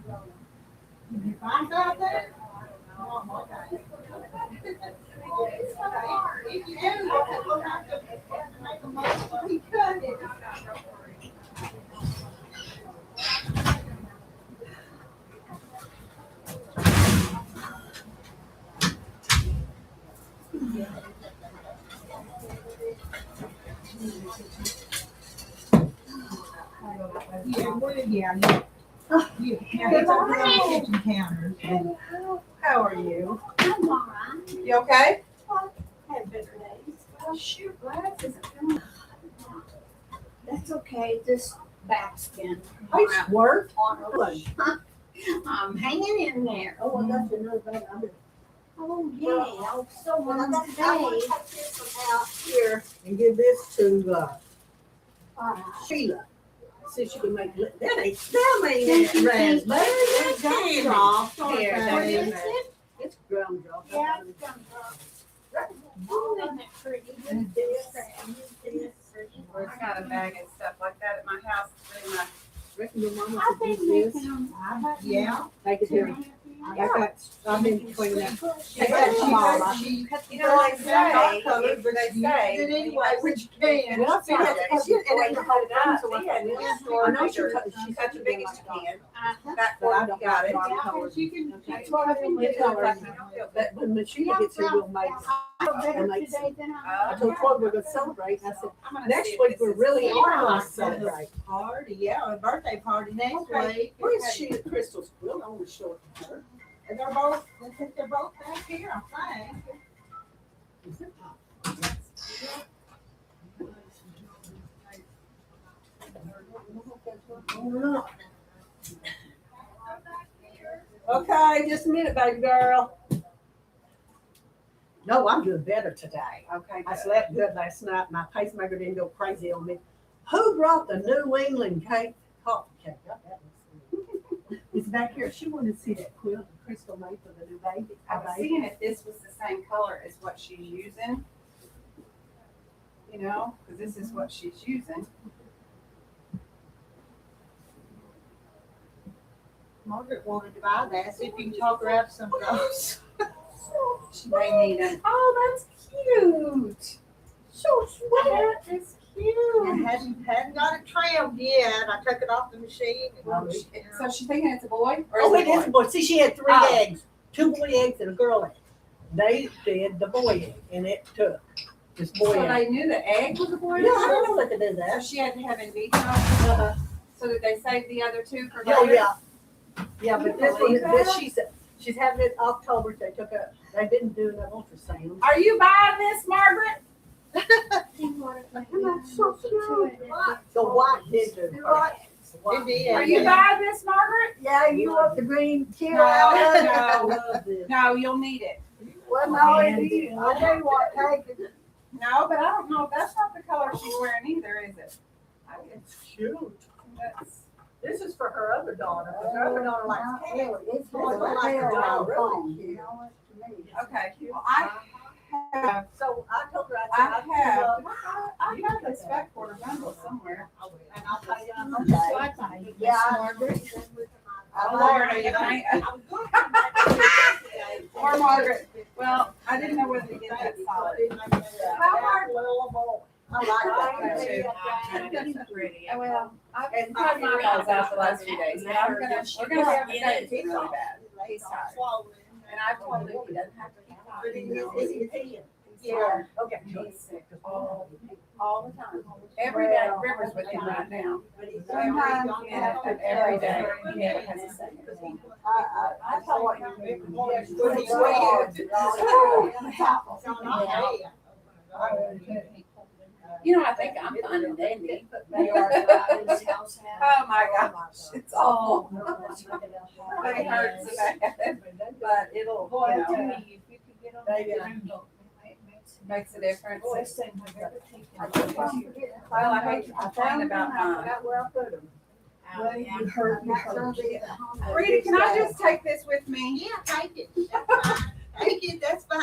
You find out there? Oh, okay. It's so hard. If you do, we'll have to make a motion to recut it. Yeah, it's over on the kitchen counter. How are you? I'm all right. You okay? Had better days. Oh, shoot, Gladys isn't feeling. That's okay. Just backskin. Nice work. I'm hanging in there. Oh, I got you another bag. Oh, yeah. Oh, so Well, I long want today. to take this one out here and give this to All right. Sheila. See if she can make it. That ain't smelling raspberry. That's Gumdrops, aren't Here, they? there you go. It's gumdrop. Yeah, it's gumdrop. Oh, isn't that pretty? I've got a bag and stuff like that at my house. In my, Reckon your mama I've could been do this. making them. Yeah. Take it here. I've been between that. She said she you know, they say, colored, but they she say, used it anyway, which you can. Well, see, that's because it ain't the whole thing, so Yeah, I know she cut the the biggest biggest you can. Uh-huh. That But I one, don't you got it. like Yeah, colors. you can. Okay. That's what I've been It doing. looks like you don't feel But when Machina gets here, we'll make it. Better make today than I I. told Claude we're gonna celebrate, and I said, I'm gonna next see if week this we is- really are Yeah, gonna so celebrate. Party, yeah, a birthday party next week. Where's she, Crystal's quilt? I want to show it to her. And they're both, I think they're both back here, I think. Okay, just a minute, baby girl. No, I'm doing better today. Okay, I good. slept good last night. My pacemaker didn't go crazy on me. Who brought the New England cake? Coffee cake. Got that one. It's back here. She wanted to see that quilt that Crystal made for the new baby. I was seeing if this was the same color as what she's using. You know, because this is what she's using. Margaret wanted to buy that, see if you can talk her out of some of those. She may need a. Oh, that's cute. So sweet. That is cute. And hadn't got it trimmed yet. I took it off the machine. So she's thinking it's a boy? Or Oh, is it is a boy. See, she had three Oh. eggs. 2 boy eggs and a girl egg. They did the boy egg, and it took this boy So egg. they knew the egg was a boy? Yeah, I don't know what to do So that. she had to have in vitro. Uh-huh. So did they save the other two for Oh, later? yeah. Yeah, but this one, Believe that? she's having it October. They didn't do an ultrasound. Are you buying this, Margaret? So cute. The white did do. What? White. It did. Are you buying this, Margaret? Yeah, you want the green chair No, out of it? no. I love this. No, you'll need it. Well, no, it is. I tell you what, take it. No, but I don't know. That's not the color she's wearing either, is it? It's cute. That's, This is for her other daughter, because her other daughter likes pale. It's Oh, I like her daughter, really cute. okay. Well, I have, So I told her, I I said, have the spec quarter bundle somewhere. and I'll tell you, I'm Okay. Yeah, Oh, Lord, are you going? Or Margaret. Well, I didn't know whether to get that solid. How hard, little boy? I like that too. Oh, well, I've had my calls out the last few days, but we're gonna have to say he's really bad. He's tired. And I told him he doesn't have to be But he tired. is he peeing? Yeah. Okay. He's sick all the time. Every day, River's with him right now. Every minute of every day, he never has a second. I told him. You know, I think I'm fine and dandy. Oh my gosh, it's awful. They hurt so bad, but it'll, you know, makes a difference. Well, I hate to complain about mine. You hurt. Rita, can I just take this with me? Yeah, take it. That's fine. Take it, that's fine.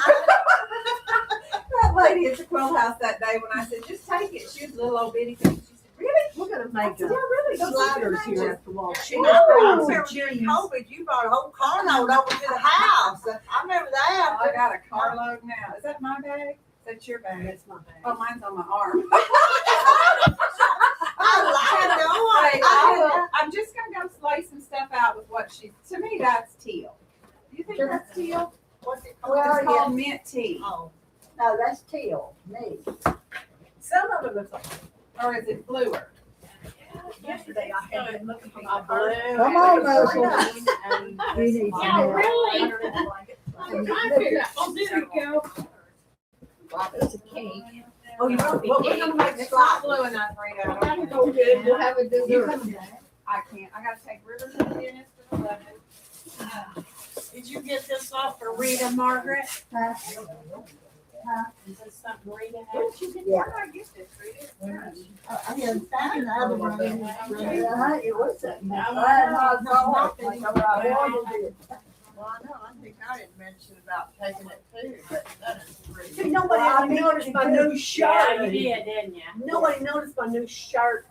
That lady at the quilt house that day when I said, just take it, she was a little old bitty thing. She said, really? We're gonna make Yeah, really, those are sliders good here after a while. She I was remember during COVID, you brought a whole carload over to the house. I remember that. I got a carload now. Is that my bag? Is that your bag? That's my bag. Oh, mine's on my arm. I Wait, like I'm just gonna go slay some stuff out with what she. To me, that's teal. Do you think that's teal? What's it It's called? called mint tea, Oh, No, that's teal, me. Some of it looks like, or is it bluer? yesterday I had been looking for my blue. Come on, Moses. And You need some Yeah, help. really? under the blanket. I'm trying to figure out, oh, there you go. It's a cake. Oh, you know, well, we're gonna make It's not sliders. blue enough, Rita. I don't Oh, good, we'll have a You dessert. come back. I can't. I gotta take Rivers to the dentist at 11. did you get this off for Rita, Margaret, Huh? is this something Rita Where has? did you get, Yeah. where did I get this, Rita? I didn't find the other one. It was something. I I wanted wanted it. Well, I know, I think I didn't mention about taking it too, but that is pretty. See, nobody ever noticed my new Yeah, shirt. you did, didn't you? Nobody noticed my new shirt.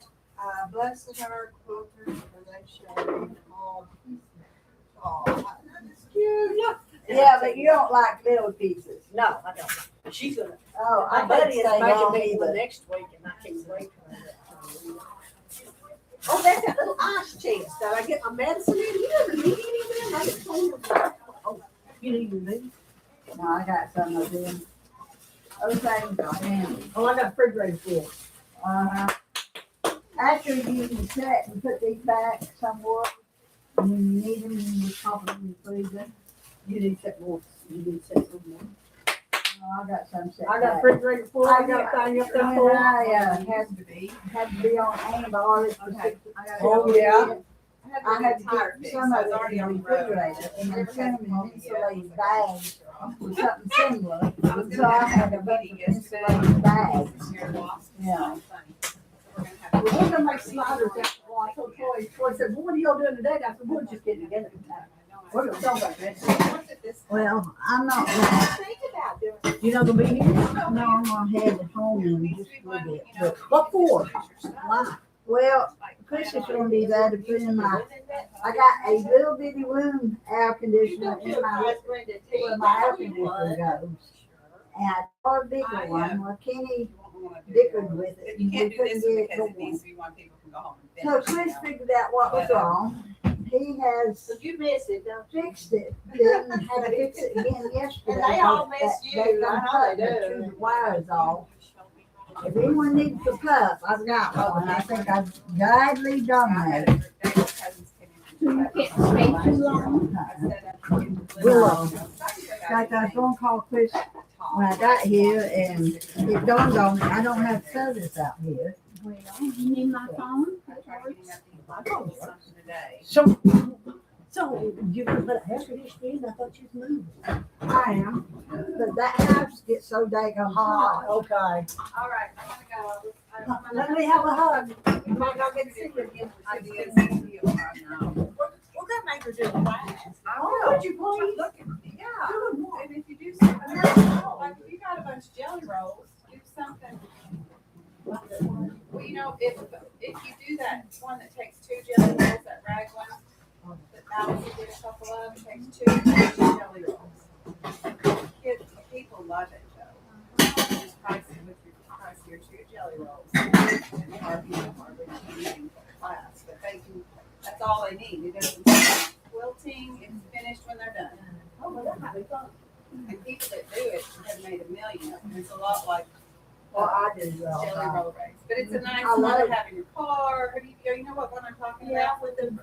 Blessed are quilters, for they shall be all peacemakers. Oh, that is cute. Yeah, but you don't like little pieces. No, I don't. She's gonna, Oh, my I buddy bet is you making don't me one either. next week and I can't wait for that. Oh, that's that little ice chest that I get my medicine in. You never need any of them. I just told you. Oh, you need me? No, I got some of them. Those things are handy. Oh, I got a refrigerator full. Uh-huh. After you can set and put these back somewhere, and when you need them, you just pop them in the freezer. You need to set more. You need to set some more. Oh, I got some set I got a back. refrigerator full. I got a thing up there When full. I Has to be. had to be on antibiotics for Okay. 6 Oh, yeah. I had to tire get fixed, some so of it's it already in on the the road. refrigerator and then River send hasn't them in called me yet. insulated bags or something similar. I was So gonna I have had a a bunch meeting of yesterday. insulated bags. Here lost. Yeah. So we're gonna have. We're gonna make sliders after a while. I told Troy, Troy said, well, what are y'all doing today? I said, we're just getting together. We're gonna celebrate that. Well, I'm not gonna, Think about doing it. You know the meeting? no, I'm gonna have it home in just a little bit. But, What for? Why? well, Chris is gonna be there to put in my, I got a little bitty room air conditioner in my, where my air conditioner goes. And I bought a bigger one, well, Kenny bickered with it. You can't We do this couldn't get because it it needs going. to be one people can go home and So finish. Chris figured out what was wrong. He has But you miss it, don't you? fixed it, then had to fix it again yesterday. And they all miss That- you, that I know cut they the do. two wires off. If anyone needs a pup, I've got one. I think I've gladly done that. You can't stay too long. Willow. In fact, I was gonna call Chris when I got here and it dawned on me, I don't have service out here. Well, you need my phone? So you're gonna put an air conditioner in? I thought you was moving. I am, but that house gets so daggone hot. Okay. All right, I'm gonna go. Let me have a hug. You might not get to see you again. Ideas. We're gonna make her do a class. Oh, would you please? Yeah, and if you do something, like if you got a bunch of jelly rolls, do something. Well, you know, if you do that one that takes 2 jelly rolls, that rag one, that Alice did a couple of, takes 2 jelly rolls. Kids, people love it though. Just price it with your 2 jelly rolls. And hardly anything for the class, but they can, that's all they need. It doesn't, quilting is finished when they're done. Oh, well, that might be fun. And people that do it have made a million of them. It's a lot like Well, I do. jelly roll race, but it's a nice I one love to have in your car. Have you know what one I'm talking Yeah, about? with the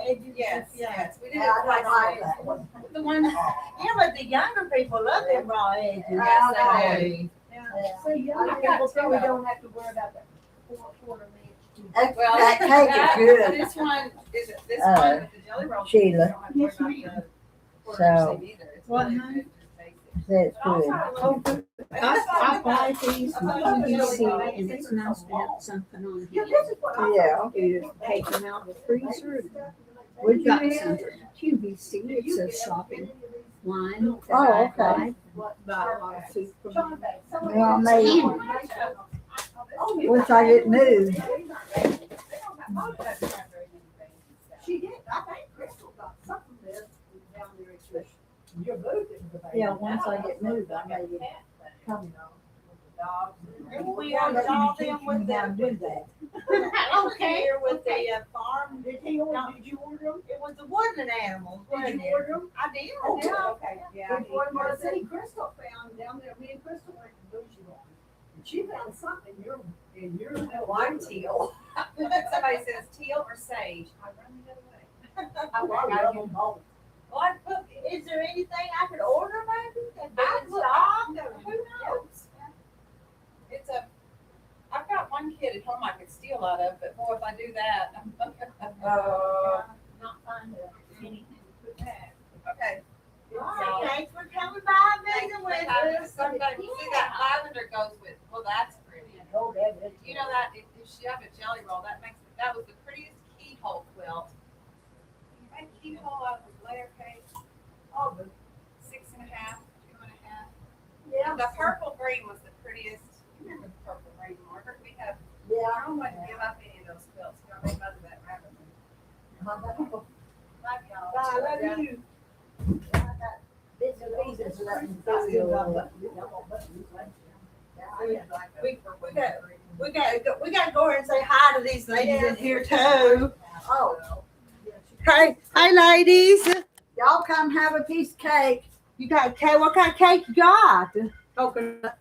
edges. Yes, Yeah. yes. We did Yeah, I it don't twice. like that one. The one, Yeah, but the younger people love them raw edges. yes, they do. Yeah. So you I know, got people say we two of don't have to worry about that 4-quarter inch. That, Well, that cake is good. This one is this Uh, one with the jelly roll. Sheila. You don't have to worry Yes, about ma'am. the quarter So- inch either. It's What, really honey? good, just basic. That's But also good. I love- I buy these from QVC and it's nice to have something on Yeah, here. this is what I. Yeah. You take them out of the freezer. Would We've you got be? some QVC, it's a shopping line. that Oh, I okay. buy a lot of food from. Well, maybe. Once I get moved. She did, I think Crystal got something there down there at your booth. Yeah, once I get moved, I may get coming. We are all them with How to the, do that. okay, with the farm. Did you order them? It was the woodland animals, Did wasn't you it? order them? I did. Oh, good, Yeah. okay. Which one was it? Crystal found down there, me and Crystal went to Bougie one. And she found something in your No, I'm teal. Somebody says teal or sage. I run the other way. I love them both. Well, I put, Is there anything I could order maybe? That I they look, stock? who knows? It's I've got one kid at home I could steal out of, but boy, if I do that, Not find anything to put that. okay. Alright, thanks for coming by and visiting with us. Sometimes you see that lavender goes with, well, that's pretty. Oh, that is. You know that, if you have a jelly roll, that was the prettiest keyhole quilt. You make keyhole out of the layer cake, Oh, but 6.5, 2.5. yeah. The purple green was the prettiest. Remember the purple green, Margaret? We have, Yeah. I don't want to give up any of those quilts. You know, they love that rabbit. Love y'all. I love you. Bits and pieces left in the I still got food. buttons. Y'all got buttons, right? We gotta go ahead and say hi to these ladies in here too. Oh, Hey, ladies. y'all come have a piece of cake. You got cake? What kind of cake you got? Coconut.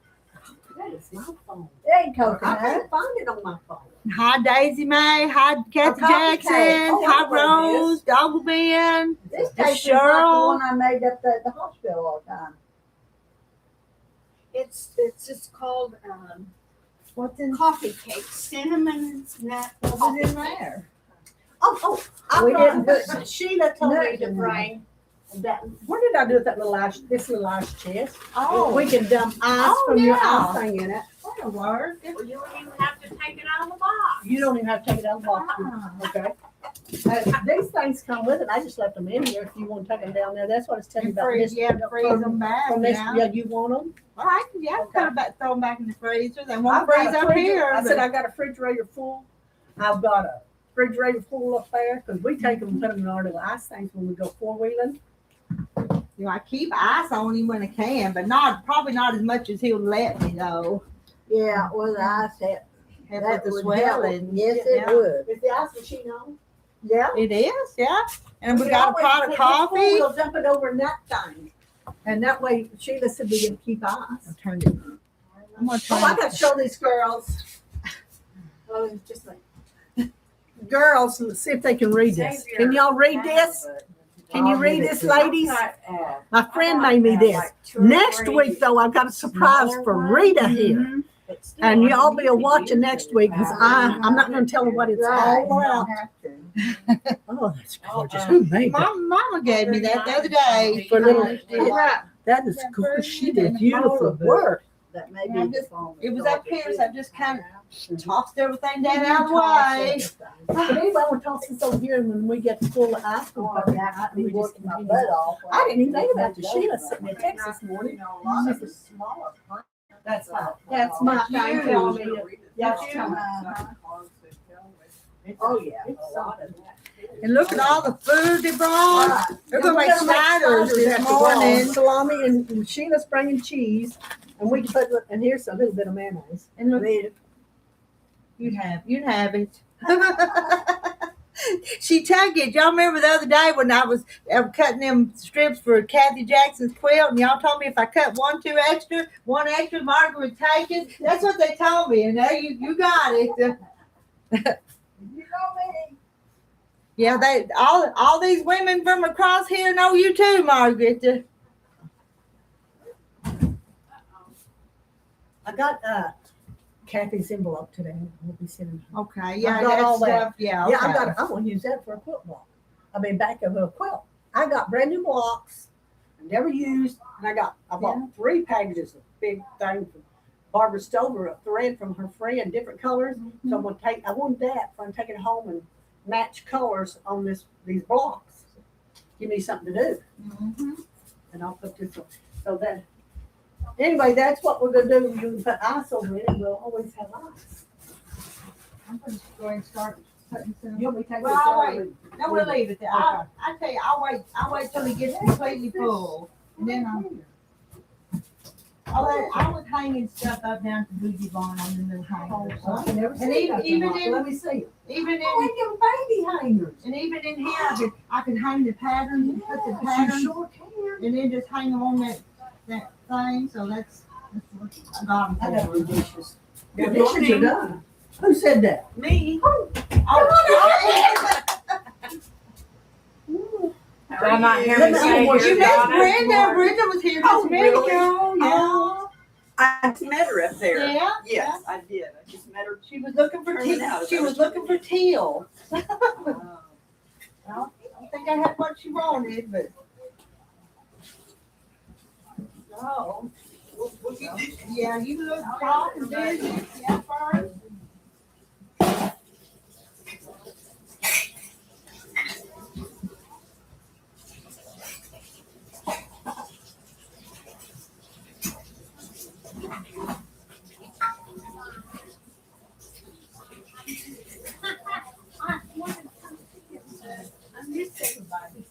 That is my phone. It ain't I coconut. can't find it on my phone. Hi, Daisy Mae. Hi, Kathy coffee cake. Jackson. Oh, Hi, I know what it Rose. Doggle Ben. This It's tastes like the Cheryl. one I made up at the hospital all the time. It's just called, What's in? coffee cake, cinnamon nut. What's in there? Oh, I We brought didn't put Sheila told me nuts to in bring that. What did I do with that little ice? This little ice chest? Oh, We can dump ice Oh, from your yeah. ice thing in it. that'll work. Well, you don't even have to take it out of the box. You don't even have to take it out of the box. Okay. These things come with it. I just left them in here if you want to take them down there. That's what it's telling you about this. Freeze them back. From this, Yeah. yeah, you want them? All right, yeah, put them back, throw them back in the freezer. They I've won't got freeze a up fridge- here. I said but- I got a refrigerator full. I've got a refrigerator full up there because we take them and put them in our little ice things when we go four-wheeling. You know, I keep ice on him when I can, but probably not as much as he'll let me though. Yeah, well, I said With that the would help. swelling. Yes, Yeah. it would. Is the ice machine on? Yeah. It is, yeah. And we We got a always- pot when of it's full, coffee. We'll dump it over in that thing. And that way Sheila said we can keep ice. I turned it. I'm gonna Oh, I try. gotta show these girls. Oh, it's just like. Girls, let's see if they can read this. Can y'all read this? Can you read this, ladies? My friend made me this. Next week, though, I've got a surprise for Rita here. Mhm. And y'all be watching next week because I'm not going to tell her what it's Right, you all don't about. have to. Oh, that's gorgeous. Who made that? Mama gave me that the other day. For little, Yeah. that is gorgeous. She did beautiful work. That may Yeah, be the just- phone. it was up here, so I just kind tossed everything down out of the way. But anybody will toss this over here and when we get full of ice, we'll Oh, put it yeah, out I'd and be we just working my continue. butt off. I didn't even think about this. Sheila sitting in Texas this morning. smaller. That's my, that's my thing telling me that. That's Huge. telling me. Oh, yeah. It's something. And look at all the food they brought. They're gonna make sliders this morning. Salami and Sheila's bringing cheese and we can put, and here's a little bit of mayonnaise. And look, Read it. you'd have it. She took it. Y'all remember the other day when I was cutting them strips for Kathy Jackson's quilt, and y'all told me if I cut one extra, Margaret would take it. That's what they told me, and there you got it. You know me. Yeah, they all these women from across here know you too, Margaret. I got Kathy's envelope today. We'll be sending her. Okay, yeah, I got that all that. stuff. Yeah, Yeah, okay. I'm gonna use that for a quilt block. I mean, back of a quilt. I got brand new blocks, never used, and I bought 3 packages of big thing from Barbara Stover, a thread from her friend, different colors. So I'm gonna I want that, so I'm taking it home and match colors on these blocks. Give me something to do, Mhm. and I'll put this on. So then, anyway, that's what we're gonna do. You can put ice over it, and we'll always have ice. I'm gonna go ahead and start putting some. You'll be taking Well, this I'll over. wait. No, we'll leave it there. I tell you, I'll wait till it gets completely full. And then I was hanging stuff up down to Bougie Barn on the new hangers. I can never And see even- nothing even like- in- Let me see. Even Oh, in, I give baby hangers. and even in here, I could hang the patterns and put the Yes, you patterns sure can. and then just hang them on that thing. So that's what I got I them got for. the dishes. The Good dishes are morning. done. Who said that? Me. Oh, I'm not here Let to me say see what You you're missed Donna. Brenda. Brenda was here Oh, this minute. really? Oh, I just met her up there. yeah. Yes, I did. I just met her. She was looking for Turning teal. out, She that was was looking for teal. Oh. I don't think I had what she wanted, but. no. Yeah, you look hot and busy. Yeah, first. I miss everybody.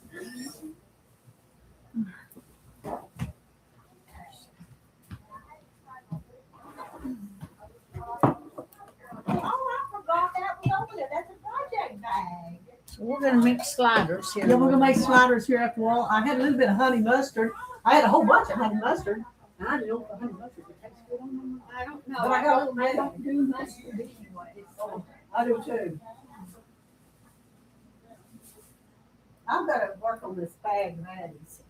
Oh, I forgot that was over there. That's a project bag. We're gonna make sliders here. Yeah, we're gonna make sliders here after a while. I had a little bit of honey mustard. I had a whole bunch of honey mustard. I didn't know if the honey mustard would taste good on them. I don't know. But I got a little I bit. don't do mustard anyway. So. I do too. I'm gonna work on this bag, Maddie's.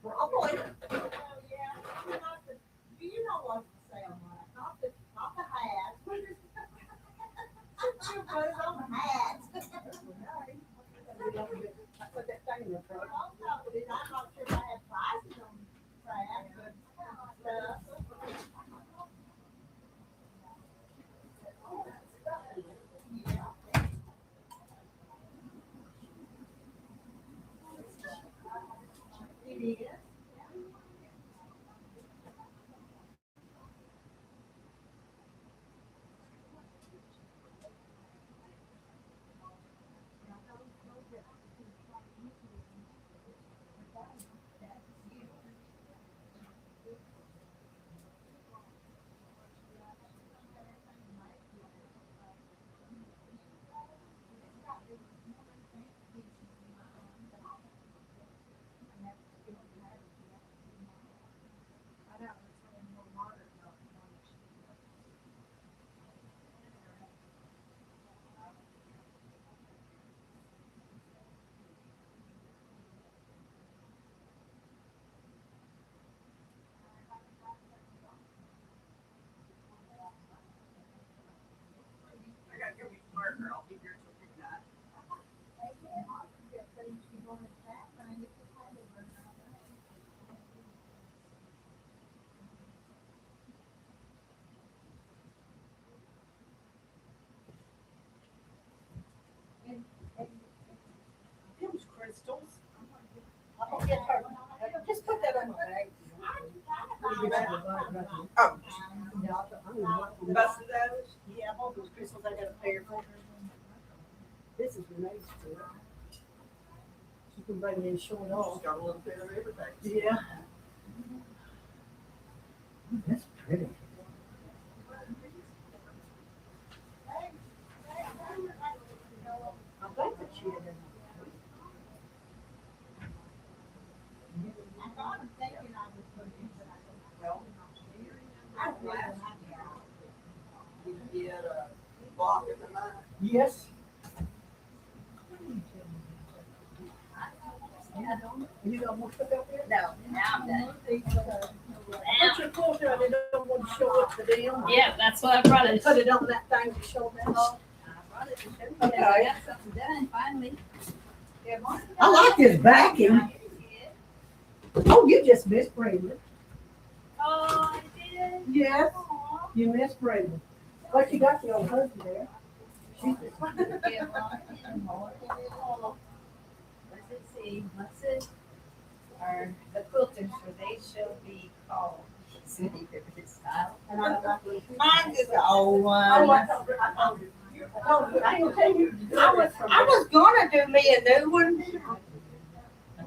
Probably. You know what to say on that, not the hat. You put it on the hat. I put that thing in the front. I'm not sure if I had prices on crab, but stuff. It is. I gotta go eat work or I'll be here till midnight. Those crystals. I'm gonna get her. Just put that on my bag. Oh, Yeah, busted those? yeah, all those crystals I got a pair for. This is Renee's too. She can bring me and show it off. Got a little bit of everything. Yeah. That's pretty. I'm glad that she had that. I thought I'm thinking I was looking, but I Well, don't know. did you get a block in the night? Yes. You got more stuff out there? No, now I'm done. Put your clothes out, they don't want to show up to them. Yeah, that's what I brought it. Put it on that thing to show them. I brought it to show you Okay. guys I got something done finally. Good morning. I like this backing. Oh, you just missed Brenda. Oh, I did. Yes, Aw. you missed Brenda. But you got the old husband there. Let's see, what's it? Or the quilters, for they shall be called. City style. And I don't like when Mine's just the old Oh, one. I told you, I told you, I ain't gonna tell you. I was gonna do me a new one. I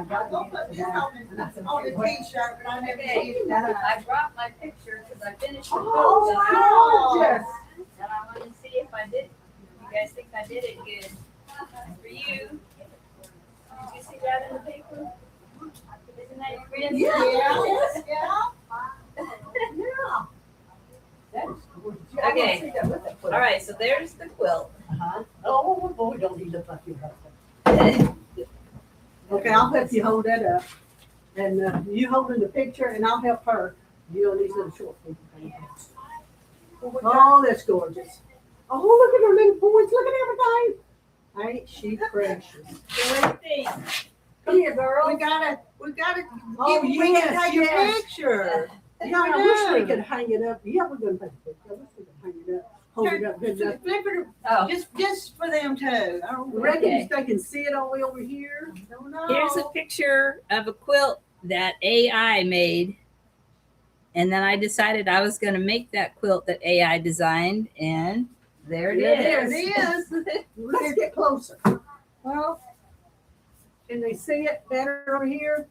got it. On the t-shirt, but I never Okay, did that. I brought my picture because I finished the Oh, quilt. gorgeous. And I want to see if I did, you guys think I did it good. For you. Did you see that in the paper? Isn't that your grandson? Yes. Yeah. That is gorgeous. Okay. I wanna see that with that quilt. All right, so there's the quilt. Uh-huh. Oh, boy, don't he look like your husband. Okay, I'll help you hold that up. And you holding the picture and I'll help her. You on these little short people. Oh, that's gorgeous. Oh, look at her little points. Look at everything. Ain't she precious? So what do you think? Come here, girl. We gotta, Oh, we can yes, take yes. a picture. Yeah, I wish we could hang it up. Yeah, we're gonna take a picture. I wish we could hang it up. Hold it up good enough. Flip it, Oh, just for them too. I don't Reckon if they can see it all the way over here. don't know. Here's a picture of a quilt that AI made. And then I decided I was going to make that quilt that AI designed. And there it There is. it is. Let's get closer. Well, Can they see it better over here?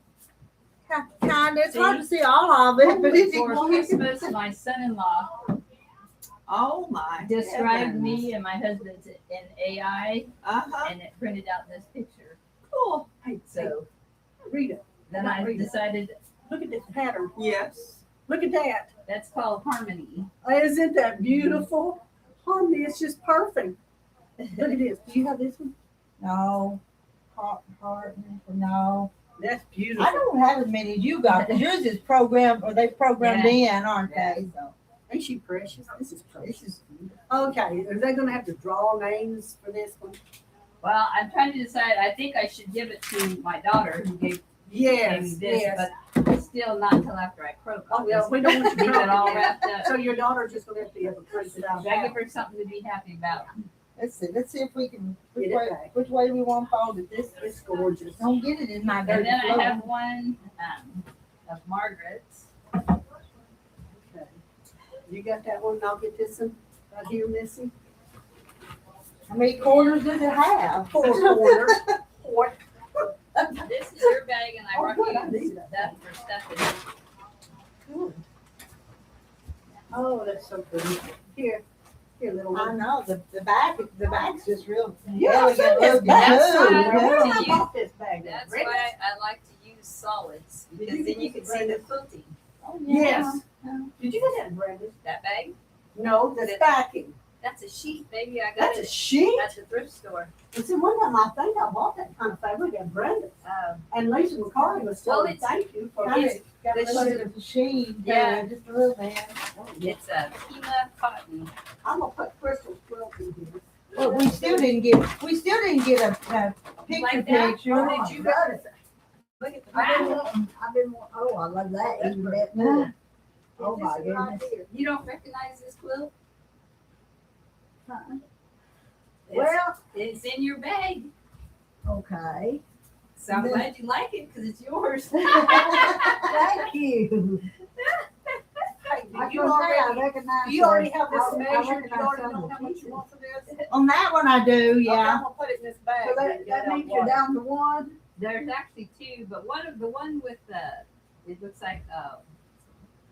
kinda. It's hard to see all of it, but it's for Christmas, my son-in-law Oh, my. described heavens. me and my husband in AI, Uh-huh. and it printed out this picture. Cool. Hey, So Rita, then I decided look at this pattern. Yes. Look at that. that's called harmony. Isn't that beautiful? Harmony, it's just perfect. Look at this. Do you have this one? no. No. That's I beautiful. don't have as many as you got, because yours is programmed, or they programmed in, aren't they? So, Ain't she precious? This is this precious. is Okay, are they gonna have to draw names for this one? Well, I'm trying to decide. I think I should give it to my daughter who gave me Yes, this, yes. but still not until after I croak. Oh, yeah, we don't want you Leave it all to wrapped up. So your daughter's just gonna have to be able to print it out. Should I give her something to be happy about? Let's see if we can, Get it back. which way do we want to fold it? This, It's gorgeous. don't get it in my And dirty then I floor. have one of Margaret's. Okay. You got that one? I'll get this one right here, Missy. How many corners does it have? 4 corners. 4. This is your bag, and I Oh, brought good, I you need that. stuff for stuff in it. Oh, that's so pretty. Here, little I one. know, the back's just real. Yeah, I've seen elegant this looking. bag. That's Ooh, why I Where want did to I bought this bag? That's Rick? why I like to use solids, because then you can see the quilting. Oh, Yes. Did you get that, Brandon? That bag, No, the stacking. that's a sheet, baby. I got That's a it sheet? at the thrift store. And see, one time I think I bought that kind of fabric at Brandon's. And Lisa McCarty was Well, saying, thank you for Got this. it, got a This little should- bit of sheen, Yeah. just a little bit. It's a Pima cotton. I'm gonna put Crystal's quilt in here. But we still didn't get a picture Like that? picture. Oh, did you got it? Look at the back. Oh, I love that even better. Oh, my goodness. You don't recognize this quilt? Well, It's in your bag. okay. So I'm glad you like it because it's yours. Thank you. I You can say I already, recognize. you already have this I measured, you recognize already some know of how the much you pieces. want for this? On that one I do, Okay, yeah. I'm gonna put it in this bag. So that means you're down to one. There's actually two, but one with it looks like a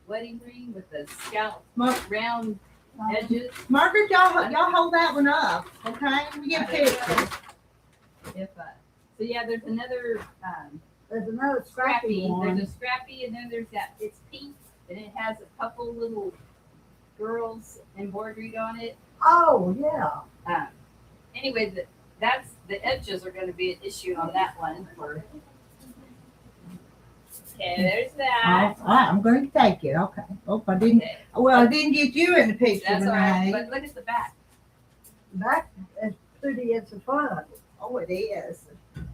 wedding ring with the scalp round edges. Margaret, y'all hold that one up, okay? Let me get a picture. So yeah, there's another There's another scrappy scrappy. one. There's a scrappy, and then there's that. It's pink, and it has a couple little girls embroidered on it. Oh, yeah. Anyway, that's the edges are going to be an issue on that one. Okay, there's that. All right, I'm going to take it, okay. Oh, I didn't, Okay, well, I didn't get you in the picture that's all right. tonight. But look at the back, Back as pretty as the front. Oh, it is.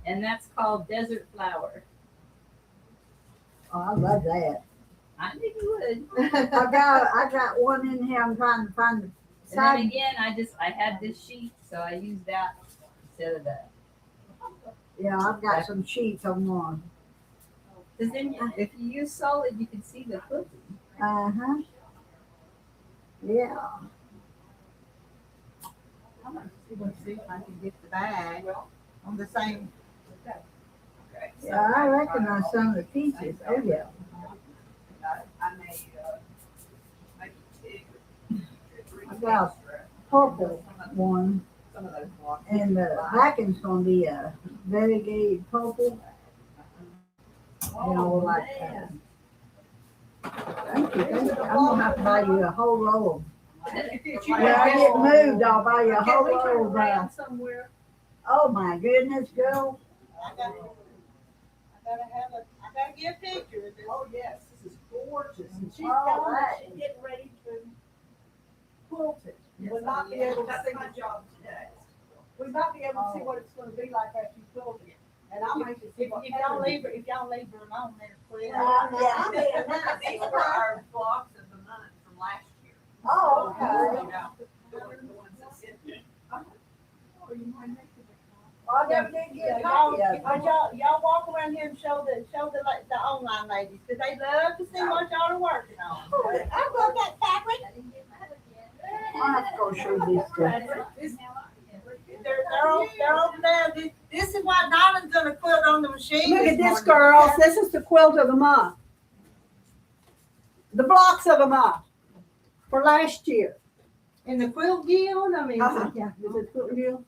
and that's called Desert Flower. Oh, I love that. I knew you would. I got one in here. I'm trying to find the And then side. again, I had this sheet, so I used that instead of that. Yeah, I've got some sheets on one. Because then if you use solid, you can see the quilting. Uh-huh. Yeah. I'm gonna see if I can get the bag on the same. Yeah, I recognize some of the pieces. Oh, yeah. I may, make it two. I got a purple one, Some of those blocks. and the backing's gonna be a variegated purple. You know, like, thank you. I'm gonna have to buy you a whole roll of. When I get moved, I'll buy you a whole Can we turn roll of around somewhere? Oh, my goodness, girl. I gotta get a picture of this. Oh, yes, this is gorgeous. And she's Oh, going, right. she's getting ready to quilt it. We'll not be able to That's see, my job today. we might be able to see what it's gonna be like after you quilt it. And I'm anxious to see what. If y'all leave her alone, then quit. Yeah, I'm being nice. These were our blocks of the month from last year. Oh, okay. You know, the ones that sit there. Well, I never did get a Y'all, copy of it. y'all walk around here and show the online ladies, cause they love to see what y'all are working on. I love that fabric. I have to go show this to. They're over there. This is what Donna's gonna quilt on the machine. Look at this, morning. girls. This is the quilt of the month. The blocks of the month for last year. In the quilt guild, I mean. Yeah, is it quilt deal?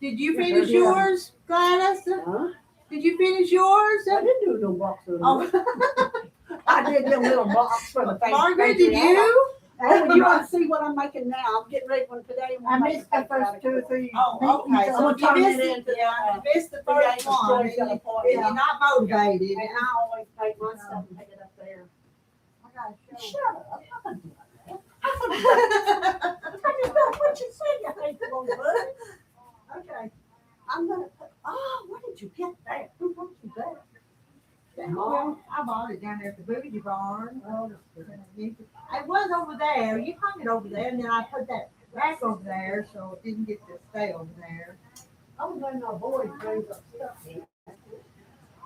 Did you finish yours, Gladys? Huh? Did you finish yours? I didn't do no blocks of the month. Oh, I did them little blocks for the face. Margaret, did you? Oh, you want to see what I'm making now? I'm getting ready for today. I missed the first 2 or 3. Oh, okay. So if you missed it, yeah, you missed the first one, and you're not motivated. And I always take my stuff and take it up there. I gotta show. Shut up. I just know what you said, you hate little bud. Okay. I'm gonna put, oh, where did you get that? Who brought you that? Well, I bought it down there at the bougie barn. It was over there. You hung it over there, and then I put that rack over there so it didn't get to stay over there. I was letting my boys bring up stuff.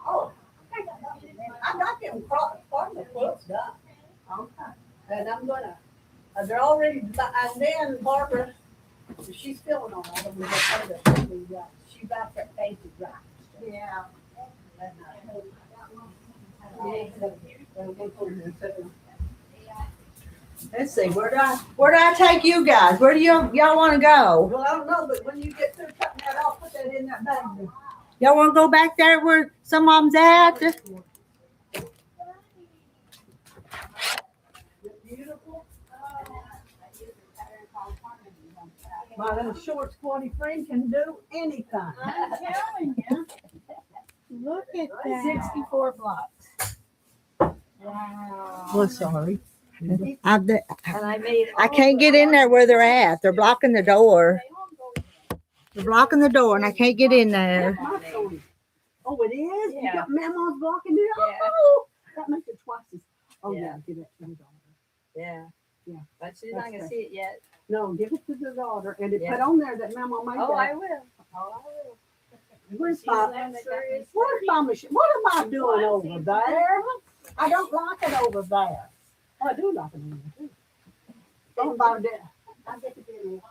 Oh, I got them part of the quilts done. Okay. And I'm gonna, they're already, and then Barbara, she's filling on all of them. She's about to face it right. Yeah. Let's see. Where do I take you guys? Where do y'all want to go? Well, I don't know, but when you get through cutting that off, put that in that bag. Y'all want to go back there where some of them's at? Beautiful. My little short, squatty friend can do anything. I'm telling you. Look at that. 64 blocks. Wow. Well, sorry. And I made I can't get in there where they're at. They're blocking the door. They're blocking the door, and I can't get in there. Oh, it is? You Yeah. got Mama's blocking it? Yeah. Oh, that makes it twice as, oh, Yeah. yeah, give it to the daughter. Yeah. Yeah. But she's not gonna see it yet. No, give it to the daughter, and it Yeah. put on there that Mama made Oh, I that. will. Oh, I will. Where's She's my, the one that got me where's my machine? What am I doing over there? I don't like it over there. Oh, I do like it over there. Don't buy that. I get it in there.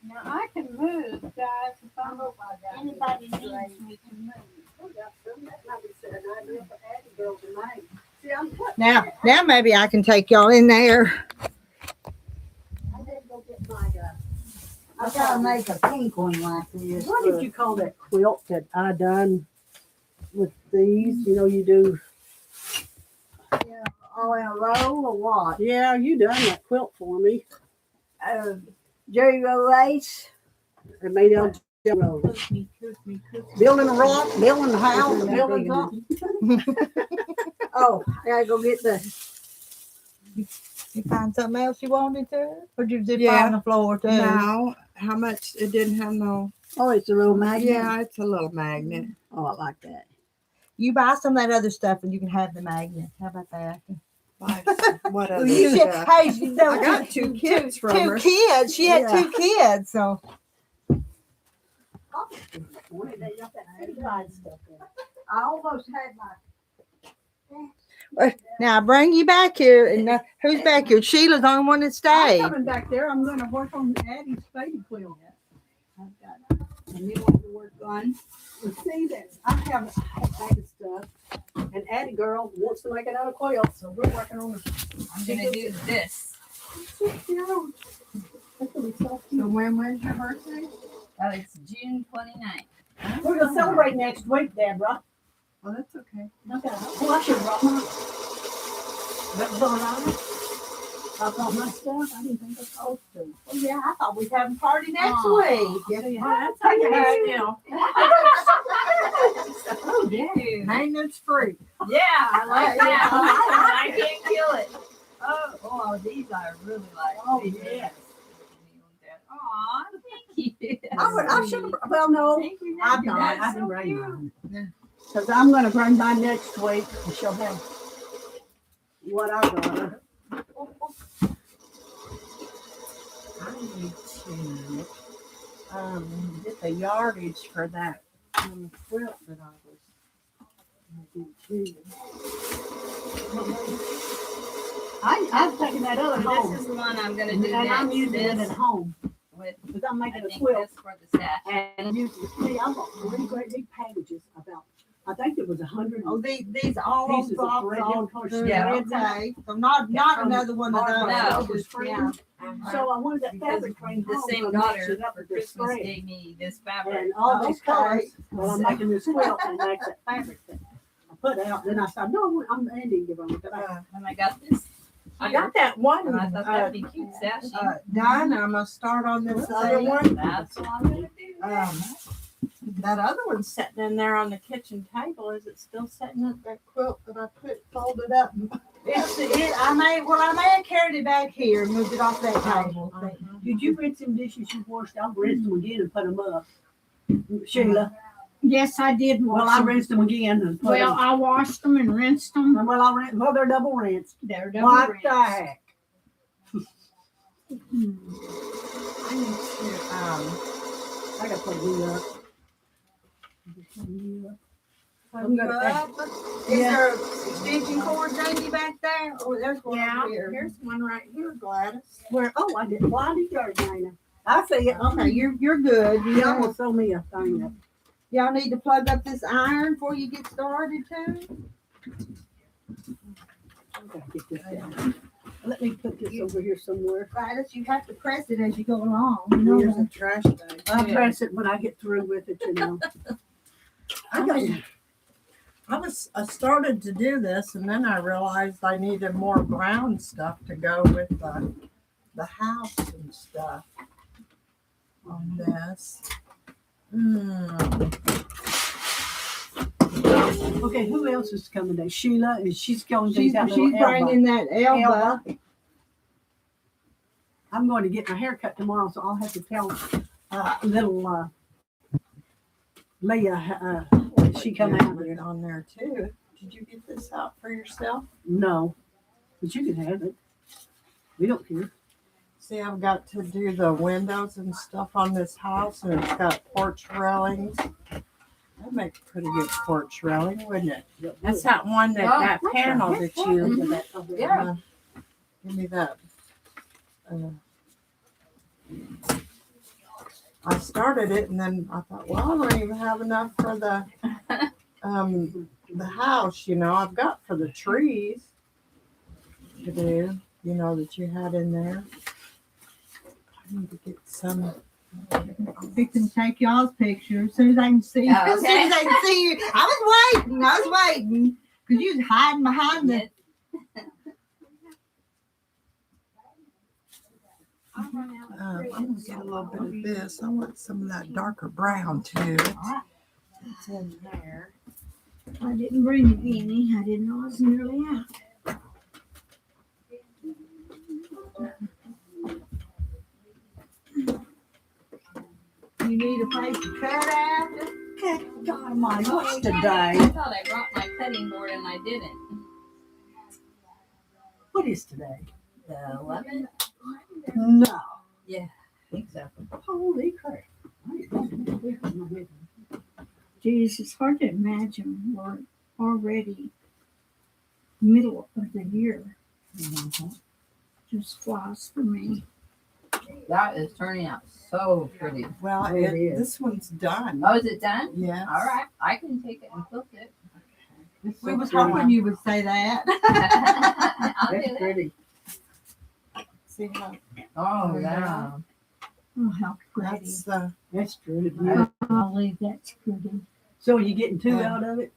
Now I can move, guys, if anybody needs me to move. Oh, that's some- that might be said, I do for Addie girl tonight. See, I'm putting. Now maybe I can take y'all in there. I did go get my, I gotta make a pink one like this. what did you call that quilt that I done with these? You know, you do. Oh, in a row or what? Yeah, you done that quilt for me. Jerry Roll Lace. It made out of Cook me, cook me, cook me. building a rock, building a house, building something. Oh, I gotta go get the, You find something else you wanted to? Or did you Yeah. find the floor too? No, how much? It didn't have no. Oh, it's a little magnet. Yeah, it's a little magnet. Oh, I like that. You buy some of that other stuff and you can have the magnet. How about that? What Well, other you should, stuff? hey, you know, I got two kids from two her. kids. She had Yeah. 2 kids, so I almost had my. now I bring you back here, and who's back here? Sheila's the only one that I'm stayed. coming back there. I'm going to work on Addie's baby quilt. I've got a new one to work on. And see that I have a bag of stuff, and Addie girl wants to make another quilt, so we're working on it. I'm gonna do this. That's gonna be so So when's your birthday? Oh, it's June 29th. We're gonna celebrate next week, Deborah. Oh, that's okay. Okay. Well, I should have brought my. That's all right. I brought my stuff. I didn't think I was supposed to. Oh, yeah, I thought we'd have a party next Aw. week. Yeah, that's okay. Oh, yeah. Maintenance free. Yeah, I like that. I can't kill it. Oh, these I really like. Oh, These yes. Aw, thank you. I should have. Well, no, Thank you. I've not. That's I didn't so bring cute. mine. Because I'm going to bring mine next week, and she'll have what I got her. I need to get the yardage for that quilt that I was going to do. I've taken that other home, This is the one I'm gonna do and I'm next. using it This at home with, because I'm I making a think quilt. this for the stash. And you see, I bought 3 great big packages about, I think it was 100. Oh, these all Pieces those of boxes red all color. Yeah. red tape. So not another one of those. No. Just, yeah. So I wanted that Because fabric frame the home, same so I matched daughter it up for with this Christmas spread. gave me this fabric. And all these Okay. colors, well, I'm making this quilt and that's that fabric thing. I put out, then I said, no, I'm ending it on it. And I got this. I got that one. And I thought that'd be cute stashing. Done. I'm gonna start on this other See? one. That's what I'm gonna do. That other one's sitting in there on the kitchen table. Is it still sitting at that quilt that I put folded up? I may have carried it back here and moved it off that table. Did you rinse them dishes you washed? I'll rinse them again and put them up. Sheila, Yes, I did well, wash I them. rinsed them again and put Well, them. I washed them and rinsed them. Well, they're double rinsed. They're double What rinsed. the heck? I need to, I gotta put you up. Is there an extension cord thingy back there? Oh, there's one yeah, over here. here's one right here, Gladys. Where? Oh, I did. Well, I did yours, Dana. I see it. Okay, you're good. Y'all will throw me a thing up. Y'all need to plug up this iron before you get started too. I gotta get this down. Let me put this over here somewhere. Gladys, you have to press it as you go along. You know Here's that. a trash bag. I'll too. press it when I get through with it, you know. I started to do this and then I realized I needed more brown stuff to go with the house and stuff on this. Okay, who else is coming today? Sheila, and she's going to She's that little Elba. bringing that Elba. I'm going to get my hair cut tomorrow, so I'll have to tell little Leah she come out Put there. it on there too. Did you get this out for yourself? No, but you can have it. We don't care. See, I've got to do the windows and stuff on this house, and it's got porch railings. That'd make a pretty good porch railing, wouldn't it? That's that one that panel that you. Yeah. Give me that. I started it, and then I thought, well, I don't even have enough for the house. You know, I've got for the trees to do. You know that you had in there. I need to get some. I'm fixing to take y'all's picture as soon as I can see you. Oh, As soon as I can see you. I was waiting. Because you was hiding behind the. I'm gonna get a little bit of this. I want some of that darker brown too. It's in there. I didn't bring it any. I didn't know I was nearly out. You need a place to cut after? Good God Almighty, what's I today? thought I brought my cutting board and I didn't. What is today? The 11th? No. Yeah, I think so. Holy crap. Geez, it's hard to imagine we're already middle of the year. Just flies for me. That is turning out so pretty. Well, Oh, it is. this one's done. Oh, is it done? Yes. All right, I can take it and quilt it. We was hoping you would say that. I'll do That's it. pretty. See how Oh, yeah. Oh, how pretty. that's the That's pretty beautiful. Golly, that's pretty. So are you getting two out of it?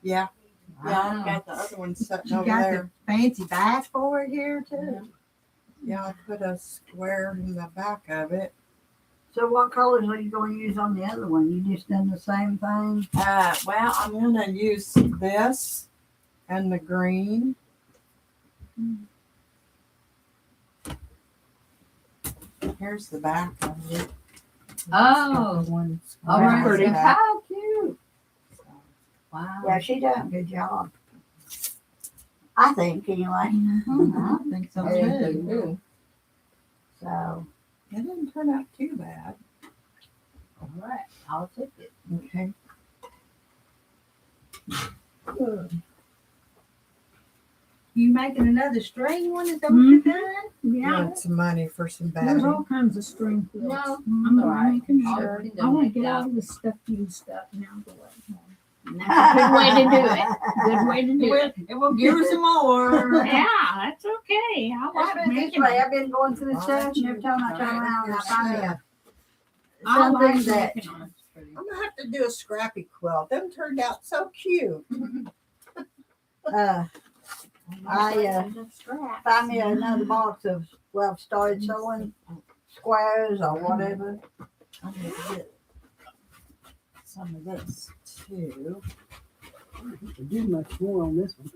yeah. Yeah, Wow. I've got the other one sitting You over got there. the fancy back for it here too. Yeah, I put a square in the back of it. So what colors are you going to use on the other one? You just done the same thing? Well, I'm gonna use this and the green. Here's the back of it. Oh. One All square right. in the back. How cute. Wow. Yeah, she done a good job. I think anyway. I think so I think so, too. too. So It didn't turn out too bad. All right, I'll take it. Okay. You making another string one? Is that what you're doing? Yeah, Want some money for some there's batting. all kinds of string quilts. No, I'm all right. making I'll sure. clean I want them to get up. all this stuff used up now. The way home. And that's a good way to do it. Good way to do it. It will give her some more. Yeah, that's okay. I it's like been this making way. it. I've been going through the stuff and every time I turn around I find Yeah. I like something that making it. I'm gonna have to do a scrappy quilt. Them turned out so cute. I find me another box of I've started sewing squares or whatever. I need to get some of this too. To do much more on this one.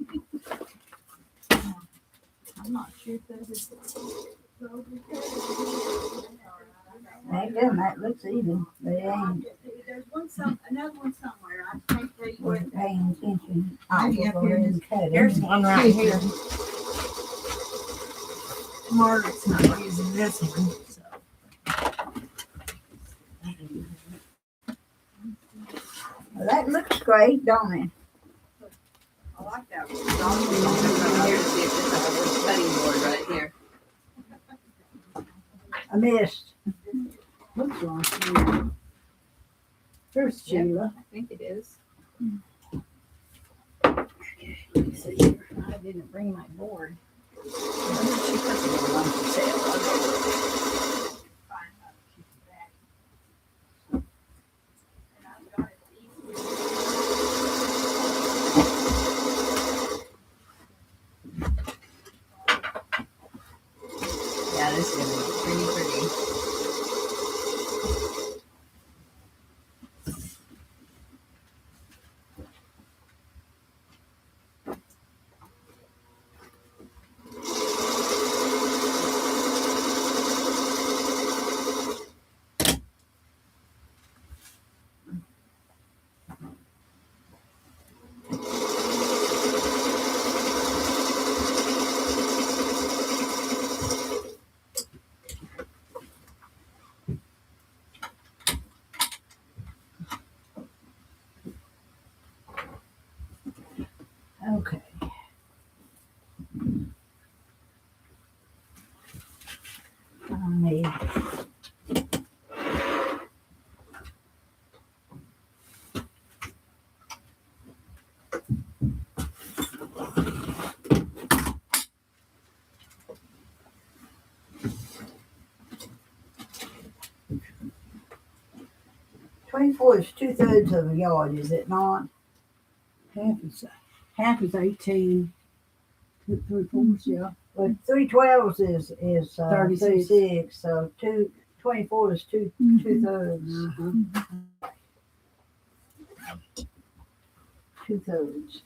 I'm not sure if that is. Ain't good, that looks even. They ain't There's another one somewhere. I can't tell you where. paying attention. I Maybe will up go here ahead in and cut Here's it. one right here. Margaret's not using this one. So. Well, that looks great, don't it? I like that one. I'll come over here to see if this has a cutting board right here. I missed. Looks like. Yeah. There's Yep. Sheila. I think it is. Let's see here. I didn't bring my board. She put the little one for sale. Yeah, this is gonna be pretty pretty. Okay. I need. $24 is 2/3 of a yard, is it not? Half is 18. 3/4, yeah. Well, 3/12 is 36. 36, so 24 is 2/3. Uh-huh. 2/3.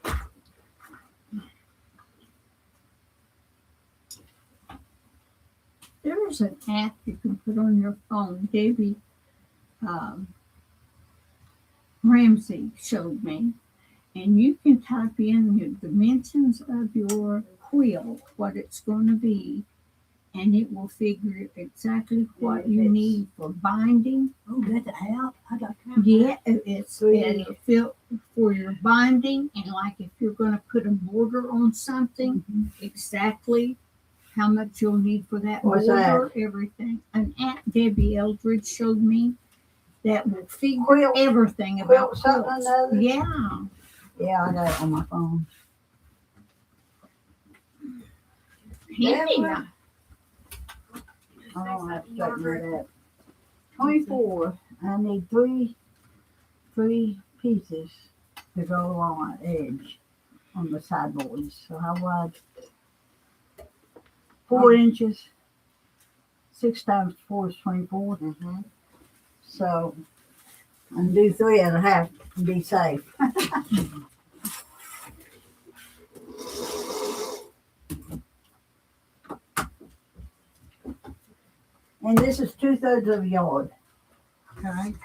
There's an app you can put on your phone. Davey Ramsey showed me, and you can type in your dimensions of your quilt, what it's going to be, and it will figure exactly what you need for binding. Oh, that's an app. I got that. Yeah, it's and it feel for your binding, and like if you're going to put a border on something, exactly how much you'll need for that What's border, everything. And Aunt Debbie Eldridge showed me that will figure Quilt- everything about quilt something quilts. or another? Yeah. Yeah, I got it on my phone. Handy. Yeah. I don't have to straighten that up. 24. I need three pieces to go along the edge on the sideboards. So how wide? 4 inches. 6 times 4 is 24. So I can do 3.5 and be safe. And this is 2/3 of a yard. Okay. And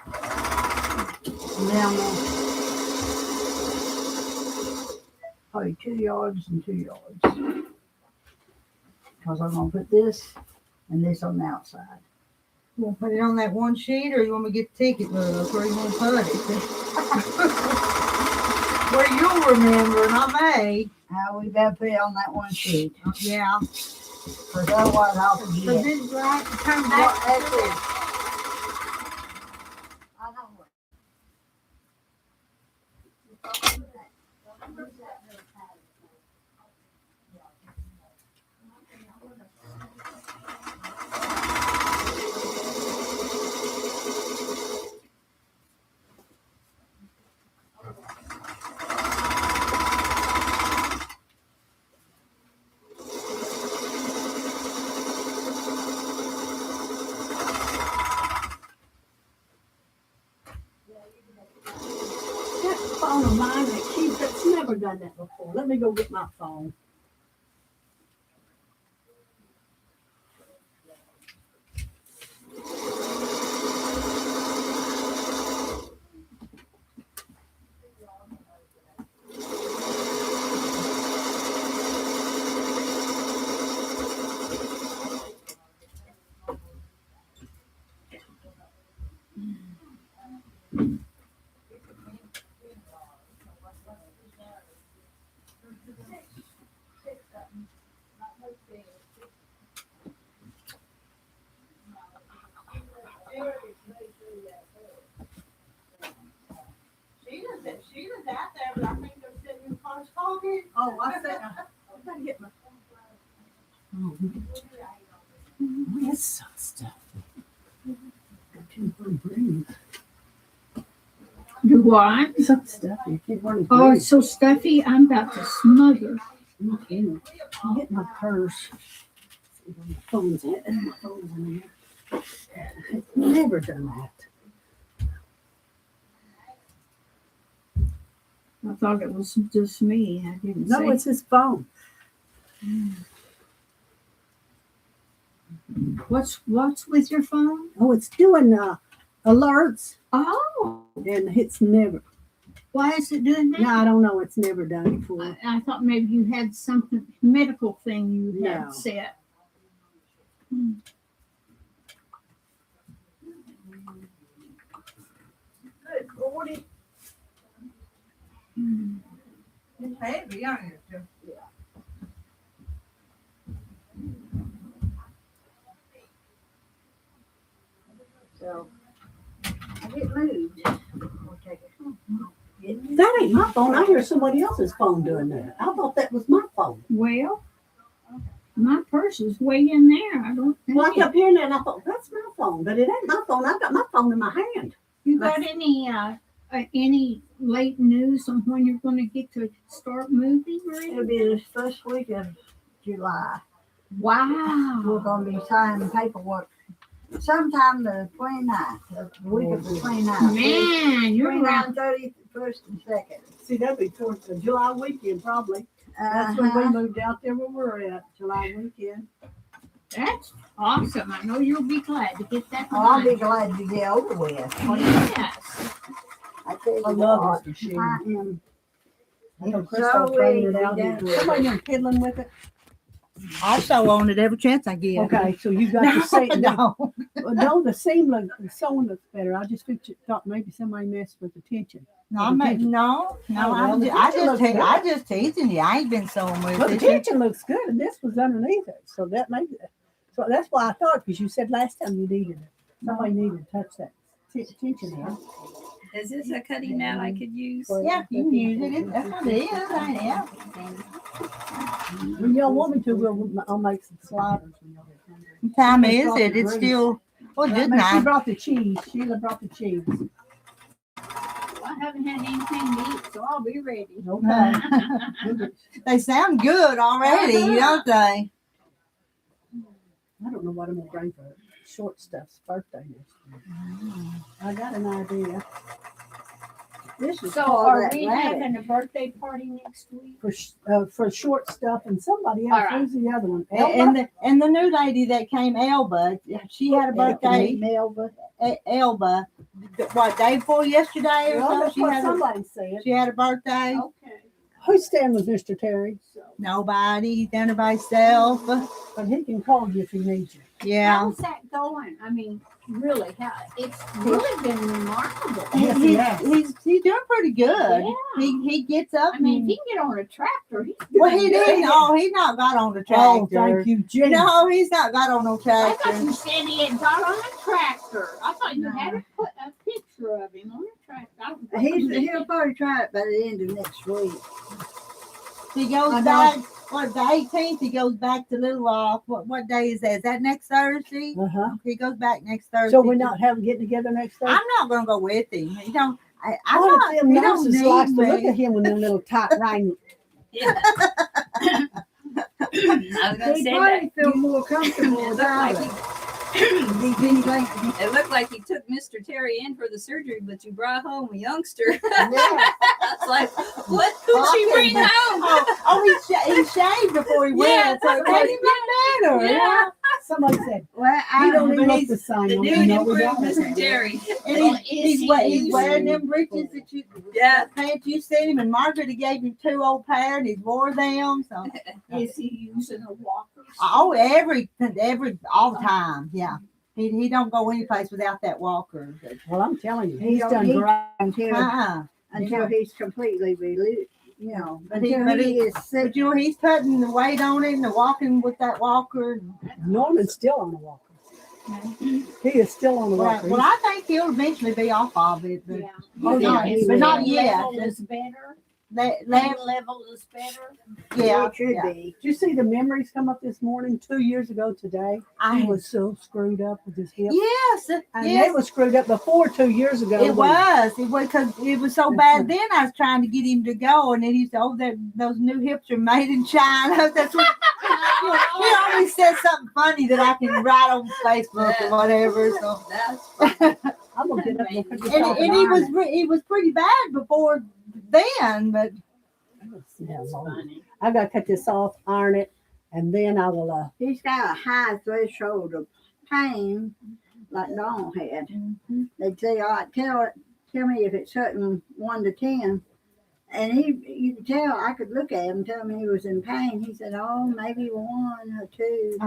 then I'm gonna probably 2 yards and 2 yards. Because I'm gonna put this and this on the outside. You want to put it on that one sheet, or you want me to get the ticket book? Where you want to put it? Where you'll remember, not me. We better put it on that one sheet. Yeah. Because otherwise I'll So forget. this is right. Turn What, back. that's it. I know what. That phone of mine that keeps, it's never done that before. Let me go get my phone. Sheila's out there, but I think they're sitting in the car's talking. Oh, I said, I gotta get my. Oh, it's so stuffy. Got too many brains. Do what? So stuffy. I keep wanting to Oh, breathe. it's so stuffy. I'm about to smother. I'll get my purse. See where my phone's at. My phone's in there. I've never done that. I thought it was just me. I didn't No, say. it's his phone. What's with your phone? Oh, it's doing alerts, Oh, and it's never. why is it doing that? No, I don't know. It's never done it before. I thought maybe you had something medical thing you had No. set. Good Lordy. It's heavy, aren't it? So I get moved. We'll take it home. That ain't my phone. I hear somebody else's phone doing that. I thought that was my phone. Well, my purse is way in there. I don't think. Well, I kept hearing that, and I thought that's my phone, but it ain't my phone. I've got my phone in my hand. You got any late news on when you're going to get to start moving? Or It'll anything? be the first week of July. We're Wow. gonna be signing paperwork sometime the 29th, the week of the 29th. Man, you're 29th, around. 31st, and 2nd. See, that'd be towards the July weekend, probably. That's when we Uh-huh. moved out there where we're at, July weekend. That's Awesome. I know you'll be glad to get that Oh, I'll be done. glad to get over with. Yes. I tell you I love what, this machine. I am I know so Crystal playing it easy out. done. Somebody been fiddling with it? I sew on it every chance I get. Okay, so you got the seam. No. No, the seam looks, the sewing looks better. I just thought maybe somebody messed with the tension. No, I'm not, no, Oh, well, the I picture looks good. I just teasing you. I ain't been sewing with Well, the it. tension looks good, and this was underneath it, so that made it. So that's why I thought, because you said last time you needed it. Somebody needed to touch that tension in. Is this a cutting mat I could use? Yeah, you can use it. That's what it is. Yeah. When y'all want me to, I'll make some sliders when y'all get hungry. What time is it? It's still, well, just She nice. brought the cheese. Sheila brought the cheese. I haven't had anything to eat, so I'll be ready. Okay. They sound good already, don't they? I don't know what I'm gonna bring for short stuff's birthday next year. I got an idea This is So called are that we rabbit. having a birthday party next week? for short stuff, and somebody else. All right. Who's the other one? And the new lady that came, Elba, she had a birthday. Melba. Elba, what, day before yesterday or Well, something? that's She what had, somebody said. she had a birthday. Okay. Who's staying with Mr. Terry? Nobody. He's done it by himself. But he can call you if he needs you. Yeah. How's that going? I mean, really, it's really been remarkable. Yes, he has. He's doing pretty good. Yeah. He gets up. I mean, and- if he can get on a tractor, he's well, doing he good. didn't. Oh, he's not got on the Oh, tractor. thank you, Jenny. No, he's not got on no I tractor. thought you said he had got on a tractor. I thought you had to put a picture of him on a tractor. I don't think He'll probably try it by the end of next week. He I goes know. back. What, the 18th? He goes back to Little Rock. What day is that? Is that next Thursday? Uh-huh. He goes back next Thursday. So we're not having getting together next Thursday? I'm not gonna go with him. He don't. I'm All not. of them He don't nurses likes need to look me. at him in them little tight rain. Yeah. I was gonna He say probably that. feel more It comfortable looked without like it. it looked like you took Mr. Terry in for the surgery, but you brought home a youngster. Yeah. It's like, what could she bring home? He shaved before he went, Yeah, so it made him look better. Yeah. Somebody said, Well, he don't even but look he's- the same. The I new mean, and no, we improved don't. Mr. Terry. And Well, he's wearing them breeches that you, Yeah. the pants you sent him, and Margaret gave him 2 old pair, and he's wore them. So Is he using a walker? all the time, yeah. He don't go any place without that walker. Well, I'm telling you, He he's don't done need- great. until he's completely released, But he- until but he is sick. But he's putting the weight on it and walking with that walker. Norman's still on the walker. He is still on the Well, walker. well, I think he'll eventually be off of it, but Yeah. Oh, yeah, he but will. not yet. Level is better. Left, Level is better. yeah, It should yeah. be. Did you see the memories come up this morning? 2 years ago today, he I was so screwed up with his hip. yes, And yes. it was screwed up before 2 years ago. It was because it was so bad. Then I was trying to get him to go, and then he said, "Oh, those new hips are made in China." That's what he always says something funny that I can write on Facebook or whatever. So, I'm gonna get up and put this and, off and he was pretty bad before then, but I gotta cut this off, iron it, and then I will. He's got a high threshold of pain, like Dawn had. They'd say, "All right, tell me if it's hurting 1 to 10." And you could tell, I could look at him, tell him he was in pain. He said, "Oh, maybe 1 or 2."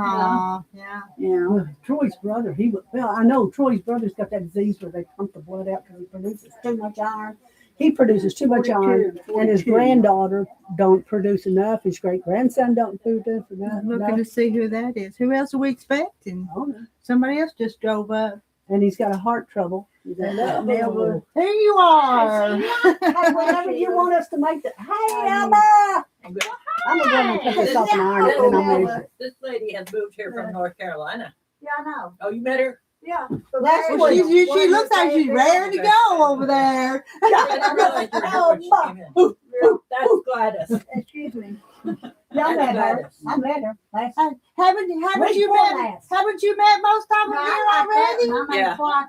yeah. You know, Troy's brother, I know Troy's brother's got that disease where they pump the blood out because he produces too much iron. He produces too much iron, and his 42. granddaughter don't produce enough. His great grandson don't produce enough. I'm looking to see who that is. Who else are we expecting? Oh, no. Somebody else just drove up. And he's got a heart trouble. that never. There you are. Hey, whatever you want us to make the. Hey, Elma! I'm gonna go and cut this off and iron it, and I'll measure it. This lady has moved here from North Carolina. Yeah, I know. Oh, you met her? Yeah. That's Well, what she looks like she's ready to go over there. I didn't realize you were here when she came in. That's Gladys. Excuse me. Yeah, I met her. Gladys. I met her. Last Haven't Where's you your met? ass? Haven't you met most of them here already? Yeah.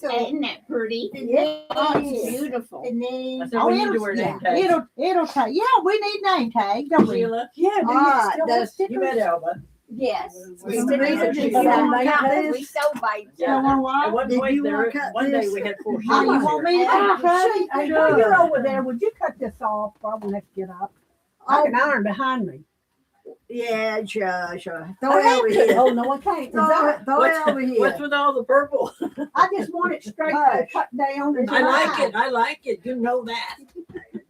Isn't that pretty? Yeah. Oh, it's beautiful. I said, Oh, we need to wear name tags. It'll take. Yeah, we need name tag, don't we? Sheila, Yeah, Ah, still that's- have you met stickers. Elba. Yes. We We still did need to we do that. cut this. We sold by. Yeah. At one Did point you there, wanna cut one day this? we had 4 Oh, you shepherds want here. me to cut it? Hey, while you're over there, would you cut this off while we have to get up? I can iron behind me. Yeah, sure. Throw it over here. Oh, no, I can't. Throw it over What's here. with all the purple? I just want it straight cut down. And I like it. I like it. You know that.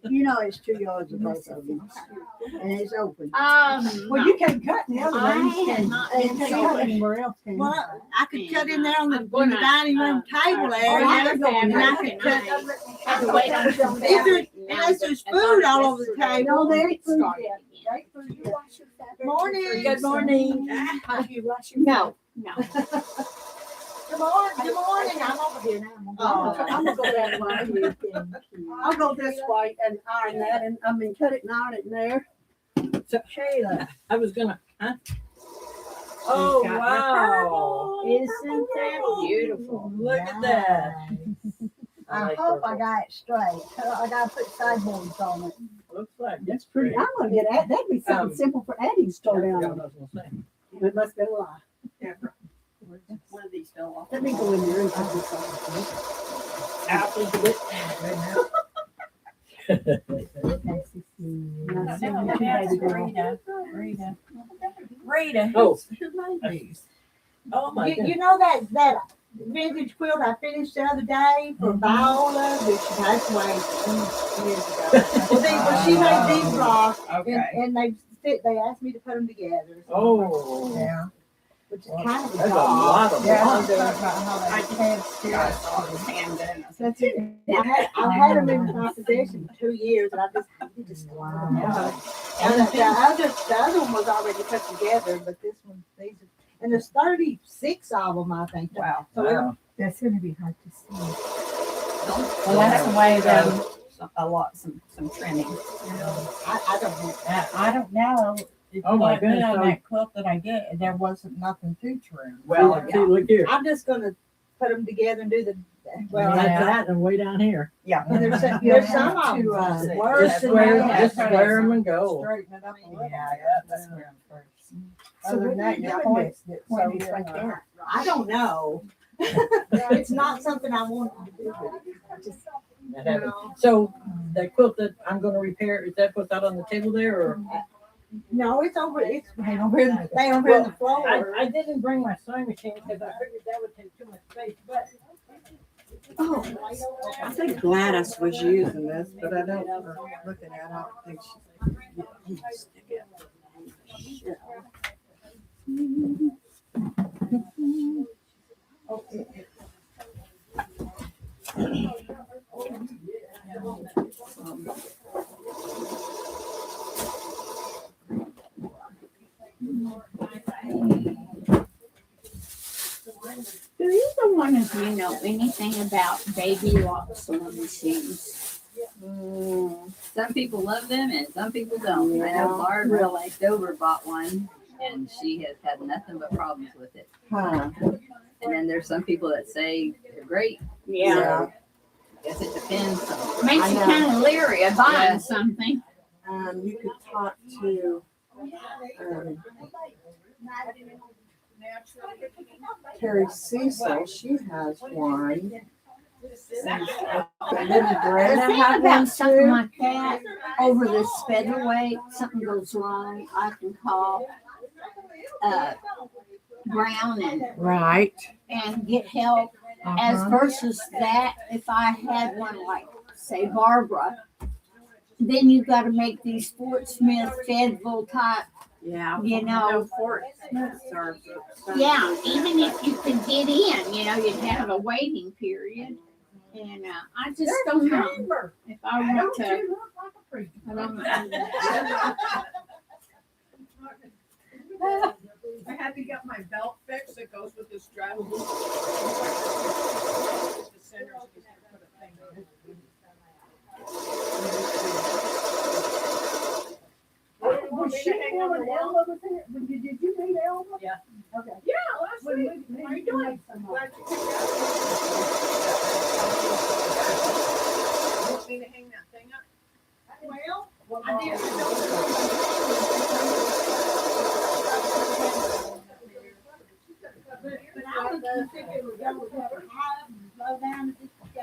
You know it's 2 yards of both of them. And it's open. Well, you can't cut in the other I ones. had Can not you been can't sold. cut anywhere else, can you? Well, I could cut in there on I'm the gonna, dining room table area. I could go in And there. I could cut, had to wait on some If there- fabric. unless there's food all over the table. No, there ain't food Started yet. again. There ain't food yet. Morning. Good morning. No. Good morning. I'm over here now. I'm gonna go that way. I'll go this way and iron that, and I mean, cut it and iron it in there. So, Shayla. I was gonna, huh? Oh, got wow. Isn't that beautiful? Look at that. I like hope I purple. got it straight. I gotta put sideboards on it. Looks like That's pretty. I'm gonna get that. That'd be something simple for Addie to store down. What I was gonna say. It must be a lie. One of these fell off. Let me go in there and put this on. Apples a Rita. Oh. Oh my You goodness. know that vintage quilt I finished the other day for Viola, which she passed away years ago. Well, she made these blocks, and they asked me to put them together. Oh. Yeah. Which is kind of a That's a job. lot of blocks. That's it. I've had them in my possession 2 years, and I just wow. And the other one was already put together, but this one, and there's 36 of them, I think. Wow. So Wow. That's gonna be hard to see. Well, that's the way some trimming. I don't know. I don't know. If Oh my like me goodness, on so- that quilt that I get, there wasn't nothing to trim. Well, see, look here. I'm just gonna put them together and do the, well, That's Yeah. that and way down here. Yeah. and there's some of them worse Just than square, that. just square them and go. Straighten it up a little. That's where I'm first. Other than that, your points get so right thin. there. I don't know. It's not something I want to do. I just, That you happens. know. So that quilt that I'm gonna repair, is that what's out on the table there or? No, it's over. It's right over in the, they over in the floor. I didn't bring my sewing machine because I figured that would take too much space, but. Oh, I think Gladys was using this, but I don't, looking at it, I don't think she's. Do either one of you know anything about baby lock sewing machines? Some people love them and some people don't. I know Barbara Dover bought one and she has had nothing but problems with it. Huh. And then there's some people that say they're great. Yeah. I guess it depends. Makes you I know. kind of leery of buying Yeah. something. You could talk to, Terry Cecil, she has one. Maybe The Brenda thing had about one something too. like that, over this featherweight, something goes wrong, I can call Brown Right. and get help. As Uh-huh. versus that, if I had one like, say, Barbara, then you got to make these Fort Smith Fayetteville type. Yeah. You know. Fort Smith serves it. Yeah, even if you could get in, you'd have a waiting period. And I just don't know if I want to. I don't know. I had to get my belt fixed that goes with this dress. The center is just gonna put a thing on it. Was she pulling Elma with it? Did you meet Elma? Yeah. Okay. Yeah, last Well, week. we- How you we doing? make some more. Glad you came out. You want me to hang that thing up? Well, I did. But I would think it would go with her high and slow down as it goes.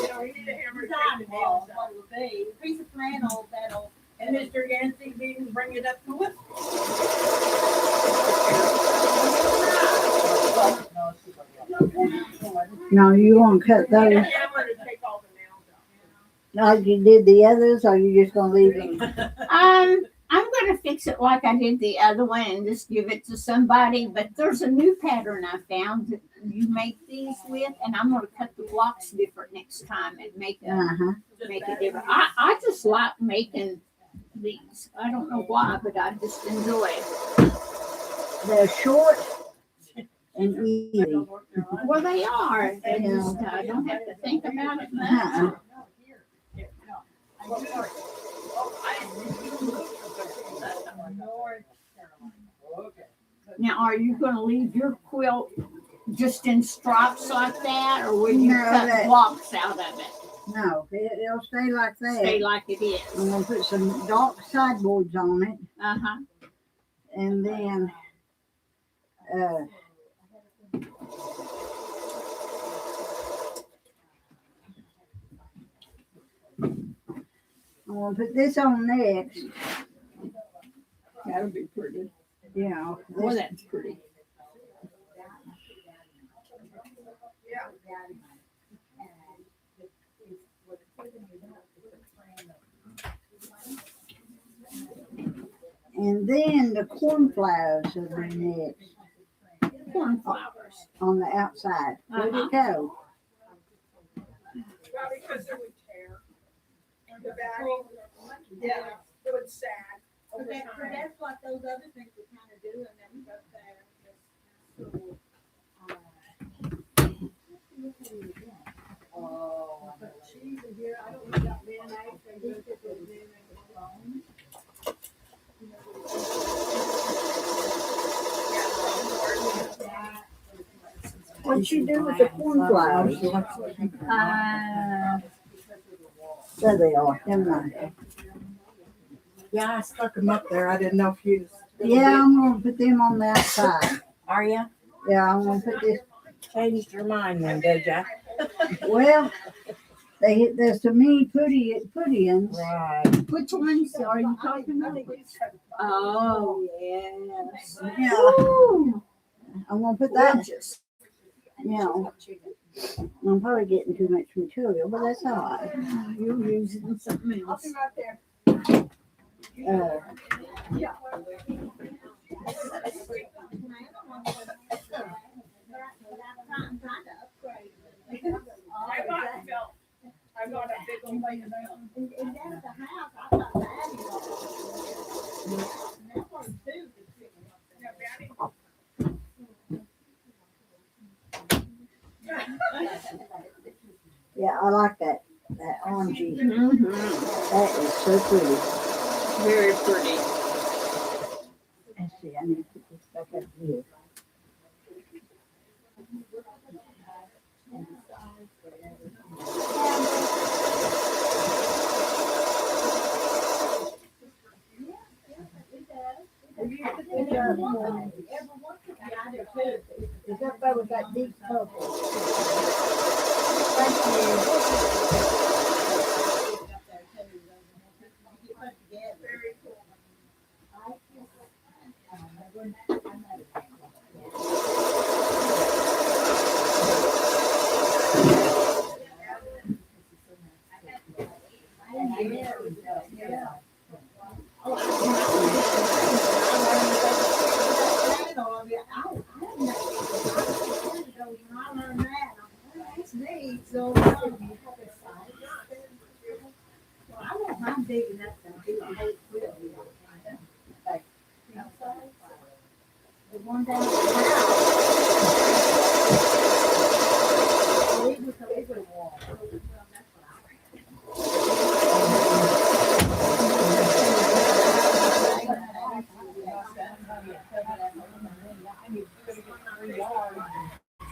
You know, we need a hammer to Design take the wall, nails what out. it would be, a piece of flannel that'll. And Mr. Yancey didn't bring it up to us. No, you want to cut We need a those hammer to take all the nails out. like you did the others, or you just gonna leave them? I'm gonna fix it like I did the other one and just give it to somebody, but there's a new pattern I found that you make these with, and I'm gonna cut the blocks different next time and make it different. I just like making these. I don't know why, but I just enjoy it. They're short and easy. Well, they are. They just, I don't have to think about it much. Uh-uh. Now, are you gonna leave your quilt just in stripes like that, or will you No, cut that- blocks out of it? No, it'll stay like Stay that. like it is. I'm gonna put some dark sideboards on it, Uh-huh. and then I'm gonna put this on next. That'll be pretty. Yeah, Well, that's pretty. and then the cornflowers will be next Cornflowers. on the outside. Where'd it go? Well, because it would tear. The batting, yeah, it would sag over time. That's what those other things we kind of do, and then we go there. Oh, but she's in here, I don't know about mayonnaise, they do put the mayonnaise alone. What'd you do with the cornflowers? There they are. Never mind. Yeah, I stuck them up there. I didn't know if you. Yeah, I'm gonna put them on the outside. Are you? Yeah, I'm gonna put this. Changed your mind then, did ya? Well, there's so many put-ins. Right. Which ones are you talking about? Oh, yes. Yeah, Ooh, I'm gonna put that. gorgeous. You know, I'm probably getting too much material, but that's all right. You're using something I'll else. be right there. I got a big old thing of them. Yeah, batting. Yeah, I like that orangey. Mhm. That is so pretty. Very pretty. Let's see, I need to put this back up here. Is that better with that deep purple? Thank Very cool. So, I want mine big enough to do a whole quilt. The one down at the house. Leave with the bigger wall.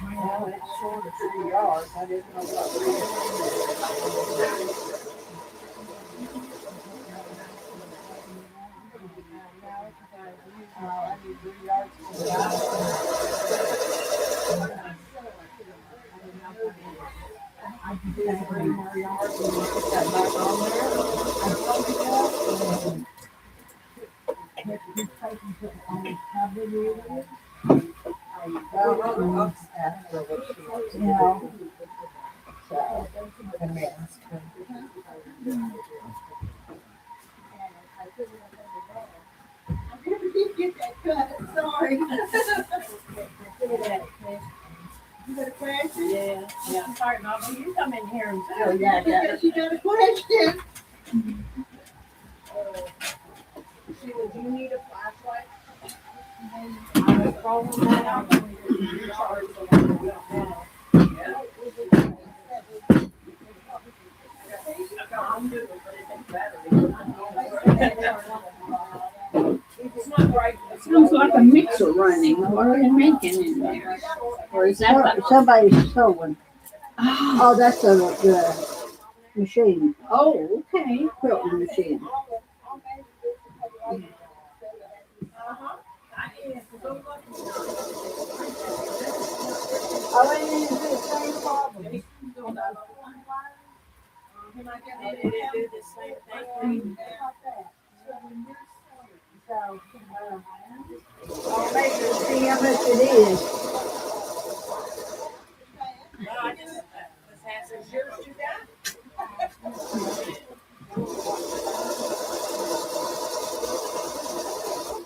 Well, it's short of 3 yards, I didn't know what. I need 3 yards for the house. I can do 3 more yards and put that back on there. I told you that. And if you take and put it on the cover, really. You know, so let me ask her. Get that cut, sorry. You got a question? Yeah. Sorry, Mama. You come in here and Oh, yeah, Because you got a question. Sheila, do you need a flashlight? I was rolling that out. It's not bright. Sounds like a mixer running. What are they making in there? Or is that the, Somebody's sewing. oh, Oh, that's the machine, oh, okay. quilting machine. I went into the same problem. Do the same thing. So, I'll measure and see how much it is. Does yours do that?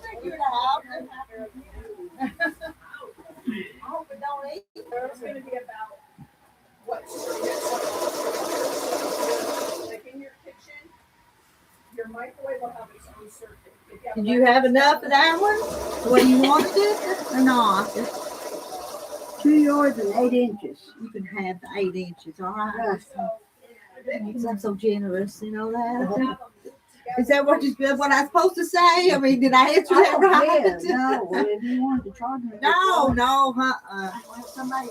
Figure it out. I hope it don't eat. It's gonna be about what? Like in your kitchen, your microwave will have its own circuit. If Did you have enough of that one? What do you want it or not? 2 yards and 8 inches. You can have the 8 inches, all right? Yeah. I'm so generous, you know that. Is that what I'm supposed to say? I mean, did I answer that right? Yeah, no, well, if you wanted to charge me. No. Well, somebody,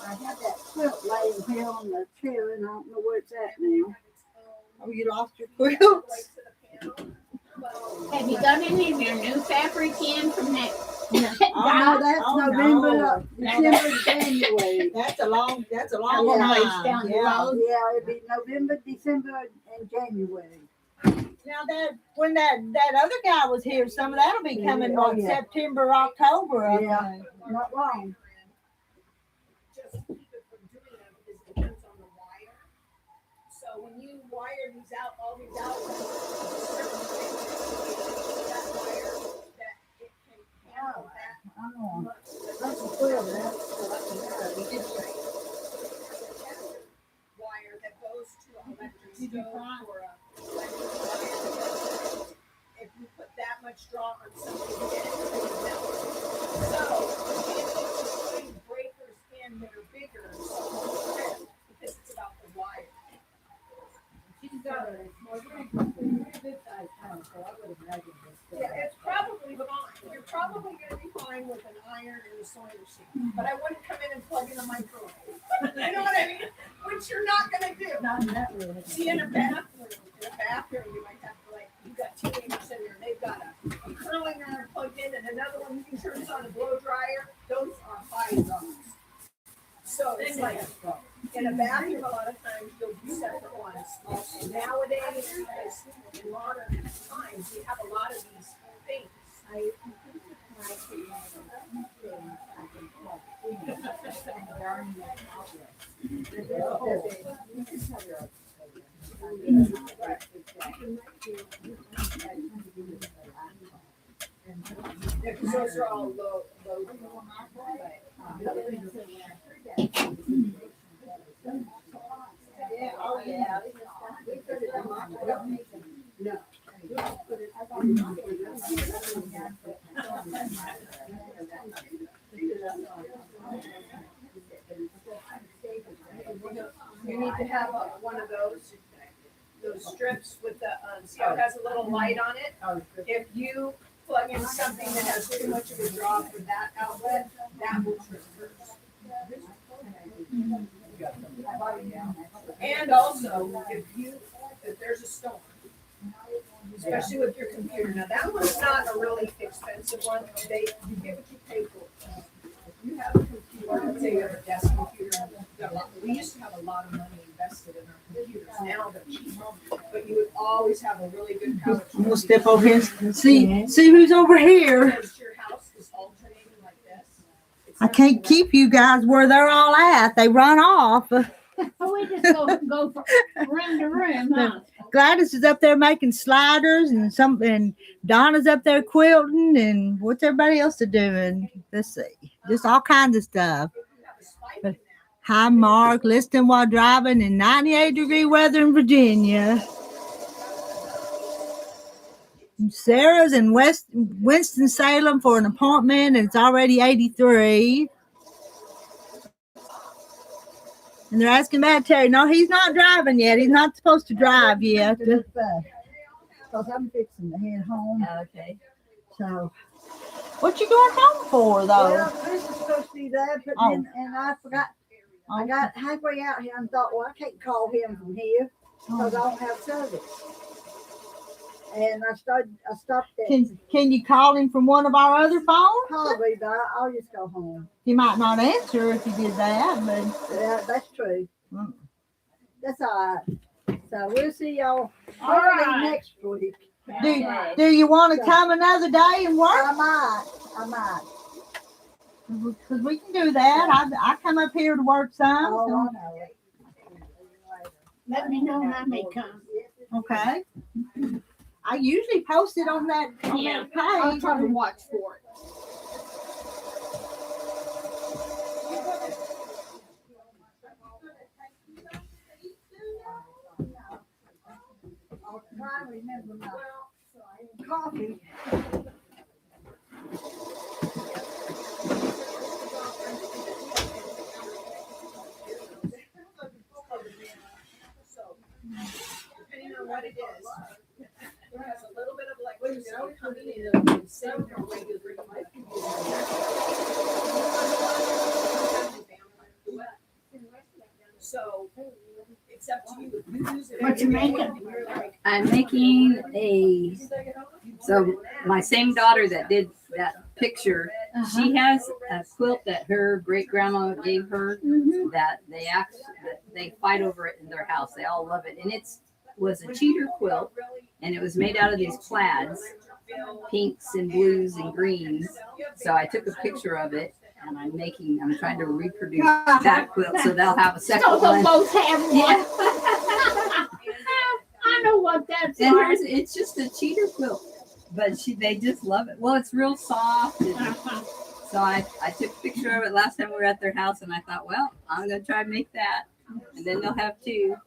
I had that quilt laying here on the chair and I don't know where it's at now. Oh, you lost your quilt? Have you got any of your new fabric in from that? No, that's Oh, November, no. December, January. That's a long Yeah. time. Down the Yeah. road. Yeah, it'd be November, December, and January. Now when that other guy was here, some of that'll be coming Oh, like yeah. September, October. I Yeah. think. Not long. Just to keep it from doing them is depends on the wire. So when you wire these out, all these out, certain things, that wire, that it can handle that I know. much. That's a quilt, that's Wire that goes to an electric stove or a electric wire. If you put that much draw on something, it will melt. So if you put breakers in that are bigger, because it's about the wire. Yeah, it's probably fine. You're probably gonna be fine with an iron and a sewing machine, but I wouldn't come in and plug in a microwave. You know what I mean? Which you're not gonna do. not in that room. See, in a bathroom, you might have to like, you've got teenagers in there, they've got a curling iron plugged in and another one you can turn on a blow dryer. Those are $5. So it's like, in a bathroom, a lot of times you'll do separate ones. Also nowadays, in modern times, we have a lot of these things. Yeah, 'cause those are all low. Yeah, oh yeah. You need to have one of those strips with the, see how it has a little light on it? If you plug in something that has too much of a draw for that outlet, that will trip first. And also, if there's a storm, especially with your computer. Now, that one's not a really expensive one. You get what you pay for. If you have a computer, let's say you have a desk computer, we used to have a lot of money invested in our computers. Now they're cheap, but you would always have a really good power. We'll step over here and see who's over here. Because your house is alternating like this. I can't keep you guys where they're all at. They run off. So we just go from room to room, huh? Gladys is up there making sliders, and Donna's up there quilting, and what's everybody else doing? Let's see, just all kinds of stuff. But hi, Mark, listening while driving in 98-degree weather in Virginia. Sarah's in Winston-Salem for an appointment, and it's already 83. And they're asking about Terry. No, he's not driving yet. He's not supposed to drive yet. Because I'm fixing to head home. Okay. So, What you going home for, though? well, Chris is supposed to be there, but then, and I forgot. I got halfway out here and thought, well, I can't call him from here because I don't have service. And I stopped at. Can you call him from one of our other phones? Probably, but I'll just go home. He might not answer if you did that, but Yeah, that's true. That's all right. So we'll see y'all All hopefully right. next week. do you want to come another day and work? I might. Because we can do that. I come up here to work some. Oh, so- I know it. Let me know when I may come. Okay. I usually post it on that I'll page. try to watch for it. I'll try to remember my coffee. Depending on what it is, it has a little bit of electricity coming in and sending their way to the So it's up to you. If you use it What you every day, making? and you're like, I'm making so my same daughter that did that picture, she has a quilt that her great grandma gave her that they fight over it in their house. They all love it. And was a cheater quilt, and it was made out of these plaids, pinks and blues and greens. So I took a picture of it, and I'm trying to reproduce that quilt so they'll have a second So they'll one. both have one. Yeah. I know what that's And like. hers, it's just a cheater quilt, but they just love it. Well, it's real soft. And so I took a picture of it last time we were at their house, and I thought, well, I'm gonna try to make that, and then they'll have two.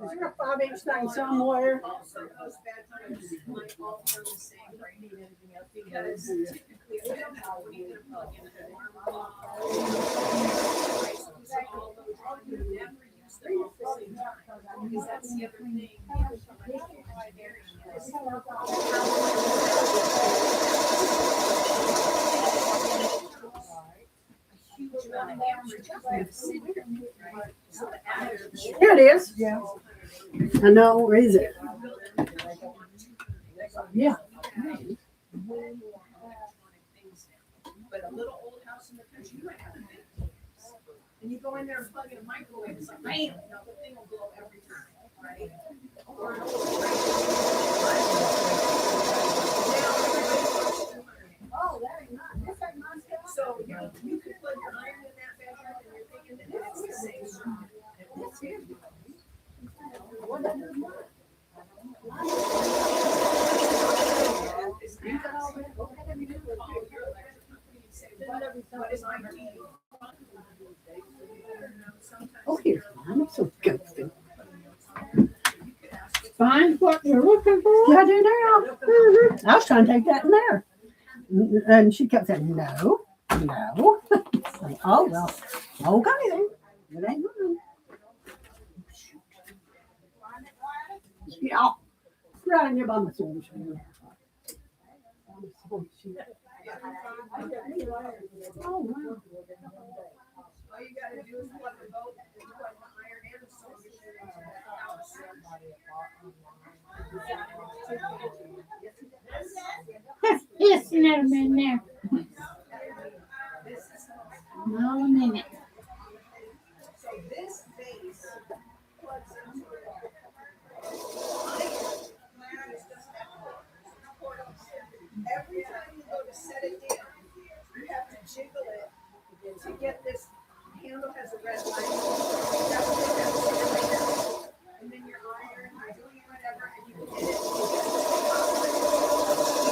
Is there a 5-inch thing somewhere? also those bad times might all turn the same, right? Because typically, we don't know when you're gonna plug in an alarm clock. So all those, you never use them at the same time, because that's the other thing. A huge amount of amperage with cinder, right? So the adder- Here it is. Yeah. I know. Where is it? Yeah. But a little old house in the country, you might have a big. And you go in there and plug in a microwave, it's like, bam, now the thing will blow every time, right? Or an old Oh, that ain't mine. This ain't mine. So you could plug your iron in that bedroom and you're thinking that it's the same. It's here. What is my key? Oh, here's mine. I'm so ghosted. Fine. what you're looking for? Yeah, I do now. I was trying to take that in there. And she kept saying, no, no. Oh, well, okay then. It ain't mine. Yeah. Right in there by my sword. Oh, wow. All you gotta do is plug the boat, and plug the iron and the sewing machine into that house. Yes, never been there. No minute. So this base plugs into the iron is just that port on. Every time you go to set it down, you have to jiggle it to get this handle has a red light. And then your iron, you're doing whatever, and you can get it. You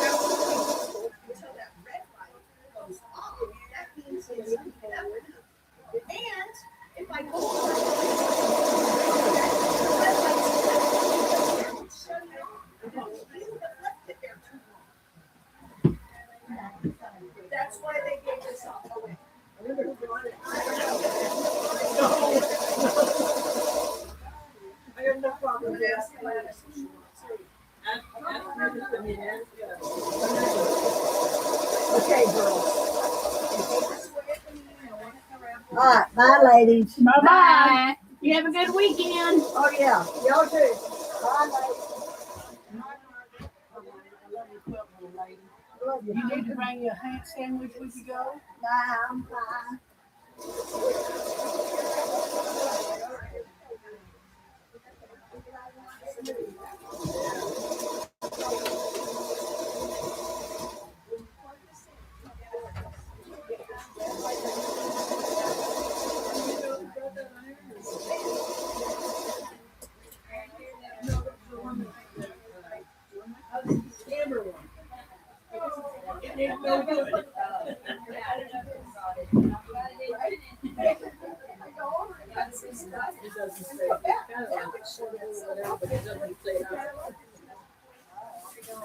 have to wait until that red light goes off. That means it's enough. And if I go over the red light's shut it off. You have left it there too long. That's why they gave this off away. I have no problem with asking Gladys if she wants to. Okay, girls. All right, bye, ladies. Bye-bye. You have a good weekend. Oh, yeah, y'all too. Bye, ladies. Love you. You need to bring you a ham sandwich when you go? Bye, I'm fine.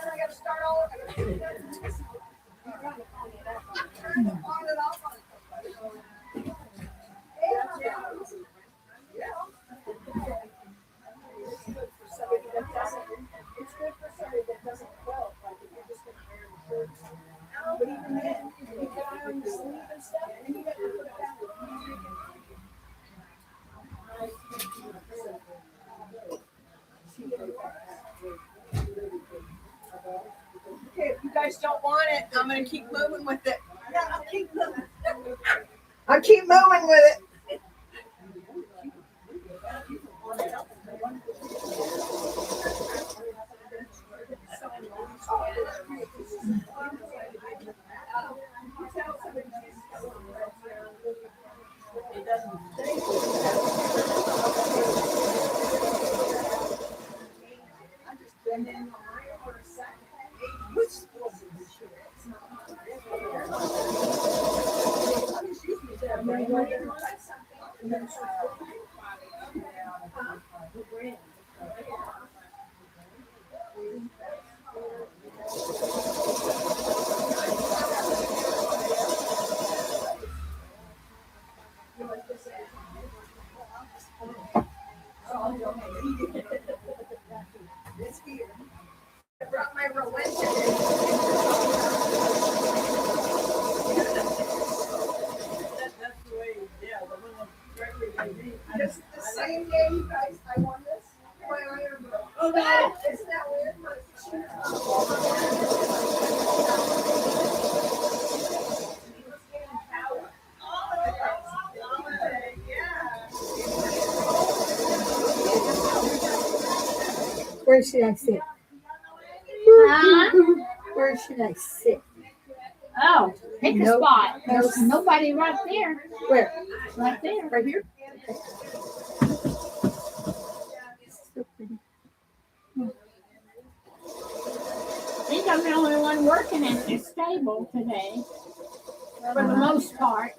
I gotta start all over. It's good for somebody that doesn't quilt, like if you're just gonna iron the shirts. But even then, you can iron the sleeve and stuff, and you got to put it back. Okay, if you guys don't want it, I'm gonna keep moving with it. Yeah, I'll keep moving. I'll keep moving with it. I brought my Just the same day you guys, I won this. My iron broke. Oh, no. Isn't that weird? Where should I sit? Huh? Where should I sit? Oh, pick a Nope. spot. There's nobody right there. Where? Right there. Right here? I think I'm the only one working at this stable today, for the most part.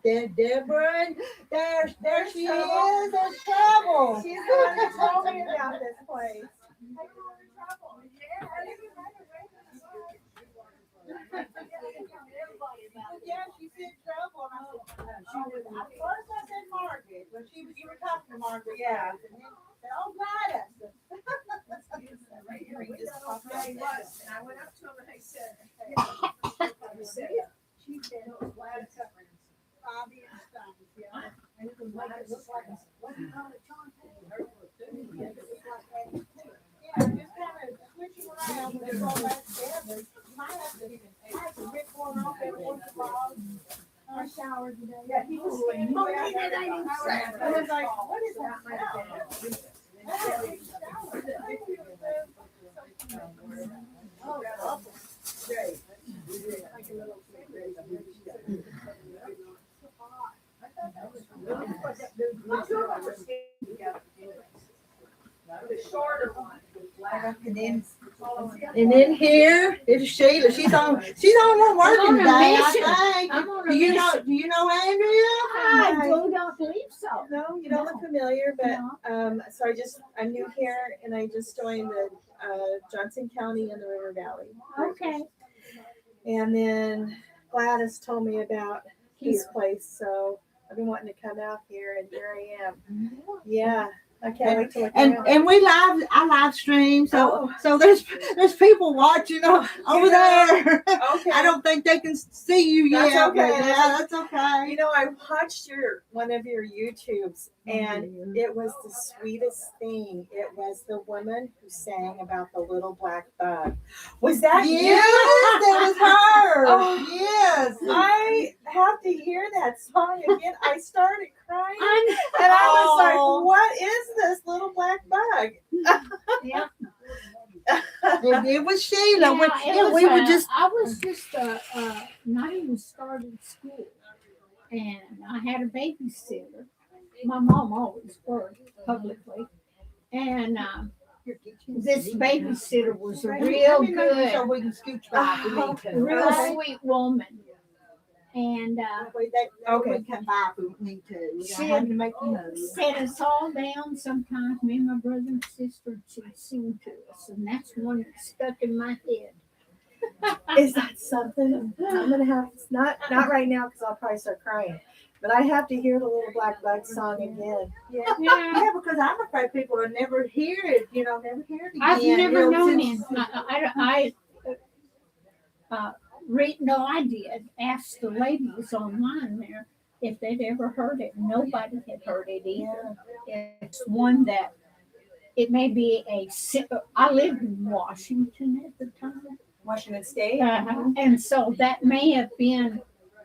there, Deborah, and there she is. There's trouble. She's the one that told me about this place. Yeah, she's in trouble. And at first I said Margaret, but you were talking to Margaret. Yeah. first, And then said, oh, Gladys. Right, was, and I went up to him and I said, she's been glad to cover him. Bobby and Stein, yeah. And it was like, it looked like, what do you call it, John? Yeah, just kind of switching around when it's all back together. You might have to rip one off every once in a while. I showered today. Yeah, he was standing Oh, way he out did, I there. didn't I was like, what is That might have that? been it. Oh, great. Like a little the shorter one. And then here is Sheila. She's on one working day, I think. I'm on a Do you mission. know Andrea? I do not believe so. No, you don't look familiar, but so I'm new here and I just joined the Johnson County in the River Valley. Okay. And then Gladys told me about this place, so I've been wanting to come out here and here I am. Yeah. I can't wait to look around. And I live stream, so there's people watching over there. Okay. I don't think they can see you That's yet. okay. But yeah, that's okay. You know, I watched one of your YouTubes, and it was the sweetest thing. It was the woman who sang about the little black bug. Was that Yes, you? that was her. Oh. Yes. I have to hear that song again. I started crying, I and I was Oh. like, "What is this little black bug?" Yeah. It was Sheila. We were just. I was just not even started school, and I had a babysitter. My mom always worked publicly, and this babysitter was a real good, So we can scooch back. We need to. real sweet woman, and Okay. We come back. We need to. We She have to make you know. set us all down. Sometimes me and my brother and sister, she'd sing to us, and that's one that stuck in my head. Is that something I'm gonna have? Not right now because I'll probably start crying. But I have to hear the little black bug song again. Yeah. Yeah, because I'm afraid people will never hear it. Never hear it again. I've never known since- it. I did ask the ladies online there if they'd ever heard it. Nobody had heard it either. It's one that it may be I lived in Washington at the time. Washington State. And so that may have been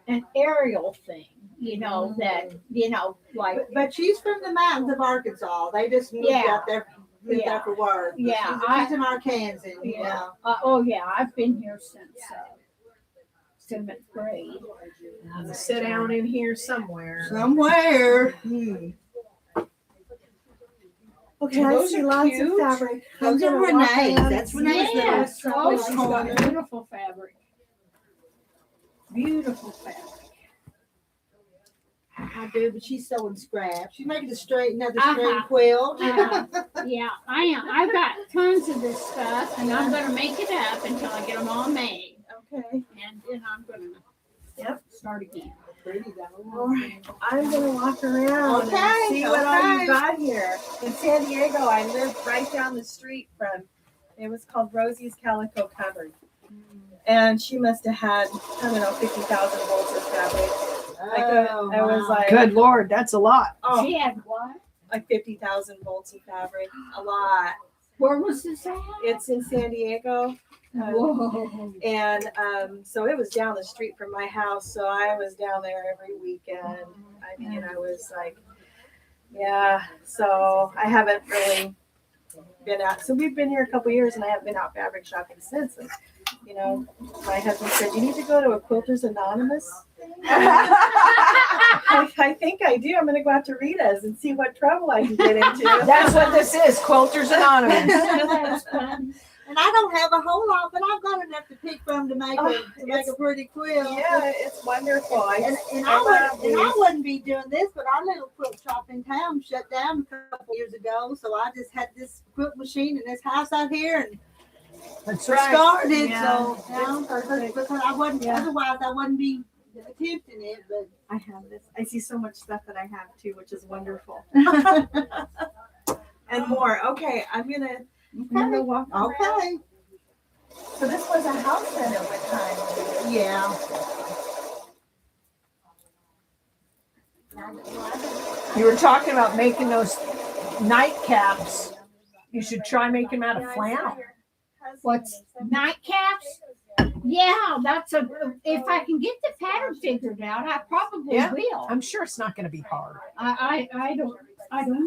an aerial thing, that, like, But she's from the mountains of Arkansas. They just moved Yeah. up there, Yeah. for work. But Yeah, she's an Arkansan. Yeah. Oh yeah, I've been here since 7th grade. Sit down in here somewhere. Somewhere. Okay, I Those see are lots cute. of fabric. Those I'm are gonna walk Renee's. around That's and see Renee's what Yes, the oh, place she's is got going. beautiful fabric. Beautiful fabric. I do, but she's sewing scraps. She's making another Uh-huh. string quilt. Yeah, I am. I've got tons of this stuff, and I'm gonna make it up until I get them all made, Okay. and then I'm gonna start again. Pretty though. All right. I'm gonna walk around Okay, and see what all okay. you got here. In San Diego, I lived right down the street from. It was called Rosie's Calico Cupboard, and she must have had 50,000 volts of fabric. Oh, I was wow. like, Good Lord, that's a lot. oh, She had what? like 50,000 volts of fabric, a lot. Where was this at? It's in San Diego. Whoa. And so it was down the street from my house. So I was down there every weekend. I mean, I was like, yeah. So I haven't really been out. So we've been here a couple years and I haven't been out fabric shopping since. And, my husband said, you need to go to a Quilters Anonymous. I think I do. I'm going to go out to Rita's and see what trouble I can get into. That's what this is, Quilters Anonymous. That's fun. And I don't have a whole lot, but I've got enough to pick from to make a pretty quilt. Yeah, it's wonderful. And I wouldn't be doing this, but our little quilt shop in town shut down a couple years ago. So I just had this quilt machine in this house out here, and That's started. Yeah, So because I wouldn't, otherwise I wouldn't be attempting it. But I have this. I see so much stuff that I have too, which is wonderful. And more. Okay, I'm gonna walk around. okay, So this was a house then at one time. yeah. You were talking about making those nightcaps. You should try making them out of flannel. What's nightcaps? Yeah, if I can get the pattern figured out, I probably will. I'm sure it's not going to be hard. I don't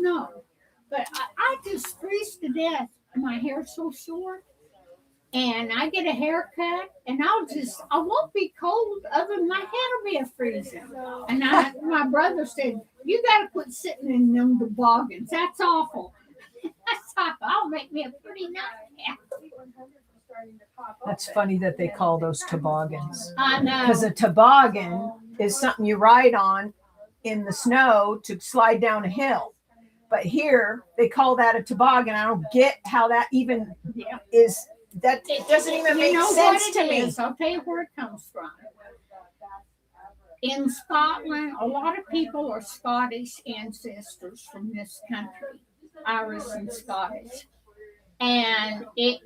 know. But I just freeze to death. My hair's so short. And I get a haircut and I won't be cold other than my head will be a freezing. And my brother said, you gotta quit sitting in them toboggans. That's awful. I thought, I'll make me a pretty nightcap. That's funny that they call those toboggans. I know. Because a toboggan is something you ride on in the snow to slide down a hill. But here they call that a toboggan. I don't get how that even is. That it doesn't even make sense to me. I'll tell you where it comes from. In Scotland, a lot of people are Scottish ancestors from this country, Irish and Scottish. And it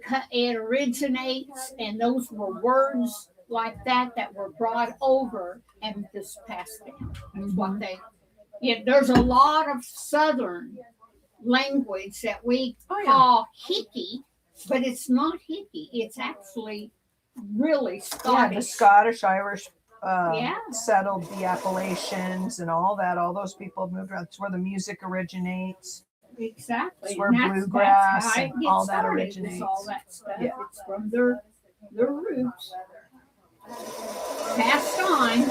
originates, and those were words like that were brought over and just passed down. That's what there's a lot of Southern language that we call hickey, but it's not hickey. It's actually really Scottish. Yeah, the Scottish, Irish settled the Appalachians and all that. All those people moved around. That's where the music originates. Exactly. It's where bluegrass and all that originates. All that stuff. Yeah. It's from their roots. Passed on.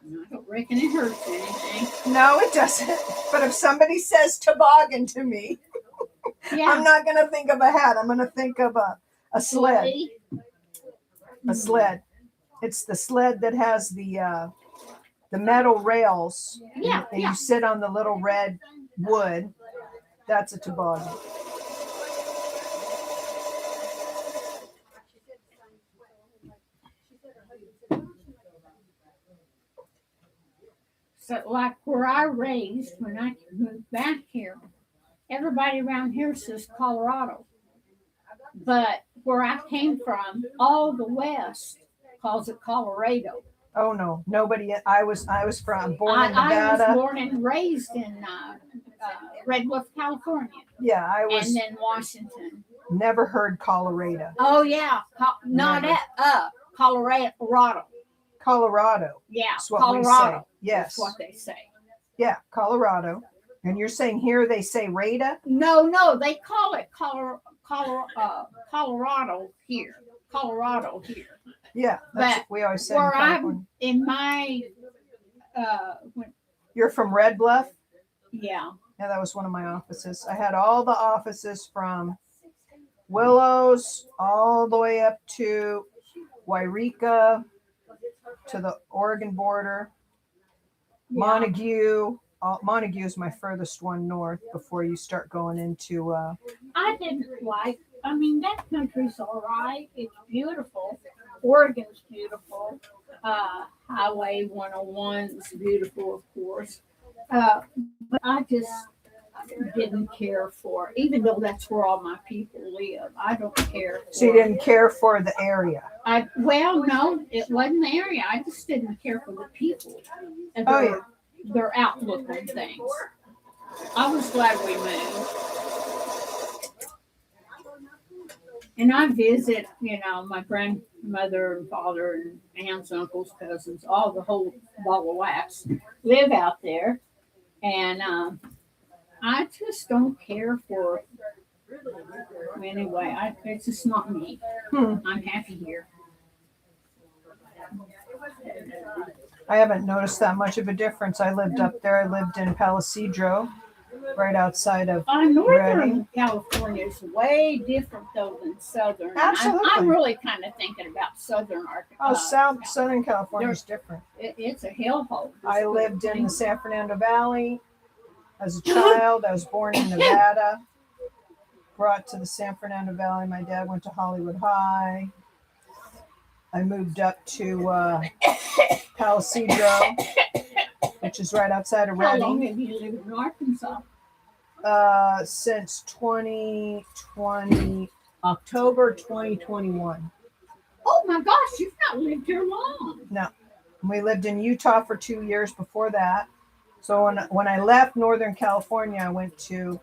I don't reckon it hurts anything. No, it doesn't. But if somebody says toboggan to me, I'm not going to think of a hat. I'm going to think of a sled. A sled. It's the sled that has the metal rails. Yeah. And you sit on the little red wood. That's a toboggan. So like where I raised, when I moved back here, everybody around here says Colorado. But where I came from, all the West calls it Colorado. Oh no, nobody. I was born in Nevada. I was born and raised in Red Bluff, California. Yeah, I was. And then Washington. Never heard Colorado. Oh yeah, Colorado. Colorado. Yeah, That's what Colorado. We say. Yes. That's what they say. Yeah, Colorado. And you're saying here they say Rada? No, they call it Colorado here. Colorado here. Yeah, that's what we always say. Where I'm in my you're from Red Bluff? Yeah. Yeah, that was one of my offices. I had all the offices from Willows all the way up to Wairika to the Oregon border. Yeah. Montague. Montague is my furthest one north before you start going into I mean that country's all right. It's beautiful. Oregon's beautiful. Highway 101 is beautiful, of course. But I just didn't care for it, even though that's where all my people live. I don't care. So you didn't care for the area? No, it wasn't the area. I just didn't care for the people. And their outlook on things. I was glad we moved. And I visit, my grandmother and father and aunts, uncles, cousins, all the whole ball of wax live out there. And I just don't care for anyway. It's just not me. I'm happy here. I haven't noticed that much of a difference. I lived up there. I lived in Palisadro right outside of Northern Reading. California is way different though than southern. Absolutely. I'm really kind of thinking about southern Arkansas. Southern California is different. It's a hellhole. I lived in the San Fernando Valley as a child. I was born in Nevada. Brought to the San Fernando Valley. My dad went to Hollywood High. I moved up to Palisadro, which is right outside of How long Reading. have you lived in Arkansas? Since 2020, October 2021. Oh my gosh, you've not lived here long. No, we lived in Utah for 2 years before that. So when I left Northern California, I went to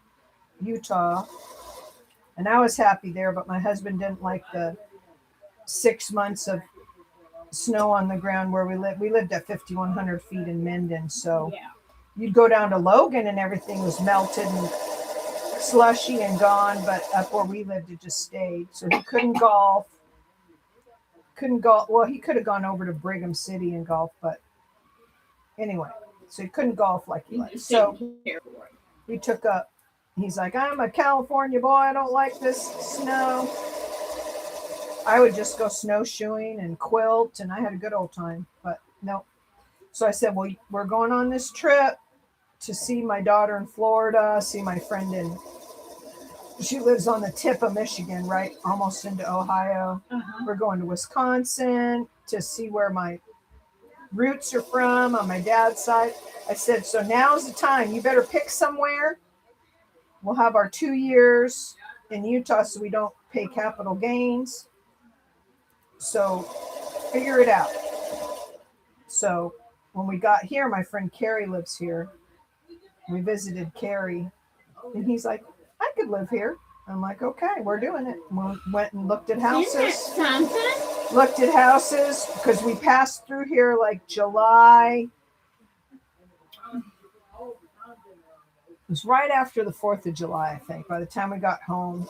Utah, and I was happy there. But my husband didn't like the 6 months of snow on the ground where we lived. We lived at 5,100 feet in Minden, so Yeah. you'd go down to Logan and everything was melted and slushy and gone. But up where we lived, it just stayed. So he couldn't golf. Well, he could have gone over to Brigham City and golf, but anyway, so he couldn't golf like he liked. So he took up. He's like, I'm a California boy. I don't like this snow. I would just go snowshoeing and quilt, and I had a good old time. But no. So I said, well, we're going on this trip to see my daughter in Florida, see my friend she lives on the tip of Michigan, right almost into Ohio. Uh-huh. We're going to Wisconsin to see where my roots are from on my dad's side. I said, so now's the time. You better pick somewhere. We'll have our 2 years in Utah so we don't pay capital gains. So figure it out. So when we got here, my friend Carrie lives here. We visited Carrie, and he's like, I could live here. I'm like, okay, we're doing it. We went and looked at houses. Looked at houses because we passed through here like July. It was right after the 4th of July, I think, by the time we got home.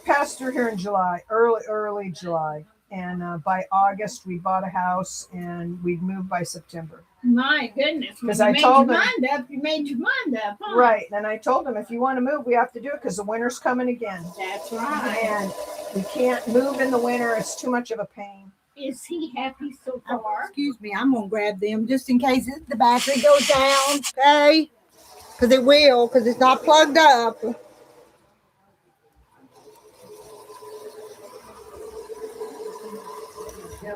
Passed through here in July, early July. And by August, we bought a house and we'd moved by September. My goodness. Because When I you made told your them- mind up, you made your mind up, huh? Right. And I told them, if you want to move, we have to do it because the winter's coming again. That's right. And we can't move in the winter. It's too much of a pain. Is he happy so Oh, far? excuse me, I'm gonna grab them just in case the battery goes down, okay? Because it will, because it's not plugged up.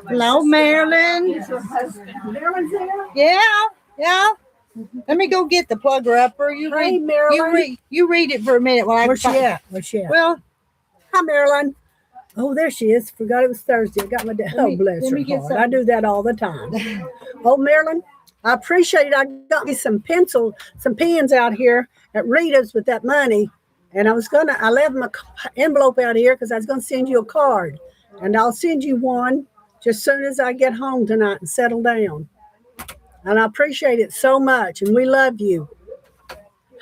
Hello, Marilyn. Is her husband? Marilyn's there? Yeah. Let me go get the plugger upper. You Hey, read, Marilyn. you read it for a minute while I Where's she find- at? Where's she at? Well, Hi, Marilyn. Oh, there she is. Forgot it was Thursday. I got my dad. Let me- Oh, bless let her me get heart. some- I do that all the time. Oh, Marilyn, I appreciate it. I got me some pens out here at Rita's with that money. And I left my envelope out here because I was going to send you a card. And I'll send you one just as soon as I get home tonight and settle down. And I appreciate it so much. And we love you.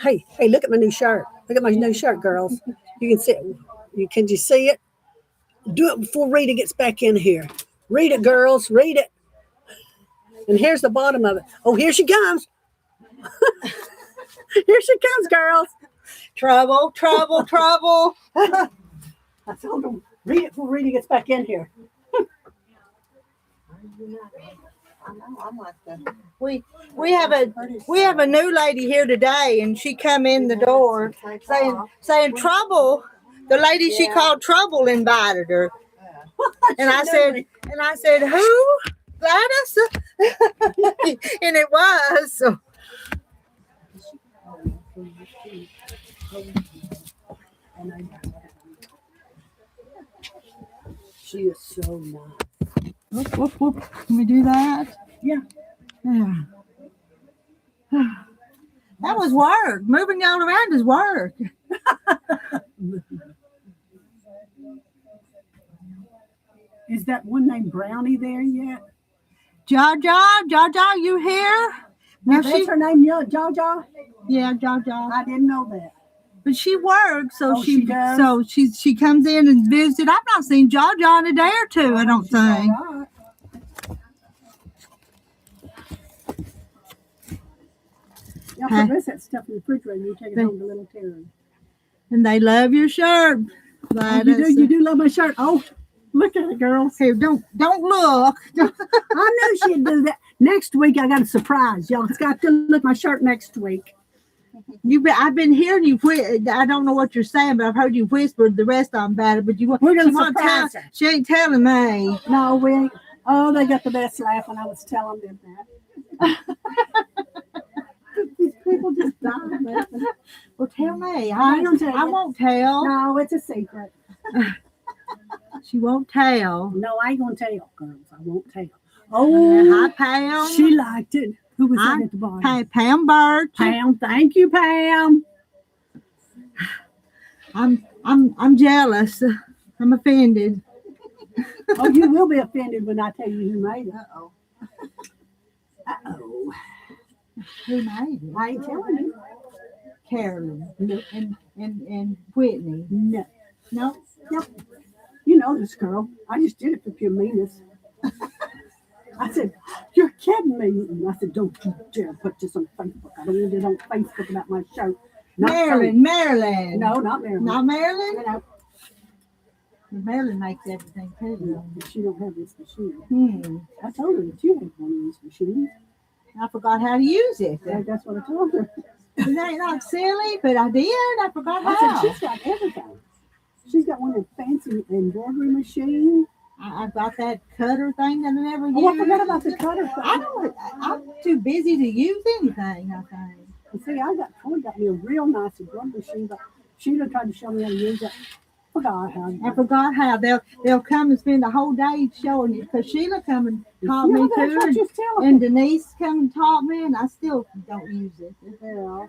Hey, look at my new shirt. Look at my new shirt, girls. You can see it. Can you see it? Do it before Rita gets back in here. Read it, girls. Read it. And here's the bottom of it. Oh, here she comes. Here she comes, girls. trouble. I told them, read it before Rita gets back in here. I know, I'm like the we have a new lady here today, and she come in the door saying trouble. The lady she called Trouble invited her, and I said who? Gladys, and it was. So. She is so nice. Whoop. Can we do that? Yeah. That was work. Moving y'all around is work. Is that one named Brownie there yet? Jaja, you here? Now That's her name, Jaja? yeah, Jaja. I didn't know that. But she works, so Oh, she does? so she comes in and visits. I've not seen Jaja in a day or two. I don't think. All right. Y'all put the rest of that stuff in the refrigerator and you take it home to little Terry. And they love your shirt. Oh, you do love my shirt. Oh, look at it, girls. Here, don't look. I knew she'd do that. Next week, I got a surprise. Y'all got to look at my shirt next week. I've been hearing you. I don't know what you're saying, but I've heard you whisper the rest of them about it. But We're gonna she won't tell. surprise her. She ain't telling me. No, we ain't. Oh, they got the best laugh when I was telling them that. These people just die laughing. Well, tell me. I ain't gonna tell I you. won't tell. No, it's a secret. She won't tell. No, I ain't gonna tell, girls. I won't tell. Oh, Hi, Pam. she liked it. Who was Hi, that at the bottom? Pam Birch. Pam, thank you, Pam. I'm jealous. I'm offended. Oh, you will be offended when I tell you who made it. Uh-oh. Uh-oh. Who made it? I ain't telling you. Carolyn. No. And Whitney. No. No. Yep. You know this girl. I just did it for pure meanness. I said, you're kidding me. And I said, don't you dare put this on Facebook. I don't want it on Facebook about my shirt. Not Marilyn. No, not Marilyn. Not Marilyn? No, Marilyn makes everything too. but she don't have this machine. I told her that you had one of these machines. I forgot how to use it. That's what I told her. It ain't not silly, but I did. I forgot I how. said, she's got everything. She's got one of the fancy embroidery machine. I've got that cutter thing that I never used. Oh, I forgot about the cutter thing. I'm too busy to use anything, I think. You see, Troy got me a real nice embroidery machine, but Sheila tried to show me how to use it. Forgot how. I forgot how they'll come and spend a whole day showing you, because Sheila come and taught me That's what too, you're telling and me. Denise come and taught me, and I still don't use it. Yeah.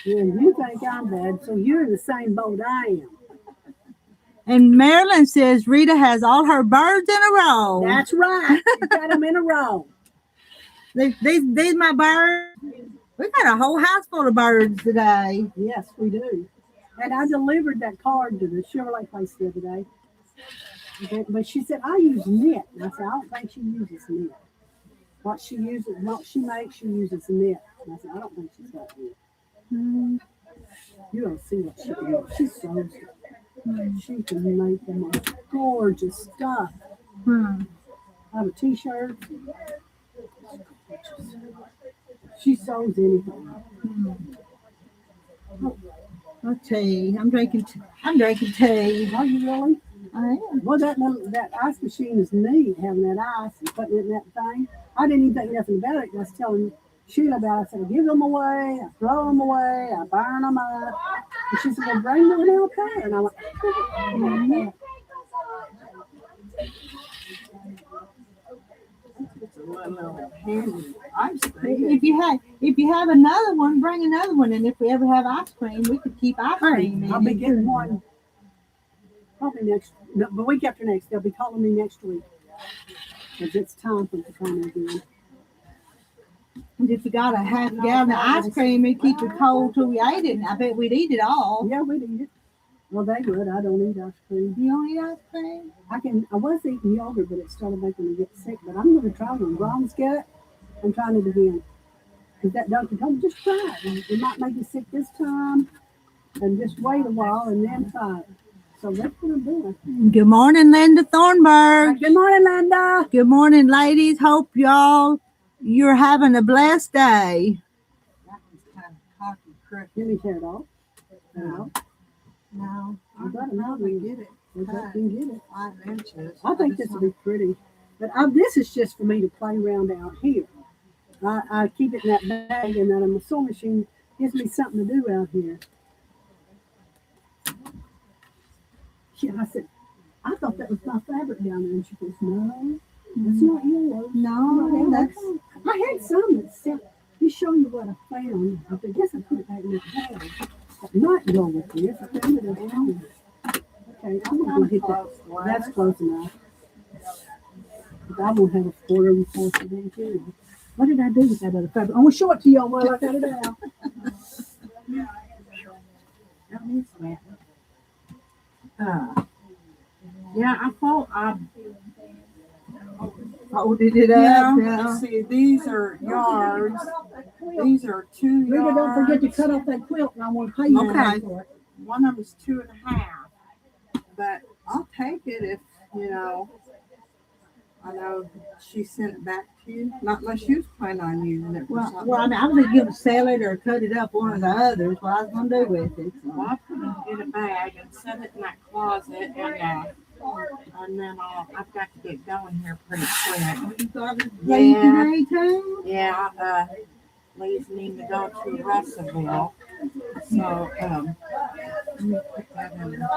Yeah, you think I'm bad, so you're in the same boat I am. And Marilyn says Rita has all her birds in a row. That's right. You got them in a row. These my birds. We got a whole house full of birds today. Yes, we do. And I delivered that card to the Chevrolet place the other day. But she said, I use knit. And I said, I don't think she uses knit. What she makes, she uses knit. And I said, I don't think she's got knit. You don't see what she can do. She sews it. She can make the most gorgeous stuff. I have a t-shirt. She sews anything. Oh, tea. I'm drinking tea. Are you really? I am. Well, that ice machine is neat, having that ice and putting it in that thing. I didn't even think nothing about it. I was telling Sheila about it. I said, I give them away, I throw them away, I burn them up. And she said, well, bring one out there. And I went, If you have another one, bring another one. And if we ever have ice cream, we could keep ice cream. I'll be getting one probably the week after next. They'll be calling me next week. Because it's time for them to come again. And if you got a half gallon of ice cream, it'd keep it cold till we ate it. And I bet we'd eat it all. Yeah, we'd eat it. Well, they would. I don't eat ice cream. You don't eat ice cream? I was eating yogurt, but it started making me get sick. But I'm going to try one. Ron's got it. I'm trying it again. Because that doctor told me, just try it. It might make you sick this time. And just wait a while and then try it. So that's what I'm doing. Good morning, Linda Thornburg. Good morning, Linda. Good morning, ladies. Hope you're having a blessed day. That was kind of cocky, crooked. Let me tear it off. No. No. I got I'll another probably one. get it. I can get it. 5 inches. I think this will be pretty. But this is just for me to play around out here. I keep it in that bag, and then my sewing machine gives me something to do out here. I said, I thought that was my fabric down there. And she goes, no, that's not yours. No, that's... I had some that said, let me show you what I found. I guess I put it back in that bag. That might go with this. I found it at home. Okay, I'm going to get that. That's close enough. But I won't have a quarter of a portion in too. What did I do with that other fabric? I'm going to show it to y'all while I got it out. That needs that. Yeah, I thought I folded it yeah, up. Yeah. see, these are yards. quilt. These are 2 Rita, don't forget to yards. cut off that quilt, and I want to pay you Okay. for it. One of them is 2.5. But I'll take it if, you know, I know she sent it back to you. Not unless you was planning on using it for something. Well, I mean, I was gonna sell it or cut it up, one or the others. What I was gonna do with it. Well, I'll put it in a bag and set it in that closet, and then I've got to get going here pretty quick. You got it Yeah. today too? Yeah, Lee's needing to go to Russellville. So, let me put that in there.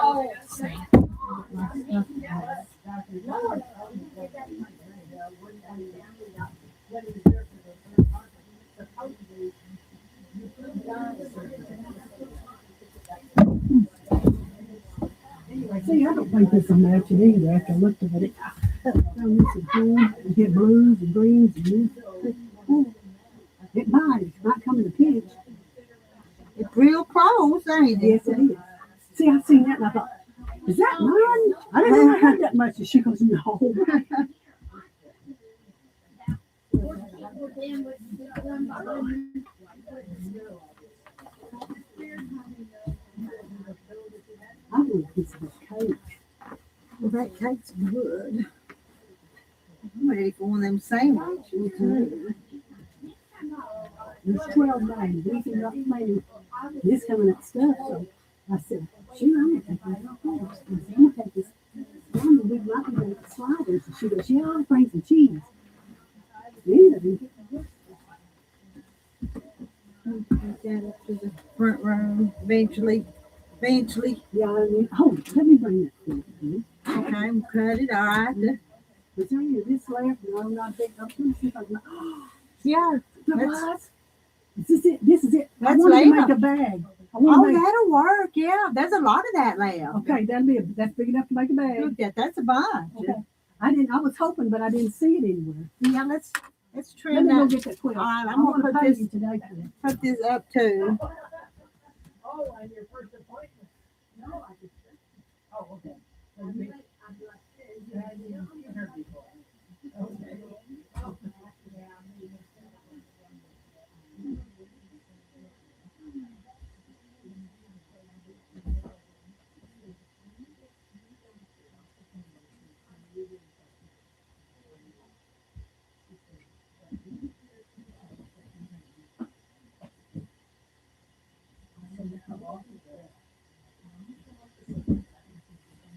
See, I don't think this will match it either after I looked at it. Found this is blue, you get blues and greens and this. It might come in a pinch. It's real close, ain't it? Yes, it is. See, I seen that and I thought, is that mine? I didn't know I had that much. And she goes, no. I want a piece of this cake. Well, that cake's good. I'm ready for one of them sandwiches. There's 12 days. We can not play this coming up stuff. So I said, shoot, I'm going to take that off first. I said, I'm going to take this. Mommy, we might be making sliders. And she goes, yeah, I'll bring some cheese. Anyway, Take that up to the front room eventually. yeah, I mean, oh, let me bring that for you. Okay, I'm cut it. All right. Was there any of this left? No, I'm not big. I'm going to see if I can. Yeah. The That's- box? Is this it? This is it. I That's wanted to left. make a bag. I Oh, want to make, that'll work. Yeah, there's a lot of that left. okay, that's big enough to make a bag. Look at that's a bunch. Okay. I was hoping, but I didn't see it anywhere. Yeah, let's Let trim me go that. get that quilt. All right, I'm I'm gonna going put to pay this- you today for it. Put this up too. Oh, and your first appointment? No, I just. Oh, okay.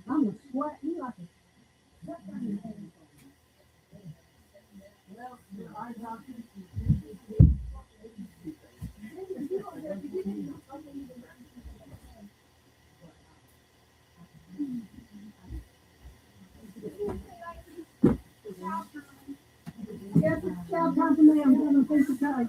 I'm sweating like a. Yes, it's chow time for me. I'm doing a piece of cake.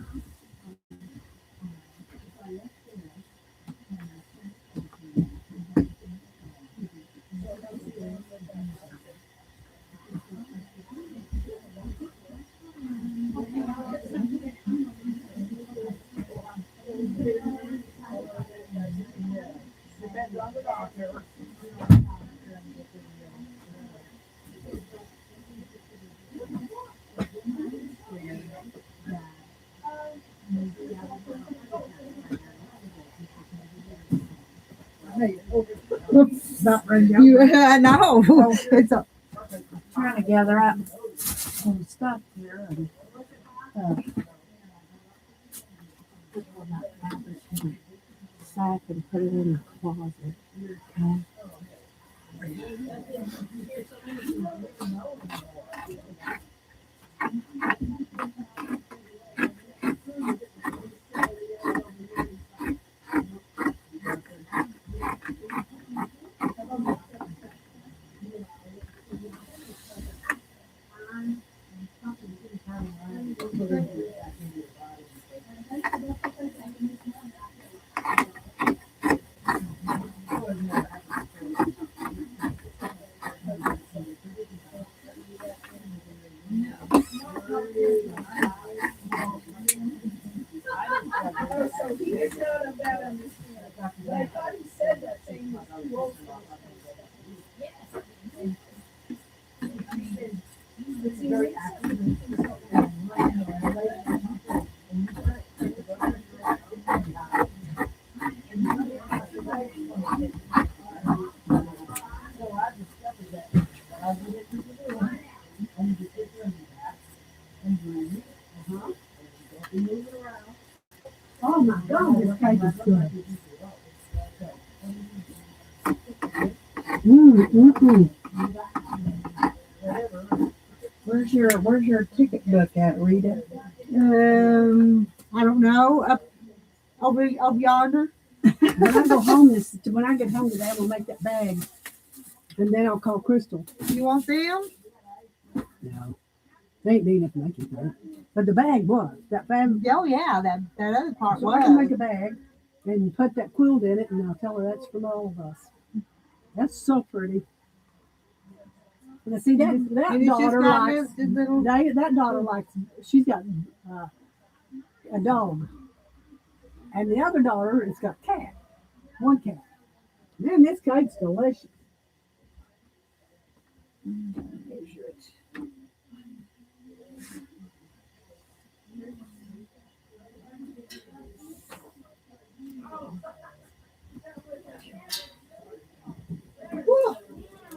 Not right now. I know. It's a, Trying to gather up some stuff here and put all that fabric in a sack and put it in the closet. Okay. So he is not of that understanding. But I thought he said that thing was too old for this. It's very active. Oh my God, this cake is good. Where's your ticket book at, Rita? I don't know. Up over yonder. When I go home when I get home today, I'm gonna make that bag, and then I'll call Crystal. You want them? No, they ain't big enough to make it though. But the bag was that bag. Oh yeah, that other part So I can make was. a bag and put that quilt in it, and I'll tell her that's from all of us. That's so pretty. And see that And it's just daughter got likes this little. that daughter likes. She's got a dog, and the other daughter has got cat. One cat. Man, this cake's delicious.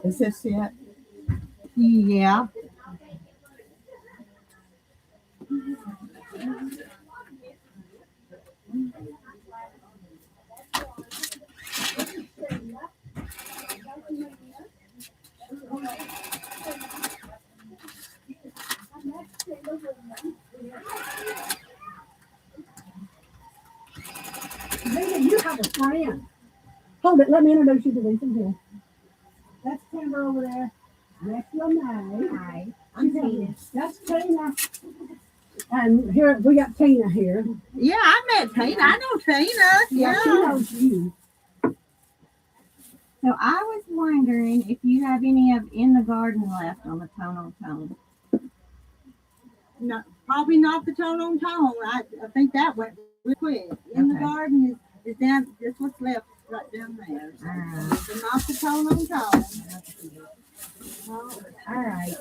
Is this it? Yeah. Maybe you have a friend. Hold it. Let me introduce you to these here. That's Timber over there. That's Renee. Hi, I'm Tina. That's Tina. And here we got Tina here. Yeah, I met Tina. I know Tina. Yeah, she knows you. So I was wondering if you have any of In the Garden left on the Tone on Tone. No, probably not the tone on tone. I think that went real quick. In the Okay. garden is down. That's what's left right down there. So, but not the tone on tone. All right.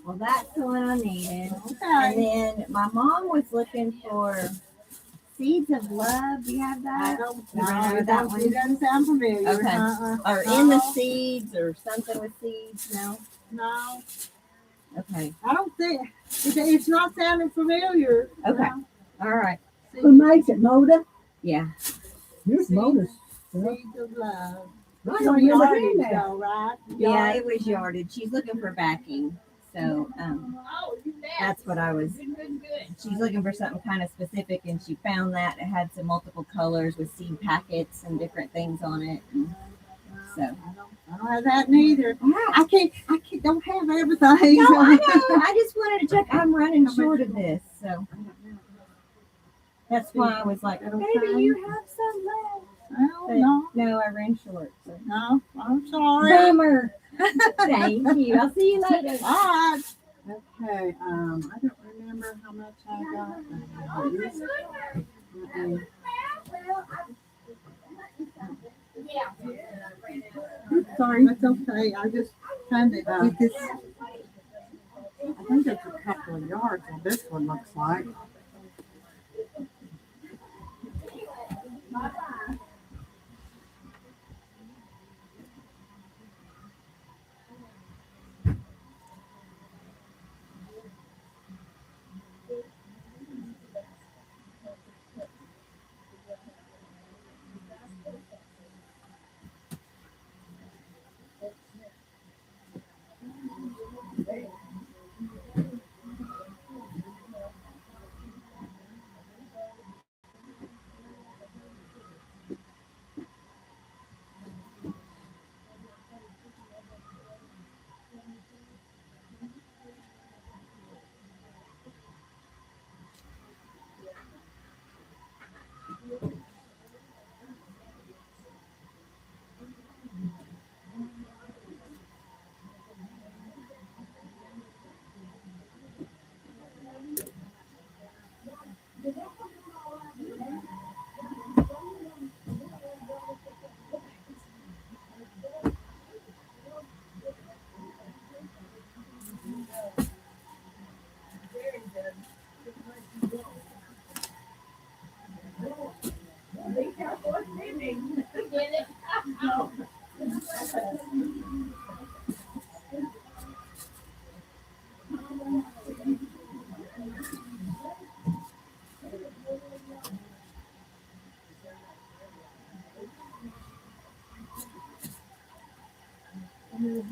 Well, that's the one I needed. Okay. And then my mom was looking for Seeds of Love. Do you have I that? don't You know. remember It that don't- one? It doesn't sound familiar. Okay. Or In the Seeds or something with seeds? No? No, Okay. I don't think it's not sounding familiar. Okay. All right. Who makes it? Moda? Yeah. Here's Moda's. Seeds of love. I It's don't on remember yardage hearing that. though, right? Yeah, it was yarded. She's looking for backing. So that's what I was. She's looking for something kind of specific, and she found that it had some multiple colors with seed packets and different things on it. And so I don't have that neither. I can't. Don't have everything. no, I know. I just wanted to check. I'm running short of this, so that's why I was like, maybe you have some left. Well, But no, no, I ran short. So. no. I'm sorry. Bummer. Thank you. I'll see you later. All right. Okay, I don't remember how much I got. Sorry, that's okay. I just trying to get this. I think it's a couple of yards on this one, looks like.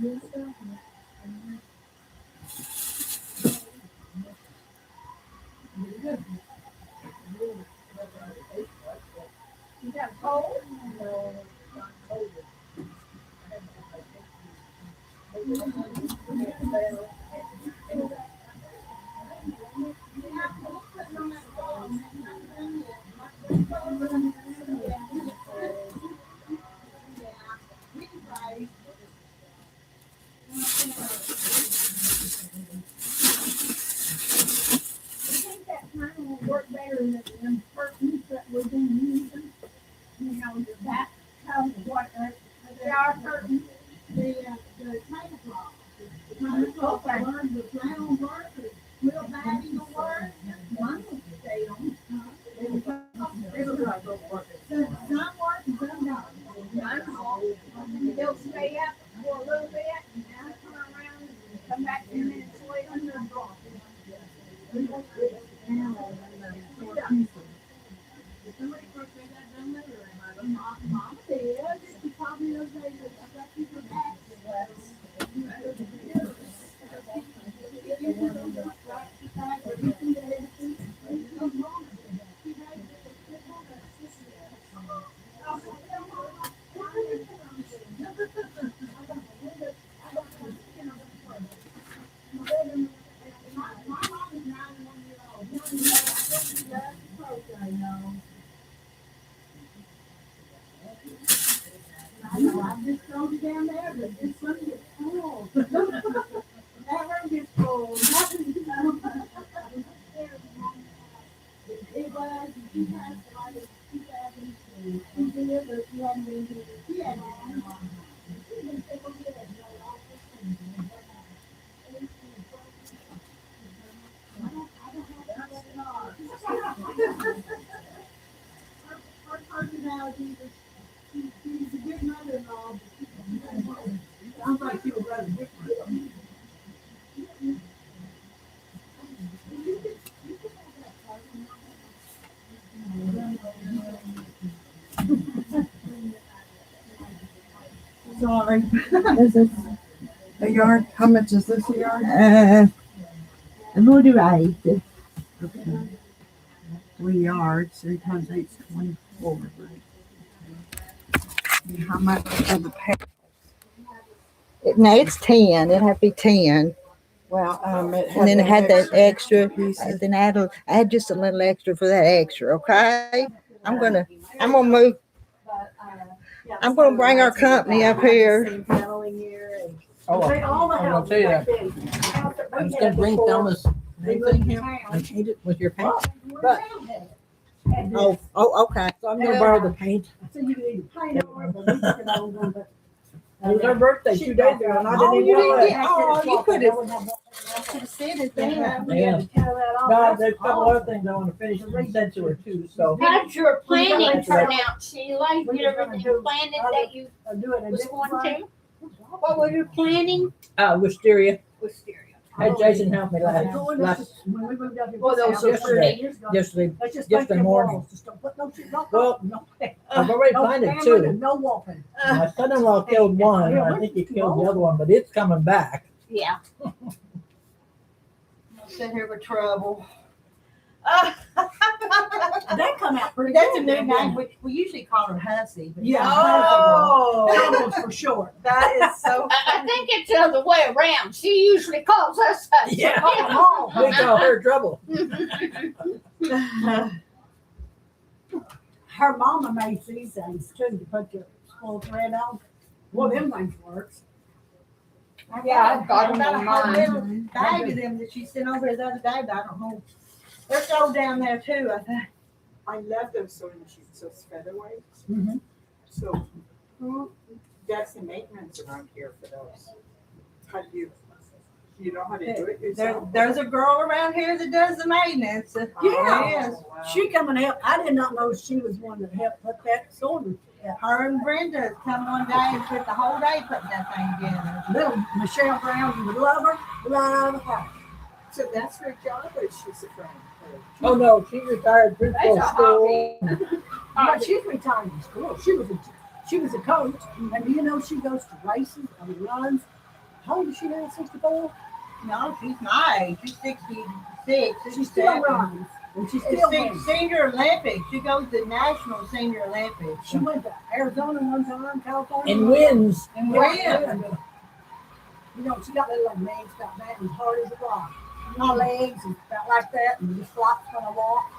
You got cold? That kind will work better than the curtains that we've been using. You know, that comes what, shower curtains, the tablecloth. The tablecloth, I learned the flannel work, the quilt batting will work. Mine will stay on. Some work and some don't. Mine won't. They'll stay up for a little bit and then turn around and come back 10 minutes later and they're gone. Mom did, she taught me those days that I got you for back. I know, I've just thrown it down there, but this one gets cold. That one gets cold. It was, she passed like 2002. She did, but she hadn't been here. She had one. She didn't take a good at her personality was, she's a good mother-in-law, but sounds like she was rather different. Sorry. Is this a yard? How much is this a yard? I'm gonna do 8. Okay. 3 yards, 3 times 8 is 24. Right? And how much for the pay? No, it's 10. It'd have to be 10. Well, And then it had that extra. pieces. Then I had just a little extra for that extra. Okay, I'm gonna move. I'm gonna bring our company up here. Oh, I'm gonna tell you that. I'm just gonna bring down this big thing here and paint it with your paint. But, Oh, okay. so I'm gonna borrow the paint. So you need to paint over it, but we can over it. It was her birthday 2 days ago and I Oh, didn't you even know didn't it. get. Oh, you could have. Should have said it there. Yeah. No, No, there's a couple other things I wanna finish in Censor too, so. How'd your planning That's turn right. out, Sheila? You did everything you planned that you Do it in was different going way. to? What were you planning? Wisteria, Wisteria. had Jason help me When last, we moved up here. Well, that was yesterday. yesterday. Let's just yesterday paint the morning. walls. Just don't put no shit, no. Well, no. I've already No planted hammering 2. and no walking. My son-in-law killed one, and I think he killed the other one, but it's coming back. Yeah. Sit here with trouble. That come out pretty That's a good. new name. We usually call her Hussy. But Yeah. Oh, Almost for sure. that is so I think it's the other way around. She usually calls us. Yeah. Oh, We call her trouble. her mama made these things too, to put your full thread on. Well, them things works. Yeah, I've got them I've in got a mine. little bag of them that she sent over here the other day, but I don't know. They're sold down there too, I think. I love those sewing machines, those featherweights. Mhm. So who does the maintenance around here for those? How do you know how to do it yourself? There's a girl around here that does the maintenance. Yeah. Yes. Wow. She coming help. I did not know she was one that helped put that sewing. Her and Brenda come one day and spent the whole day putting that thing together. Little Michelle Brown, you would love her, right out of the park. So that's her job, or she's a friend? Oh, no, she retired principal That's a school. But she's retired from school. She was a coach, and you know she goes to races and runs How old is she now? 64. No, she's my age. She's 66. She still runs, and she still wins. Senior Olympics. She goes to National Senior Olympics. She went to Arizona one time, California. And wins. And Yeah. wins. You know, she got little legs got that and hard as a rock. My legs and felt like that and just flops when I walk.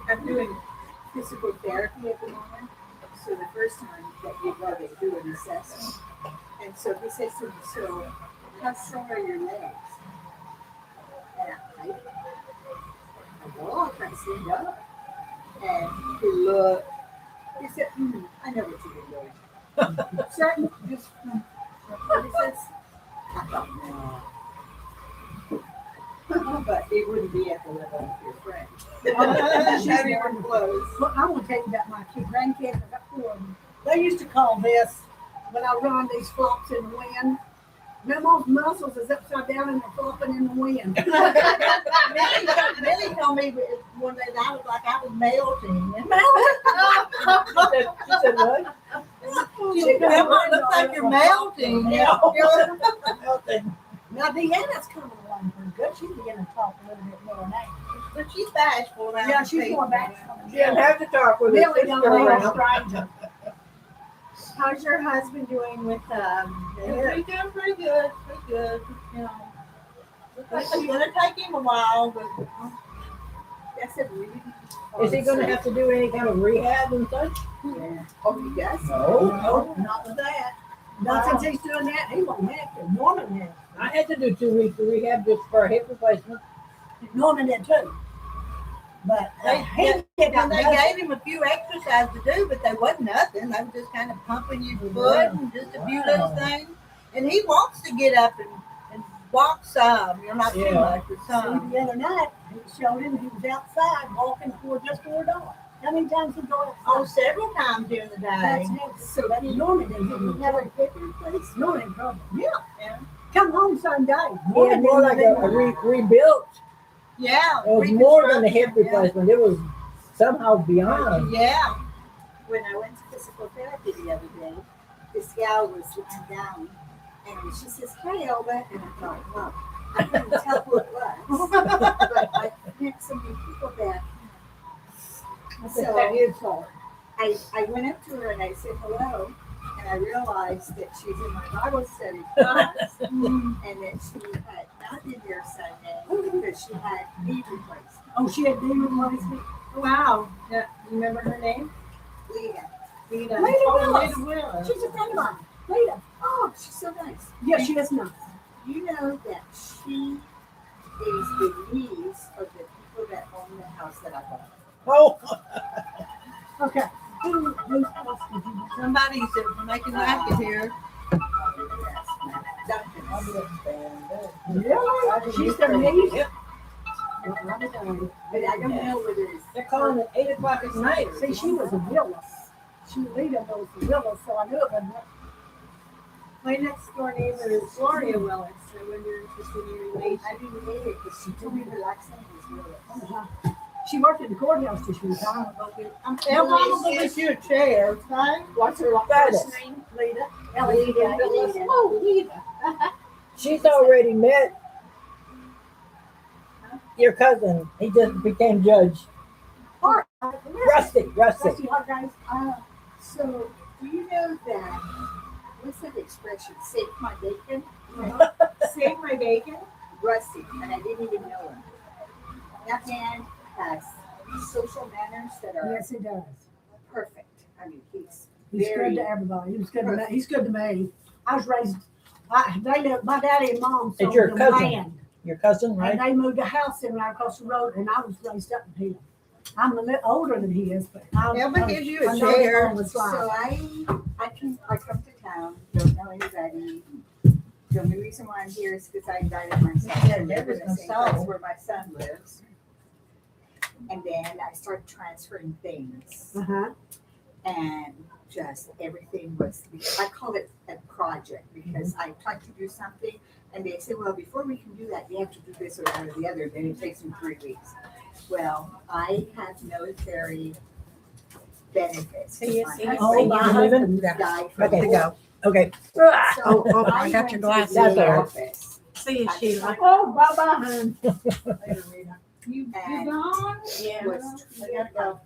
I'm doing physical therapy at the moment. So the first time that we go, they do an assessment. And so he says to me, so how strong are your legs? And I walk, I stand up. And he looked, he said, I know what you've been doing. Certain, just, what he says, I thought, no. But it wouldn't be at the level of your friend. She's Not even close. Well, I want to tell you about my grandkids. I got 4 of them. They used to call this, when I run these flops in the wind, Mama's muscles is upside down and they're flopping in the wind. Millie told me one day that I was like I was melting. She said what? She said, Grandma, it looks like you're melting. Yeah. Nothing. Now, Deanna's coming along pretty good. She's beginning to talk a little bit more now. But she's bashful around Yeah, the she's people. going back. She didn't have to talk with her Millie sister don't know around. stranger. How's your husband doing with He's doing pretty good. Pretty good. You know. It's gonna take him a while, but That's a really. Is he gonna have to do any kind of rehab and such? Yeah. Oh, he does? No. Not with that. Not since he's doing that. He won't have to. Norman has. I had to do 2 weeks of rehab just for a hip replacement. Norman did too. But and they gave him a few exercises to do, but they wasn't nothing. They were just kind of pumping your foot and just a few little things. And he wants to get up and walk some. You're not too much, but some. the other night, he showed him he was outside walking just for a dog. How many times he go outside? Oh, several times during the day. That's next. So that Norman didn't Never hip replacement. Norman trouble. Yeah. Yeah. Come home Sunday. He had more like a rebuilt. Yeah. It was more than a hip reconstruction, replacement. It was somehow beyond. Yeah. When I went to physical therapy the other day, this gal was lying down and she says, "Hi, Elba." And I thought, well, I couldn't tell who it was. But I met so many people that. So I went up to her and I said hello. And I realized that she's in my Bible study class and that she had not been there Sunday because she had knee replacement. Oh, she had knee replacement. Wow. Yeah, you remember her name? Lita. Lita. Lita Lita Willis. She's a friend of mine. Lita. Oh, she's so nice. Yeah, she is nice. You know that she is the niece of the people that own the house that I bought. Oh, Okay. Who's else did you do? Somebody said we're making racket here. Really? She's their niece? Yep. But I don't know whether it's. They're calling it 8 o'clock at night. See, she was a Willis. Lita knows the Willis, so I knew it wasn't her. My next door neighbor is Gloria Willis. I wonder if she's in your relation. I didn't need it because she told me her last name was Willis. She worked at the courthouse till she retired. I'm gonna get you a chair, okay? What's her First name? Lita. Lita. Oh, Lita. She's already met your cousin. He just became judge. Rusty. Rusty hot guys. So, do you know that, what's that expression, save my bacon? Save my bacon. Rusty, and I didn't even know him. That man has social manners that are Yes, he does. perfect. I mean, he's He's very, good to everybody. He's good to me. I was raised. My daddy and mom It's sold your them cousin. land, Your cousin, right? and they moved a house in right across the road, and I was raised up with him. I'm a little older than he is, but Elba gives you a I know chair. the so slide. I come to town, don't know anybody. The only reason why I'm here is because I invited myself. Yeah, I live there was in no the same place soul. where my son lives. And then I started transferring things. Uh-huh. And just everything was, I call it a project because I tried to do something and they say, well, before we can do that, you have to do this or that or the other. Then it takes them 3 weeks. Well, I have military benefits. Yes, My yes. husband My husband died from Okay, war. go. Okay. Oh, I got your glasses. That's all right. Office. See you, Sheila. Oh, bye-bye, hun. You gone? Yeah. was I gotta go.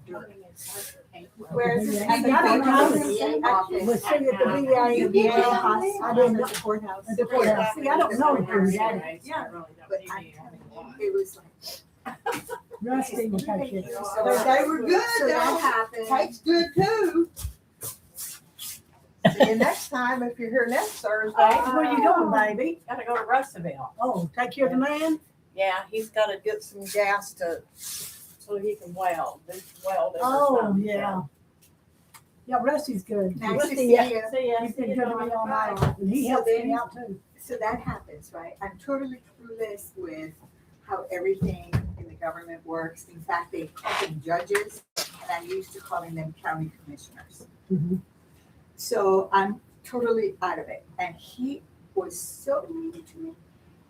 Where's Yeah. at the I don't know. VA office? Was she at the VA? Yeah, I didn't know. at the courthouse. At the courthouse. See, I don't know who that is. Yeah, but I'm telling you, it was like. Rusty will take it. But they were good, So that though. happened. Tate's good too. See you next time if you're here next Thursday. Where you going, baby? Gotta go to Russellville. Oh, take care of the man? Yeah, he's gotta get some gas so he can weld. They weld every Oh, time. yeah. Yeah, Rusty's good. Nice to Rusty, see yeah. you. See ya. He's been good to me all my life, and he So helps then- me out too. So that happens, right? I'm totally clueless with how everything in the government works. In fact, they call them judges, and I'm used to calling them county commissioners. Mhm. So I'm totally out of it. And he was so mean to me.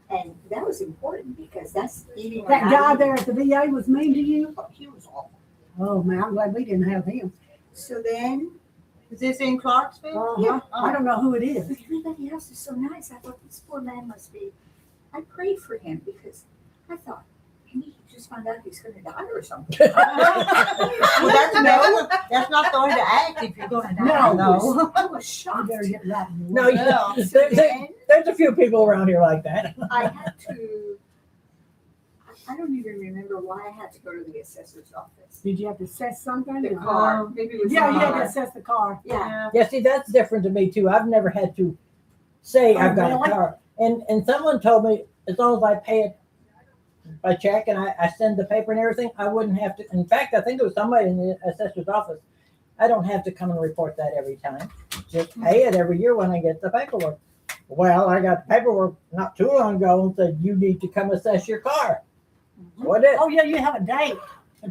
And that was important because that's eating. That or guy not there at the VA was mean to you? eating. He was awful. Oh, man, I'm glad we didn't have him. So then, Is this in Clarksville? Uh-huh. I don't know who it is. but everybody else is so nice. I thought this poor man must be. I prayed for him because I thought, he just found out he's going to die or something. Well, that's not the way to act if you're gonna die, though. I was You shocked. better get right. No, Yeah. So then there's a few people around here like that. I had to, I don't even remember why I had to go to the assessor's office. Did you have to assess something? The car, maybe it was. Yeah, the you had to car. assess the car. Yeah, Yeah, see, that's different to me too. I've never had to say Oh, I've got really? a car. And someone told me as long as I pay it by check and I send the paper and everything, I wouldn't have to. In fact, I think it was somebody in the assessor's office. I don't have to come and report that every time. Just pay it every year when I get the paperwork. Well, I got paperwork not too long ago and said you need to come assess your car. What it? Oh, yeah, you have a date.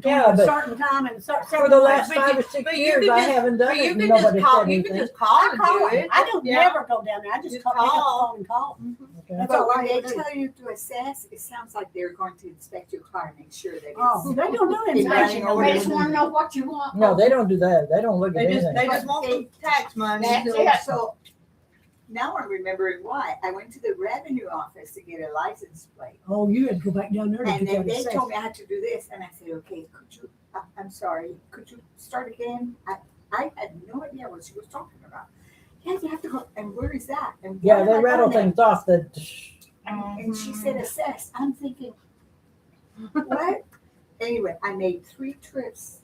Yeah, A but certain time and for the last But 5 you- or 6 but you years, can I just- haven't done But it. you and can Nobody just call, said you can anything. just call and call do him. it. I don't Yeah. never go down there. I just Just call, call. and call. Okay. That's but all when I they do. tell you to assess, it sounds like they're going to inspect your car and make sure that it's. Oh, they don't do It's inspection running over They there. just wanna know what you want. No, they don't do that. They don't look at They just, anything. they just want the tax money. That's so- it. So now I'm remembering why. I went to the revenue office to get a license plate. Oh, you had to go back down there to And get then that they assessed. told me I had to do this, and I said, okay, could you, I'm sorry, could you start again? I had no idea what she was talking about. Yeah, you have to go, and where is that? And Yeah, why am they I rattle going there? things off that. And she said assess. I'm thinking, what? Anyway, I made 3 trips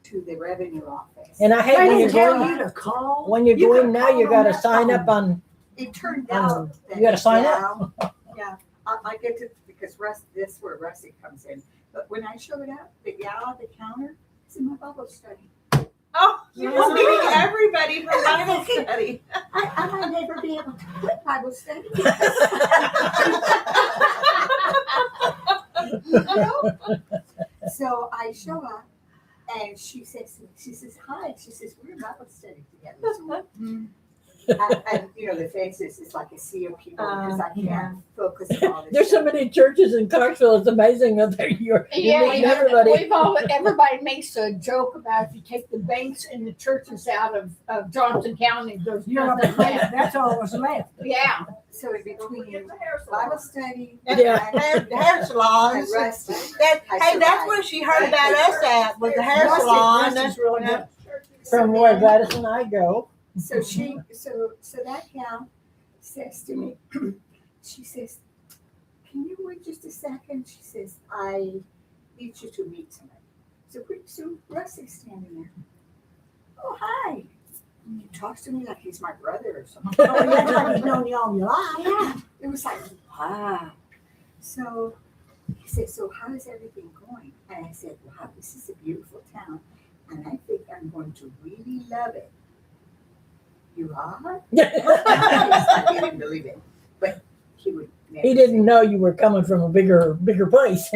to the revenue office. And I hate They when you're didn't tell going. you to call. When you're You going could now, call you on gotta that sign phone. up on. It turned out that. You gotta sign up. Yeah, I get to, because this is where Rusty comes in. But when I showed up, the gal at the counter, it's in my Bible study. Oh, you were meeting everybody for Bible study. I might never be able to quit Bible study. So I show up and she says, hi. She says, we're in Bible study together. So, and you know, the faces is like a sea of people because I can't focus on all this. There's so stuff. many churches in Clarksville. It's amazing that you're Yeah, meeting everybody. everybody makes a joke about if you take the banks and the churches out of Johnson County, there's You know, nothing left. that's all was left. Yeah. So in between Bible study Yeah. The hair and salons. Rusty, That, I hey, that's survived. where she heard about us at, was the hair Rusty's salon. really Yeah. good. From where Gladys and I go. So so that gal says to me, she says, can you wait just a second? She says, I need you to meet somebody. So Rusty's standing there. Oh, hi. And he talks to me like he's my brother or something. Oh, yeah, like he's known you all your life. Yeah, it was like, wow. So he said, so how is everything going? And I said, wow, this is a beautiful town. And I think I'm going to really love it. You are? I didn't believe it. But he would never He say didn't know you were coming from a bigger place.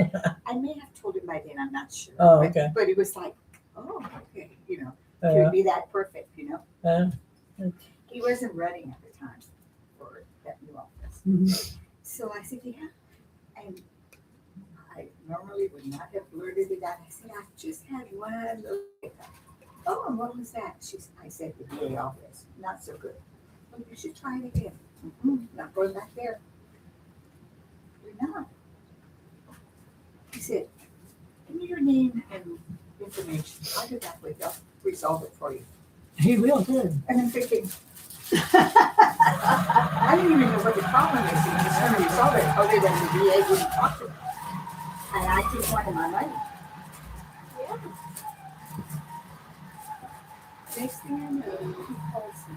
I may have told him by then, I'm not sure. Oh, But- okay. But it was like, oh, okay, he would be that perfect, He wasn't running at the time for that new office. Mhm. So I said, yeah. And I normally would not have blurted it out. I said, I just had one look at that. Oh, and what was that? I said, the VA office. Not so good. Well, you should try it again. Not going back there. You're not. He said, give me your name and information. I'll do that with you. I'll resolve it for you. He will too. And I'm thinking, I didn't even know what the problem is. He was just going to resolve it other than the VA wouldn't talk to me. And I just wanted my money. Yeah. Next thing I know, he calls me.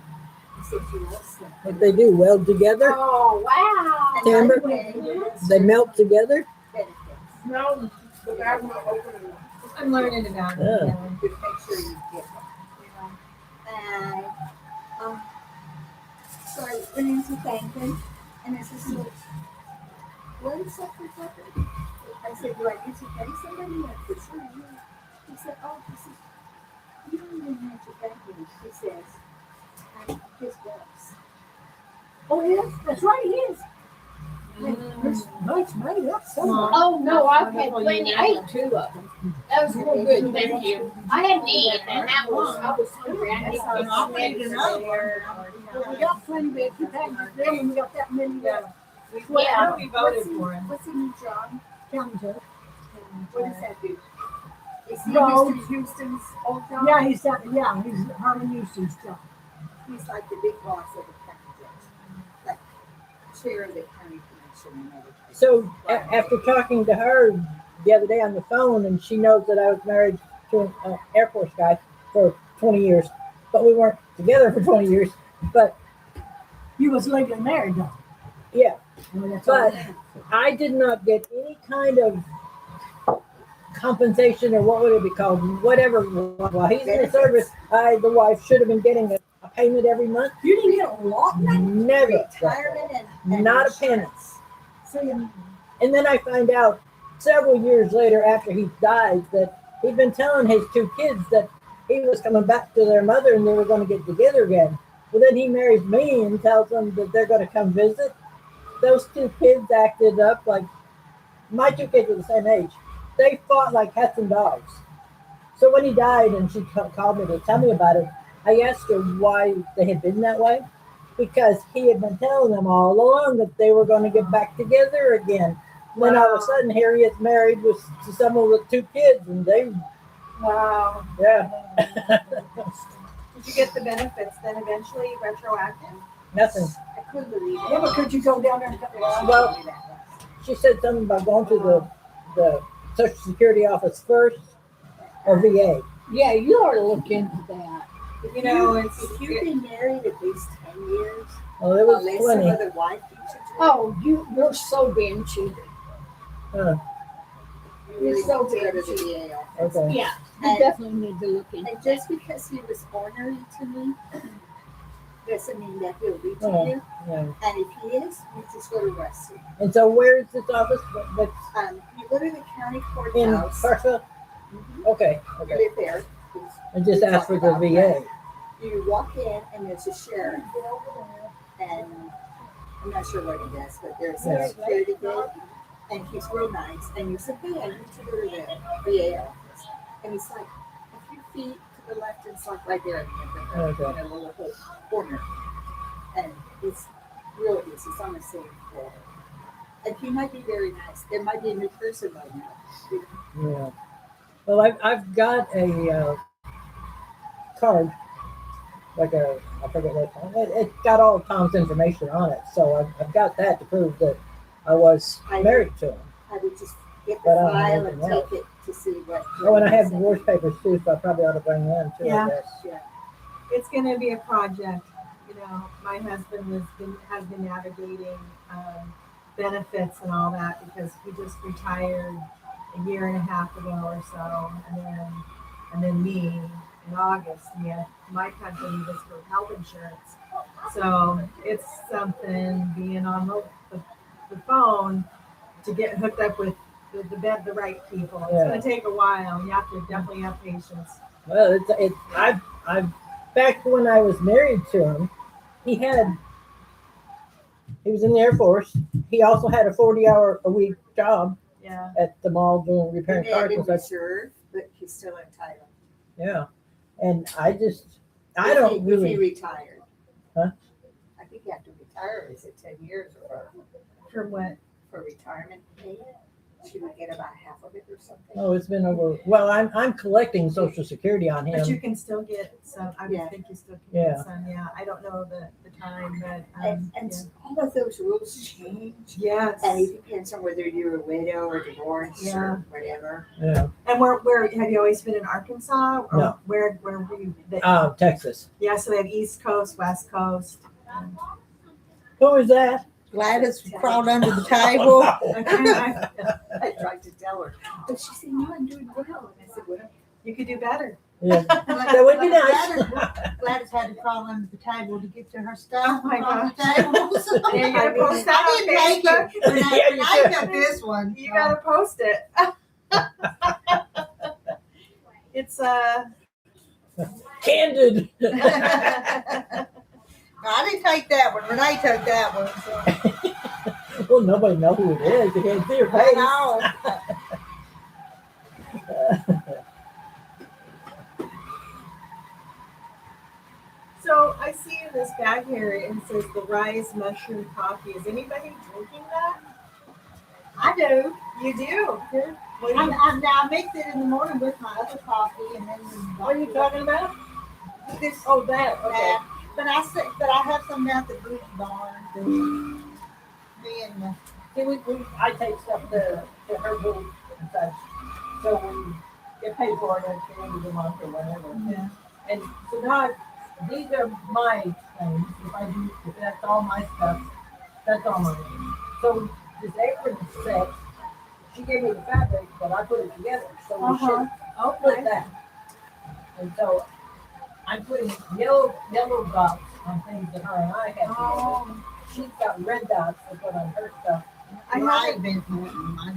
He says he loves them. What they do, weld together, Oh, wow. And Timber? by the way, they melt together. benefits. No, the bag will open it. I'm learning about it. Yeah. Yeah. Just make sure you get them. You know? And so I went in to thank him, and I said, so what is up with that? I said, do I need to thank somebody? I said, sure, yeah. He said, oh, he says, you don't even have to thank him. He says, I'm his boss. Oh, yes, that's right, he is. It's nice money, that's so much. Oh, no, I've had plenty. I ate 2 of them. That was real good, thank you. I hadn't eaten, and that was, I was hungry. I didn't So eat I'll my make medicine. Well, we got plenty, we had 2 packages there, and we got that many, Yeah. We voted for him. What's in your job? county judge. What does that do? Is he No. Mr. Houston's old job? Yeah, he's Harlan Houston's job. He's like the big boss of the county judge, like chair of the county commission and everything. So after talking to her the other day on the phone, and she knows that I was married to an Air Force guy for 20 years, but we weren't together for 20 years. But You was legally married though. yeah, Well, that's but all. I did not get any kind of compensation, or what would it be called? Whatever. While he's in the service, the wife, should have been getting a payment every month. You didn't get a lot? Never. Retirement and Not a penny. insurance. See, And then I find out several years later, after he died, that he'd been telling his 2 kids that he was coming back to their mother and they were going to get together again. Well, then he marries me and tells them that they're going to come visit. Those 2 kids acted up like, my 2 kids were the same age. They fought like cats and dogs. So when he died and she called me to tell me about it, I asked her why they had been that way. Because he had been telling them all along that they were going to get back together again. Then all of a sudden, here he is married to someone with 2 kids, and they, Wow. yeah, Did you get the benefits then eventually retroactive? nothing. I couldn't believe it. yeah, but could you go down there and cut the Well, she said something about going to the Social Security office first, or VA. Yeah, you ought to look into that. You know, If you've been married at least 10 years, Well, there was unless plenty. some other wife keeps you to it, Oh, you're so being cheated. Huh, you really so need to go to big. the VA office. okay. Yeah, you And- definitely need to look into And that. just because he was ornery to me, doesn't mean that he'll be to Oh. you. Yeah. And if he is, you just go to arrest him. And so, where is this office? That's You go to the county in courthouse. Clarksville? Mhm. Okay, You okay. live there. And just ask for the VA. You walk in and there's a sheriff. And I'm not sure what he does, but there's Yeah. a security gate. And he's real nice. And you say, hey, I need to go to the VA office. And he's like a few feet to the left. It's like right there in the Okay. in a little corner. And it's real easy. It's on the same floor. And he might be very nice. There might be a new person by now. Yeah. Well, I've got a card, like I forget what it's called. It's got all of Tom's information on it, so I've got that to prove that I was married to him. I would just get the But I don't have file and anything else. take it to see what. Oh, and I have divorce papers too, so I probably ought to bring them too. Yeah. I guess. It's gonna be a project. You know, my husband has been navigating benefits and all that because he just retired a year and a half ago or so, and then me in August. Yeah, my company was for health insurance, so it's something being on the phone to get hooked up with the right people. It's Yeah. gonna take a while. You have to definitely have patience. Well, I've back when I was married to him, he was in the Air Force. He also had a 40-hour-a-week job Yeah. at the mall doing repairing He had cars in and such. reserve, but he's still entitled. Yeah, and I If don't he really. retired. Huh? you have to retire, is it 10 years or For what? for retirement pay? Should we get about half of it or something? Oh, it's been over. Well, I'm collecting Social Security on But you him. can still get some, I would Yeah. think you still can Yeah. get some, yeah. I don't know the time, but, And all of those rules change. yeah. And it depends on whether you're a widow or divorced Yeah. or whatever. Yeah. And where, have you always been in Arkansas? Or No. where were you? Texas. Yeah, so they have East Coast, West Coast. Who is that? Gladys crawled under the table. I tried to tell her, but she said, "No, I'm doing well." And I said, "Well, You could do better. Yeah. That would be nice. Gladys had to crawl under the table to get to her stuff. Oh my on the table. Yeah, you gotta post that I on didn't make Facebook. it. Renee, Yeah, you Renee should. got this one. You gotta post it. It's Candid. I didn't take that one. Renee took that one. So. Well, nobody know who it is. They can't see your I face. know. so I see in this bag here it says the Rise Mushroom Coffee. Is anybody drinking that? I do. You do. Good. I mix it in the morning with my other coffee, and then. What are you talking about? This, Oh, that. Okay. that. But I have some down at the Booty Barn. Me and the. See, I take stuff to her booth and such. So we get paid for it at the end of the month or whatever. Yeah. And so now these are my things. If that's all my stuff, that's all mine. So this apron set, she gave me the fabric, but I put it together. So we should split that. And so I'm putting yellow dots on things that her and I have together. She's got red dots to put on her stuff. I haven't been.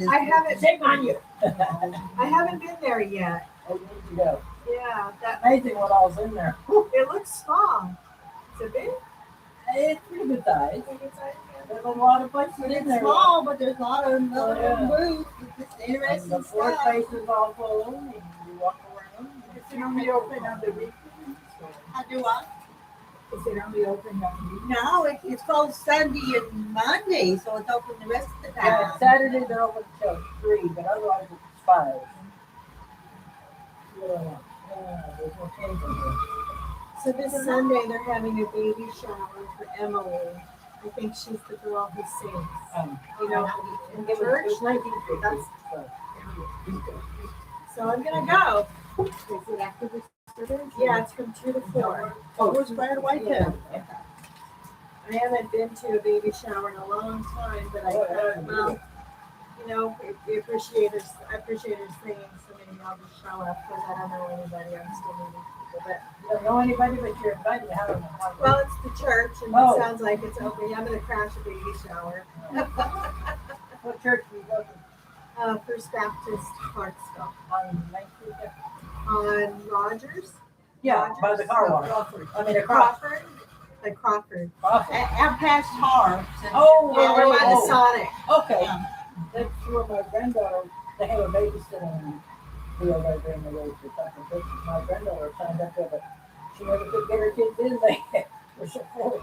I haven't Shame on you. I haven't been there yet. Oh, you need to go. Yeah, that Amazing what all's in there. it looks small. Is it big? It's pretty good size. I think it's There's a lot of places But in it's there. small, but there's a lot of Oh, other yeah. booths. It's And interesting the floor stuff. space is all full, and you walk around. Is it only open on the weekends? I do what? Is it only open on the weekends? No, it's called Sunday and Monday, so it's open the rest of the Yeah, time. Saturday they're open till 3, but otherwise it's 5. Yeah, there's no change in there. So this Sunday they're having a baby shower for Emily. I think she's the girl who sings. You know, in It church. was 1950. That's, So. so I'm gonna go. Is it after the service? Yeah, it's from 2 to 4. Oh, it was right away too. I haven't been to a baby shower in a long time, but I thought, well, you know, we appreciate her. I appreciate her singing, so maybe I'll just show up because I don't know anybody. I'm still meeting people, but You don't know anybody, but you're invited to have them. well, it's the church, and Oh. it sounds like it's open. I'm gonna crash a baby shower. What church do you go to? First Baptist Clarksville On 19th? on Rogers. Yeah, by the car wash. I mean, across. Crawford. Like Crawford. Out past Har. Oh, Yeah, we're by the Sonic. Okay. That's where my granddaughter, they have a babysitting deal right there in the road for something. But my granddaughter signed up with it. She never could get her kids in. They were so full.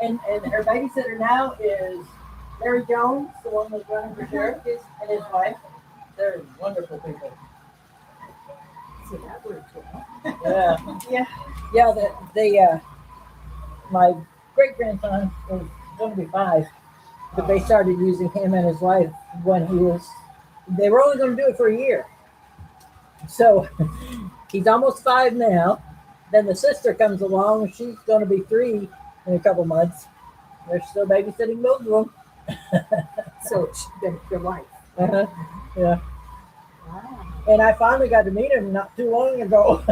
And her babysitter now is Larry Jones, the one that's running for sheriff, and his wife. They're wonderful people. So that works well. Yeah. Yeah. Yeah, my great grandson was going to be 5, but they started using him and his wife when they were only going to do it for a year. So he's almost 5 now. Then the sister comes along, she's going to be 3 in a couple months. They're still babysitting both of them. So the wife. Uh-huh. Yeah. Wow. And I finally got to meet him not too long ago.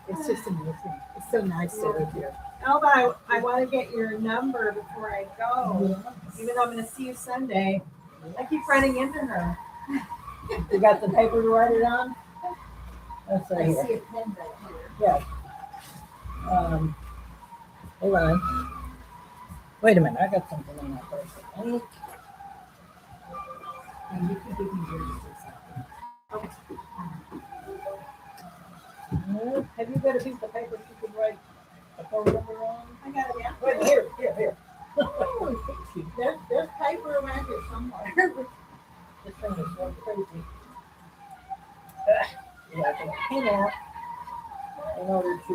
It's just amazing. It's so nice to live here. Oh, but I want to get your number before I go. Even though I'm going to see you Sunday. I keep running into her. You got the paper to write it on? That's right I here. see a pen right here. Yeah. Hold on. Wait a minute, I got something in my purse. And you can give me yours or something. Yeah. Have you got a piece of paper you can write a phone number on? I got it, yeah. Wait, here. Oh, thank you. There's paper around here somewhere. This thing is so crazy. Yeah, I can pin out in order to.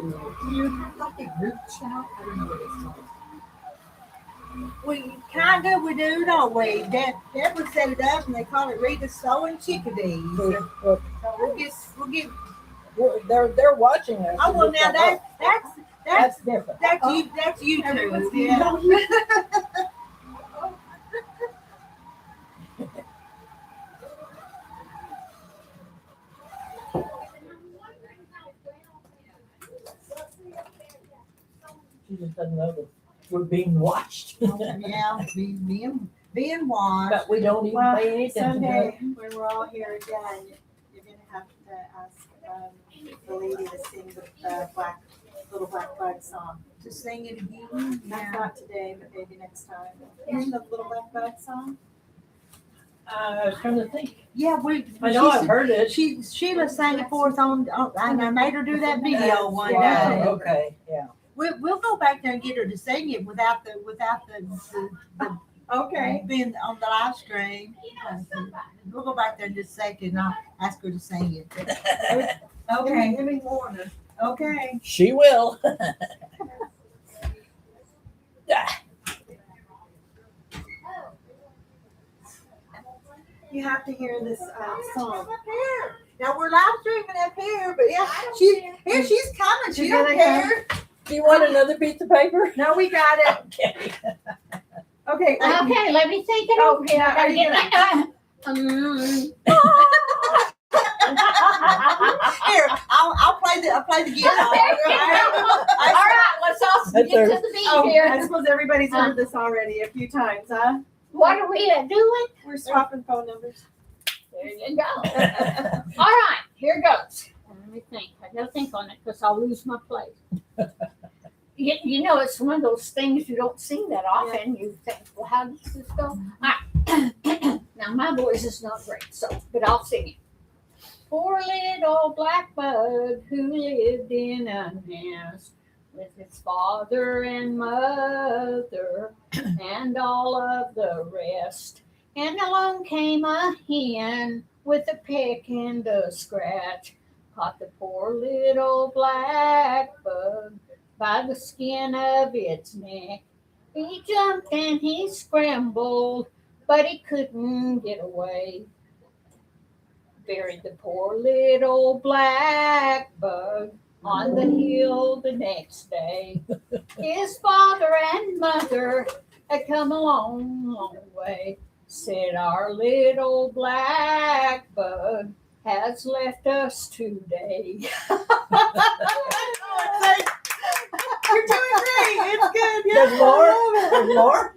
You like a group chat? I don't know what it's called. We do, don't we? Deborah set it up and they call it Rita Sewing Chickadees. So Look, we'll get. they're watching us. Oh well, now That's different. that's YouTube. Yeah. She just doesn't know that we're being watched. Yeah, being watched. But we don't even Well, pay any attention to it. Sunday, when we're all here again, you're gonna have to ask the lady to sing the little black bud song. To sing it again. Not today, but maybe next time. Here's the little black bud song. I was trying to think. Yeah, I know I've heard it. Sheila sang it for us on, and I made her do that video one Wow, day. okay, yeah. We'll go back there and get her to sing it without the Okay. being on the live stream. We'll go back there in just a second and I'll ask her to sing it. Okay. Give me warning. Okay. She will. You have to hear this song. Up here. Now we're live streaming up here, but yeah, she's coming. She She's don't gonna care. Do you want another piece of paper? No, we got it. Okay. Okay. Okay, let me think it Oh, over. yeah, I are you gotta Here, I'll play the guitar. All right, let's all That's get to her. the beat Oh, I here. suppose everybody's heard this already a few times, huh? What are we doing? We're swapping phone numbers. There you go. All right, here goes. Let me think. I gotta think on it because I'll lose my place. You know, it's one of those things you don't sing that often. You think, well, how does this go? All right. Now, my voice is not great, but I'll sing it. Poor little blackbird who lived in a nest with his father and mother and all of the rest. And along came a hen with a peck and a scratch, caught the poor little blackbird by the skin of its neck. He jumped and he scrambled, but he couldn't get away. Buried the poor little blackbird on the hill the next day. His father and mother had come a long, long way. Said our little blackbird has left us today. You're doing great. It's good. Yeah, There's more? I love it. There's more?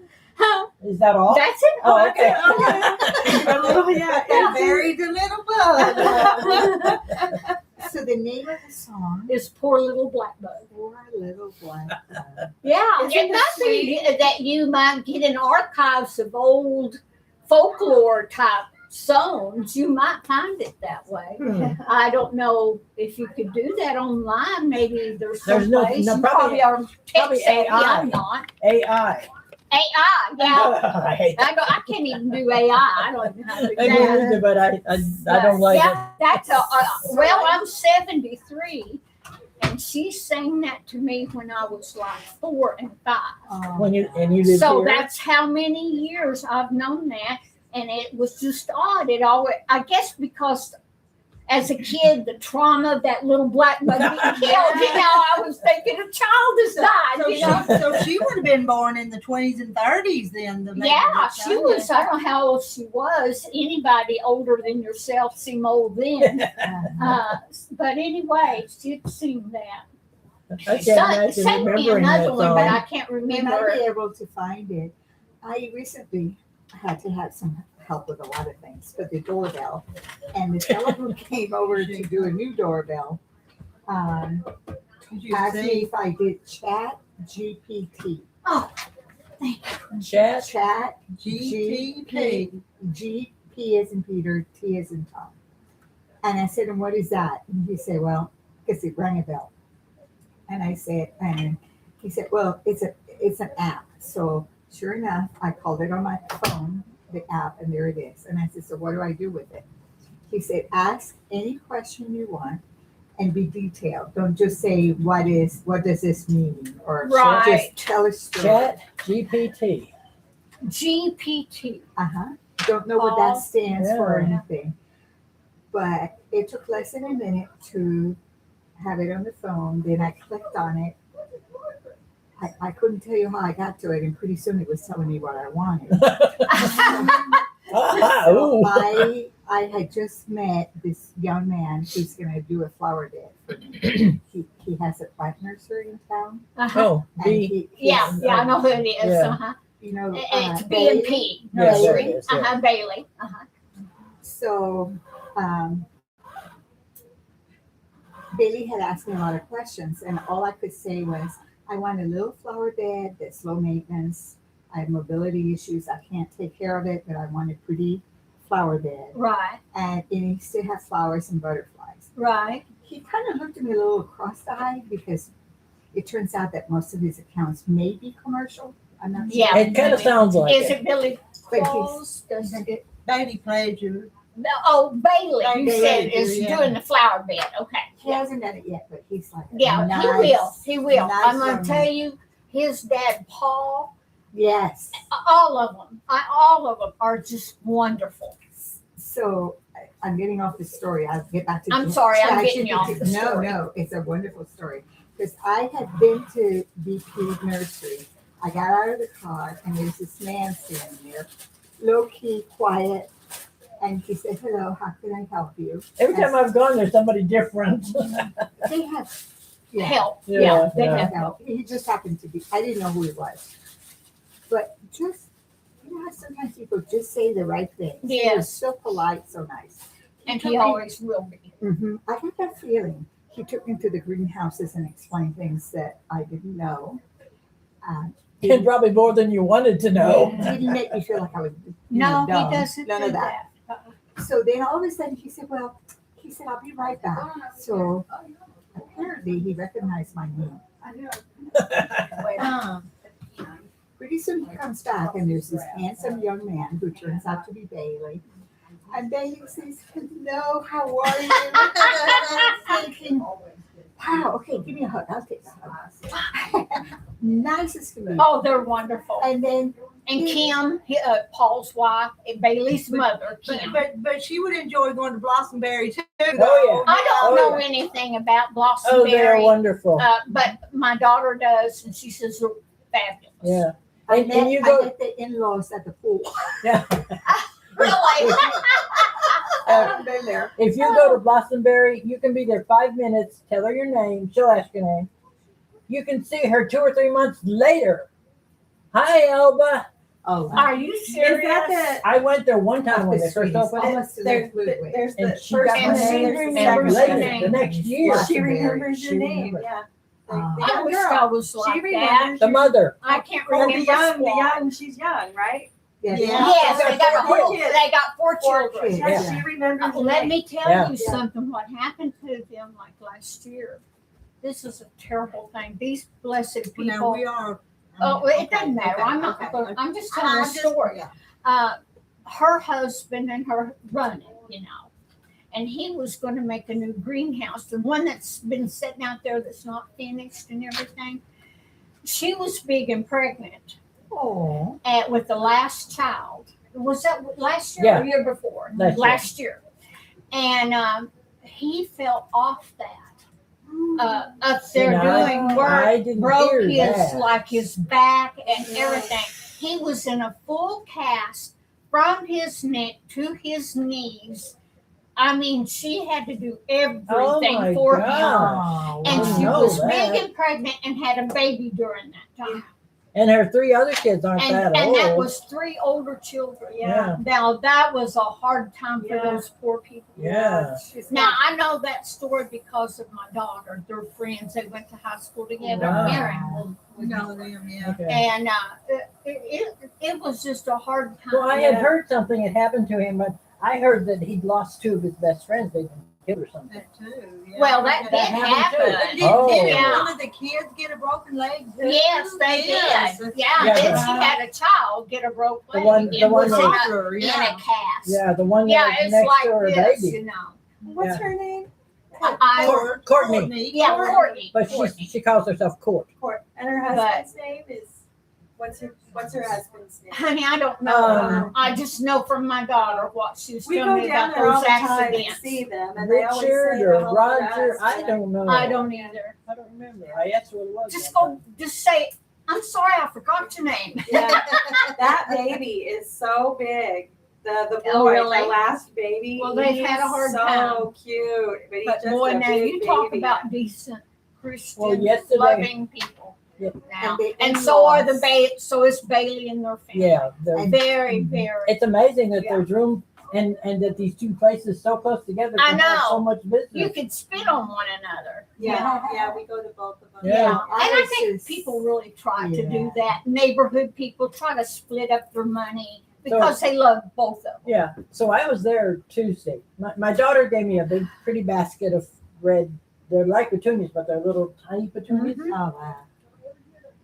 Is that all? That's it. Oh, okay. A little, yeah, and buried the little bug. So the name of the song It's poor little blackbird. Poor Little Blackbird. Yeah, Isn't it it might be that you might get in archives of old folklore type songs. You might find it that way. I don't know if you could do that online. Maybe there's some There's no- place. no, You probably- probably are probably tech savvy. AI. I'm not. AI. AI, yeah. I hate that. I can't even do AI. I don't even know how to do I that. do either, but I don't like it. Yeah, that's well, I'm 73, and she sang that to me when I was like 4 and 5. When you live So here. that's how many years I've known that, and it was just odd. It always, I guess, because as a kid, the trauma of that little black bug being killed. I was thinking a child has died. So she would have been born in the 20s and 30s then. The lady Yeah, that she sang was. it. I don't know how old she was. Anybody older than yourself seem old then. But anyway, she'd sing that. I can't imagine Send me remembering that another one, but I song. can't We remember. might be able to find it. I recently had to have some help with a lot of things, but the doorbell and the telephone came over to do a new doorbell. Did you Asked me sing? if I did chat GPT. Chat. Chat GTP. G P as in Peter, T as in Tom. And I said, and what is that? And he said, well, because it rang a bell. And I said, and he said, well, it's an app. So sure enough, I called it on my phone, the app, and there it is. And I said, so what do I do with it? He said, ask any question you want and be detailed. Don't just say what does this mean? Or Right. just tell a story. Chat GPT. GPT. Don't know what that stands for or Yeah. anything. But it took less than a minute to have it on the phone. Then I clicked on it. I couldn't tell you how I got to it, and pretty soon it was telling me what I wanted. Ooh. I had just met this young man who's going to do a flower bed for me. He has a plant nursery in town. Oh, And B. Yeah, I know who it is. Yeah. You know, It's Bailey. B&P Yes, there Nursery. it is, yeah. Bailey. So Bailey had asked me a lot of questions, and all I could say was, I want a little flower bed that's low maintenance. I have mobility issues. I can't take care of it, but I want a pretty flower bed. Right, And it needs to have flowers and butterflies. right. He kind of looked at me a little cross-eyed because it turns out that most of his accounts may be commercial. I'm not sure. Yeah. It kind of sounds like Is it. it Billy But he's- Close? Does it? Baby played you. No, oh, Bailey, you Bailey, said is yeah. doing the flower bed. Okay. He hasn't done it yet, but he's like, Yeah, nice, he will. He will. nice I'm going young to tell you, his dad, Paul, Yes. all of them, all of them are just wonderful. So I'm getting off the story. I'll get back to. I'm sorry, I'm ChatGPT. getting you off the story. No, it's a wonderful story because I had been to BP Nursery. I got out of the car and there's this man standing there, low key, quiet, and he said, "Hello, how can I help you?" Every time I've gone, there's somebody different. They have Help. Yeah, Yeah, they yeah. have help. help. He just happened to be. I didn't know who he was, but just. You know how sometimes people just say the right thing. He was Yes. so polite, so nice. And he always will be. I got that feeling. He took me to the greenhouses and explained things that I didn't know. And probably more than you wanted to know. Didn't make me feel like I was No, dumb. he doesn't None do of that. So then all of a sudden he said, I'll be right back. So apparently he recognized my name. Pretty soon he comes back and there's this handsome young man who turns out to be Bailey. And Bailey says, "Hello, how are you?" I'm thinking, wow, okay, give me a hug. I'll take a hug. Nicest to me. Oh, they're wonderful. And then And Kim, Paul's wife, and Bailey's mother, Kim. But she would enjoy going to Blossomberry too. Oh, I don't Oh, know yeah. anything about Oh, they're Blossomberry, wonderful. but my daughter does, and she says they're fabulous. Yeah. I And met, you I go, met the in-laws at the pool. yeah. Really? I've been there. If you go to Blossomberry, you can be there 5 minutes, tell her your name, she'll ask your name. You can see her 2 or 3 months later. Hi, Elba. Oh, wow. Are you serious? I went there one time when they first opened it, There's and the she first got And my she name, remembers and your later, name. the next year, She remembers your She name, remembered. yeah. I wish I was like that. remembers The mother. I can't Well, remember. the squat. young, she's young, right? Yeah. Yes, they got Four four. kids. They got four Four children. kids. Yeah, Yeah. she remembers your Let name. me tell Yeah. you something. What happened to them like last year? This is a terrible thing. These blessed Now people. we are. Oh, it doesn't matter. I'm not. I'm just telling a story. Her husband and her running, and he was going to make a new greenhouse, the one that's been sitting out there that's not finished and everything. She was big and pregnant, Oh. with the last child. Was that last year Yeah. or year before? Last year. Year. And he fell off that. Up there And I doing work, didn't broke hear his that. like his back and everything. He was in a full cast from his neck to his knees. I mean, she had to do everything my for him. God. And I she know was that. big and pregnant and had a baby during that time. And her 3 other kids aren't And, that and old. that was 3 older children. Yeah. Now that was a hard time for Yeah. those poor people. Yeah. Now I know that story because of my daughter. They're friends. They went to high school together. Wow. Mary. We know them, yeah. Okay. And it was just a hard time. Well, I had heard something had happened to him, but I heard that he'd lost 2 of his best friends. They'd been kid or something. That too. Yeah. Well, that did happened too. happen. Did Yeah. one of the kids get a broken leg? too? Yes, they Yes. did. Yeah, Yeah, then but- she had a child get a broke The leg. one- the and one was that- in Doctor, a yeah. cast. Yeah, the one Yeah, that was it's next like to her this, baby. you know. What's her name? Courtney. Yeah, Courtney. But she calls herself Court. Court. And her husband's name is, what's her husband's name? Honey, I don't know. I just know from my daughter what she was We telling go me down about there all those the time to accidents. see them, and they always Richard say or they'll help Roger, us, I but don't know. I don't either. I don't remember. I asked what it was. Just one go, just say, I'm sorry, I forgot your name. Yeah, that baby is so big. The boy, Oh, really? the last baby. Well, they've he's had a hard so time. cute, but he's But just boy, a now big you talk baby. about decent Christian, Well, yesterday- loving people. Yep. Now, And the and so are the in-laws. so is Bailey and their family. Yeah, they're- Very, very. it's amazing that Yeah. there's room and that these two places so close together I can have know. so much business. You could spit on one another. Yeah, we go to both of them. Yeah. And I think people really try to do that. Neighborhood people try to split up their money because they love both of them. Yeah. So I was there Tuesday. My daughter gave me a big, pretty basket of red. They're like petunias, but they're little tiny petunias. Mm-hmm. Oh, wow.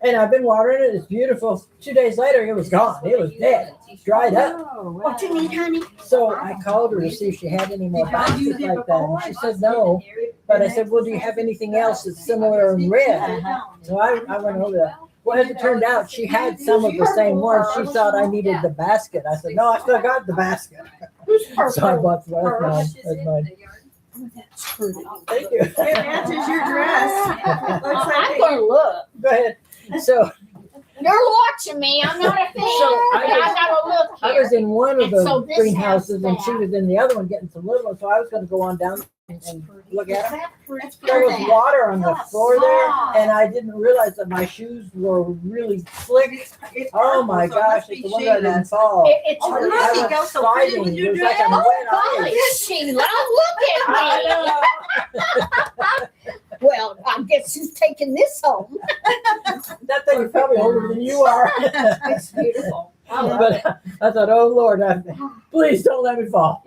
And I've been watering it. It's beautiful. 2 days later, it was gone. It was dead, dried up. Oh, wow. What you need, honey? So I called her to see if she had any more Did y'all baskets use it like that. before? And she said no. But I said, well, do you have anything else that's similar in red? So I went over there. Well, as it turned out, she had some of the same ones. She thought I needed the basket. I said, no, I still got the basket. Who's purple? So I bought the rest. That's mine. That's pretty. Thank you. It matches your dress. Looks I'm like gonna look. Go ahead. So You're watching me. I'm not a fan, So I but I gotta look I here. was in one of And the so this greenhouses has and she that. was in the other one getting some little ones. So I was going to go on down and look at them. That's There was pretty. water on the floor there, Oh. and I didn't realize that my shoes were really slick. it's Oh my purple, so it must gosh, be it's the one that didn't Sheila's. fall. It's Oh, her. look, I it went goes so pretty sliding. with your It was like a dress. wet Golly, ice. Sheila, look at me. Well, I guess who's taking this home? That thing is probably older than you are. It's beautiful. I love it. But I thought, oh Lord, please don't let me fall.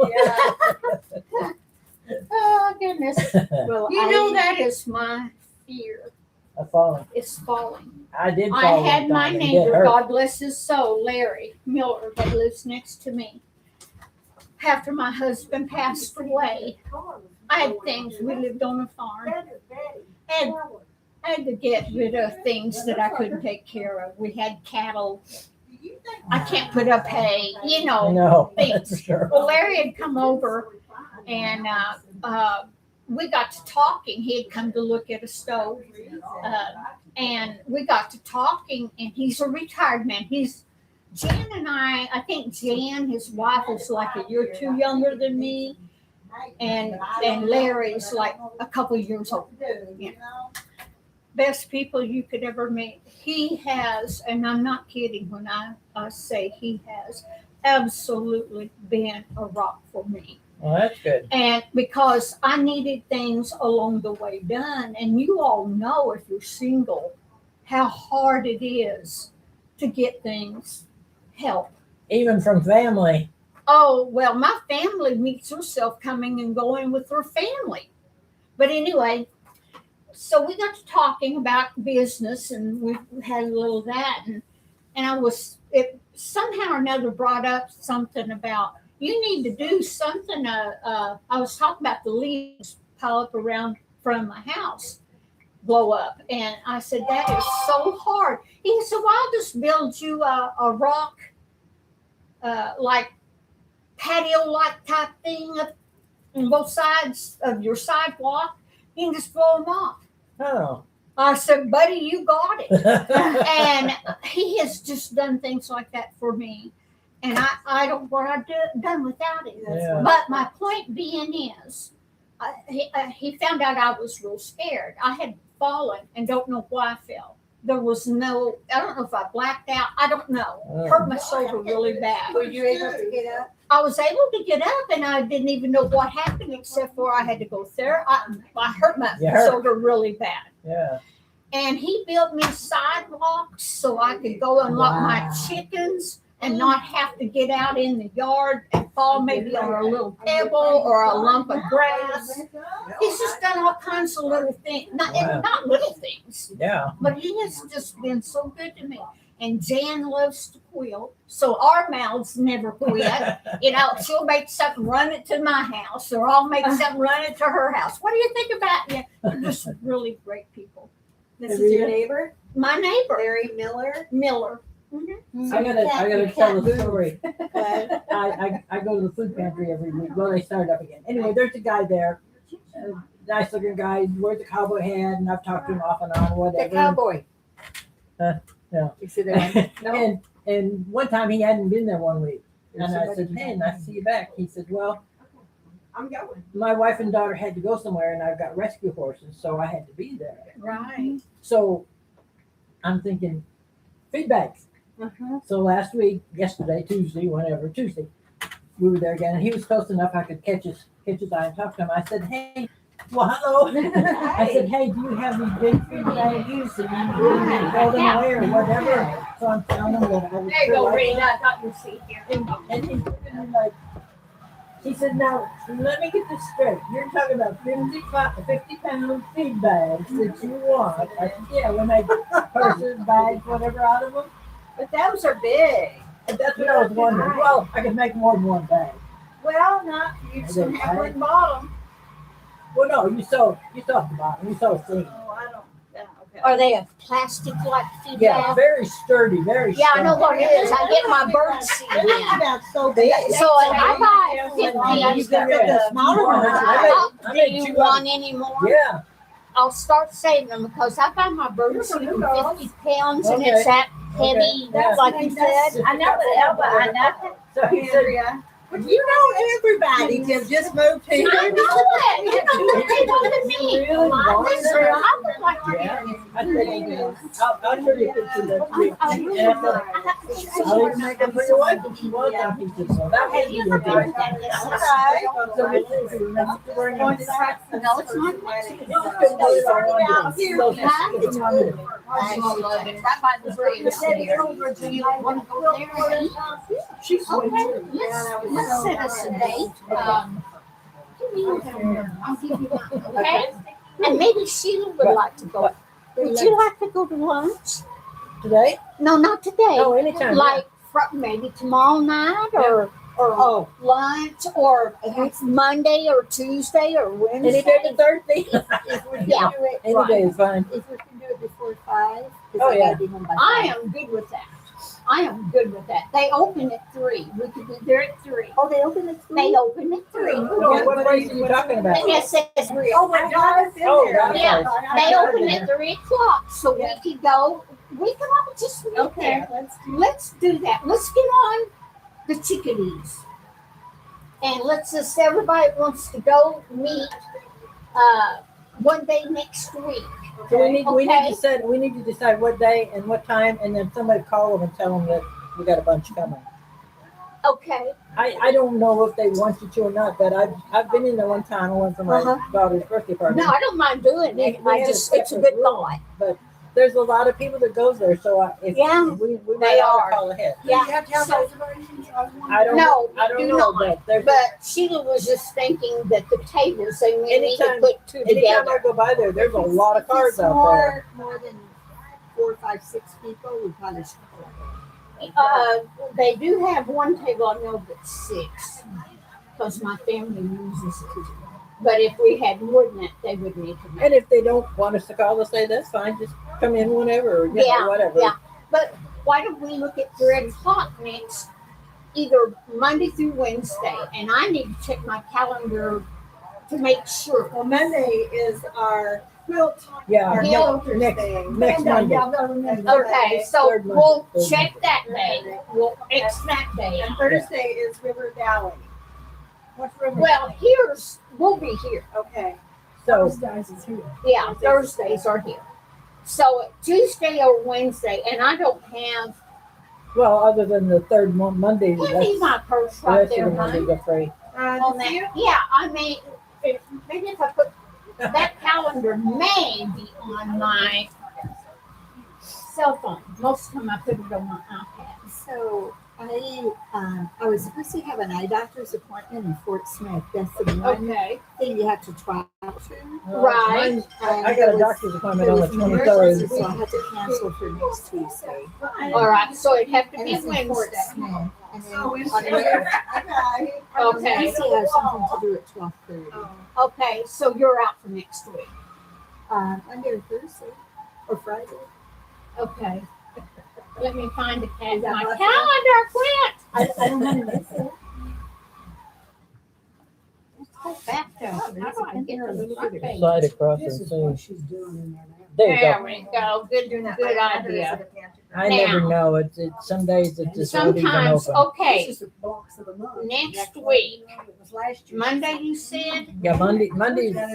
Oh, goodness. Well, you know that is my fear. I'm falling. It's falling. I did fall. I one had time my and get neighbor, hurt. God bless his soul, Larry Miller, that lives next to me. After my husband passed away, I had things. We lived on a farm. And I had to get rid of things that I couldn't take care of. We had cattle. I can't put up hay, you know. No, things. for sure. Well, Larry had come over and we got to talking. He had come to look at a stove. And we got to talking, and he's a retired man. Jan and I think Jan, his wife, is like a year or two younger than me. And Larry's like a couple years older. Yeah. Best people you could ever meet. He has, and I'm not kidding when I say he has absolutely been a rock for me. Well, that's good. And because I needed things along the way done, and you all know if you're single how hard it is to get things help. Even from family. Oh, well, my family meets herself coming and going with her family. But anyway, so we got to talking about business, and we had a little of that, and it somehow or another brought up something about you need to do something. I was talking about the leaves pile up around from my house, blow up, and I said that is so hard. He said, "Well, I'll just build you a rock, like patio-like type thing up on both sides of your sidewalk. You can just blow them off." Oh. I said, "Buddy, you got it." And he has just done things like that for me. And I don't know what I've done without it. Yeah. But my point being is, he found out I was real scared. I had fallen and don't know why I fell. There was no, I don't know if I blacked out. I don't know. Oh. Hurt my shoulder really bad. Were you able to get up? I was able to get up, and I didn't even know what happened except for I had to go there. I hurt my You hurt. shoulder really bad. Yeah. And he built me sidewalks so I could go and lock my chickens. and not have to get out in the yard and fall maybe on a little pebble or a lump of grass. He's just done all kinds of little things, not little things, Yeah. but he has just been so good to me. And Jan loves to quilt, so our mouths never quit. You know, she'll make something, run it to my house, or I'll make something, run it to her house. What do you think about you? They're just really great people. This is your neighbor, My neighbor, Larry Miller. Miller. I gotta tell the story. I go to the food pantry every week. Well, they started up again. Anyway, there's a guy there, a nice looking guy, wears a cowboy hat, and I've talked to him off and on, The whatever. cowboy. No. You see that? No. And one time he hadn't been there 1 week, and I said, "Hey, nice to see you back." He said, "Well, I'm going. my wife and daughter had to go somewhere, and I've got rescue horses, so I had to be there." Right. So I'm thinking feed bags. So last week, yesterday, Tuesday, we were there again, and he was close enough I could catch his eye and talk to him. I said, "Hey, well, hello." I said, "Hey, do you have these big feed bags and you throw them away or whatever?" So I'm telling him that I would There you sure go, like Rita. that. I got your seat here. And he's like, he said, "Now, let me get this straight. You're talking about 50-pound feed bags that you want." I said, "Yeah, we make purses, bags, whatever out of them." But those are big. And that's what I was wondering. Well, I could make more than one bag. Well, not, you just Okay, have one bottom. Well, no, you sew at the bottom. You sew a seam. Oh, I don't, yeah, okay. Are they a plastic like feed Yeah, bag? very sturdy, very Yeah, I know strong. what it is. I get my bird seed in. About so big. So if I buy Yeah, 50, the smaller one. I do made you 200. want any more? Yeah. I'll start saving them because I buy my bird seed in 50 pounds and Okay. it's that heavy, Yeah. like you said. I know that Elba, I know So he said, Andrea. But you know everybody that just moved I here. know it. You know what they wanted me. Really? I would like to yeah. hear I said, I'll show you a picture next week. I And really I would. said, I have to see I'll what even my make it for your wife if you want them. He said, "So that would be your day." So we think we remember to bring them. No, it's not. It's good. I love it. Right by the bridge here. Do you want to go there and eat? Okay, let's set us a date. Give me your number. I'll give you mine, okay? And maybe Sheila would like to go. Would you like to go to lunch? Today? No, not today. Oh, anytime. Like maybe tomorrow night or Oh, lunch or Monday or Tuesday or any Wednesday. day but Thursday? Yeah. Any day is fine. If we can do it before 5. Oh, yeah. I am good with that. I am good with that. They open at 3. We could be there at 3. Oh, they open at 3? They open at 3. Okay, what place are you talking about? SS3. Oh, my daughter's in Oh, there. that's Yeah, nice. they open at 3 o'clock, so we could go. We can all just meet Okay, there. Let's do that. Let's get on the chickadees, and let's just everybody wants to go meet one day next week. So we need Okay. to decide what day and what time, and then somebody call them and tell them that we got a bunch coming. Okay. I don't know if they want you to or not, but I've been in there one time. I went for my daughter's birthday party. No, I don't mind doing it. I just it's a good thought. But there's a lot of people that goes there, so if Yeah, we they might ought are. to call ahead. Yeah. You have to have So- reservations. I don't No, know. I we don't do know, not. but there's But Sheila was just thinking that the tables they may need to Anytime- put 2 anytime together. I go by there, there's a lot of cars out there. More than 4, 5, 6 people, we probably should. They do have one table I know that's 6 because my family uses it. But if we had more than that, they would need to know. And if they don't want us to call, they'll say that's fine. Just come in whenever, or, you know, whatever. Yeah. But why don't we look at 3 o'clock next, either Monday through Wednesday? And I need to check my calendar to make sure. Well, Monday is our quilt. Yeah. Our Yeah. quilters thing. Next Monday. Okay, so Third Monday. we'll Third check that day. We'll X that day. And Thursday is River Valley. What's River? Well, we'll be here. Okay. So Guys is here. Yeah, Thursdays are here. So Tuesday or Wednesday, and I don't have, well, other than the third Monday, give me that's my purse the right rest of there, the Mondays honey. are free. On that. Yeah, I mean, maybe if I put, that calendar may be on my cell phone. Most of the time I put it on my iPad. So, I was supposed to have an eye doctor's appointment in Fort Smith. That's the one Okay, thing you have to travel to. right. Mine- I got a doctor's appointment There on the was an emergency, 23rd. so I had to cancel for next Tuesday. All right, so it'd have to And be it's in Fort Wednesday. Smith. And then Oh, on Wednesday. Okay, Wednesday, I have something to do at 12:30. okay, so you're out for next week. Monday or Thursday or Friday. Okay. Let me find my Is that calendar, possible? quit. I don't want to miss it. Let's go back to, how do I get to the front page? Slide across and This is see. what she's doing in there now. There you There go. we go, good idea. I never Now. know. It's some days it just won't even Sometimes, open. okay, This is the box of the month. next week, It was last year. Monday you said? Yeah, Monday's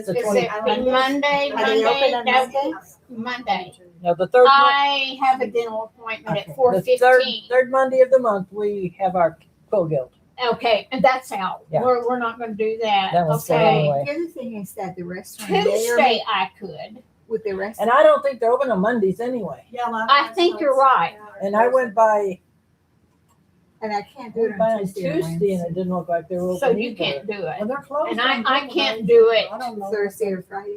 the Is 20. it Monday, Are they open on Monday? Mondays? Monday. No, the third month. I have a dental appointment at Okay. four The third, fifteen. third Monday of the month, we have our Quilt Guild. Okay, and that's out. Yeah. We're not gonna do that. That one's set Okay. anyway. The other thing is that the restaurant there Tuesday I could. with the And restaurant. I don't think they're open on Mondays anyway. I think you're right. And I went by, And I can't do it went by on on Tuesday or Tuesday and Wednesday. it didn't look like they were open So you either. can't do Well, it. they're closed. And on I Monday. can't do it. I don't know. Thursday or Friday.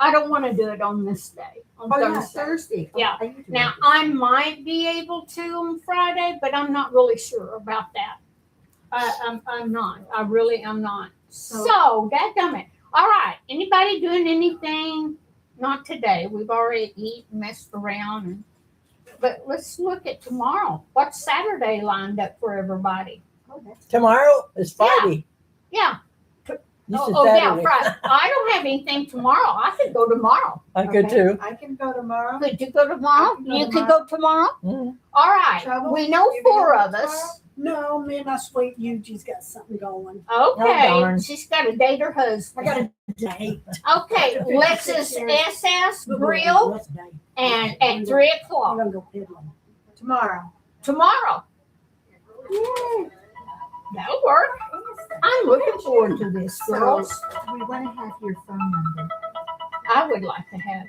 I don't wanna do it on this day, on Oh, yeah, Thursday. Thursday. Yeah. I usually Now, do. I might be able to on Friday, but I'm not really sure about that. I'm not. I really am not. So, dadgummit. All right. Anybody doing anything? Not today. We've already eaten, messed around. But let's look at tomorrow. What's Saturday lined up for everybody? Oh, that's Tomorrow is Friday. Yeah. You said Oh, yeah, Saturday. Friday. I don't have anything tomorrow. I could go tomorrow. I could too. I can go tomorrow. Could you go tomorrow? I can go You could go tomorrow? Mhm. All right. Trouble? We know You be four able of to us. No, me and my sweet Eugene's got something going. Okay, darn. she's got to date her husband. I got a date. Okay, Lexus SS Grill What's date? and at 3:00 I'm gonna go piddling. Tomorrow. tomorrow. That'll work. I'm looking forward to this, girls. We want to have your phone number. I would like to have.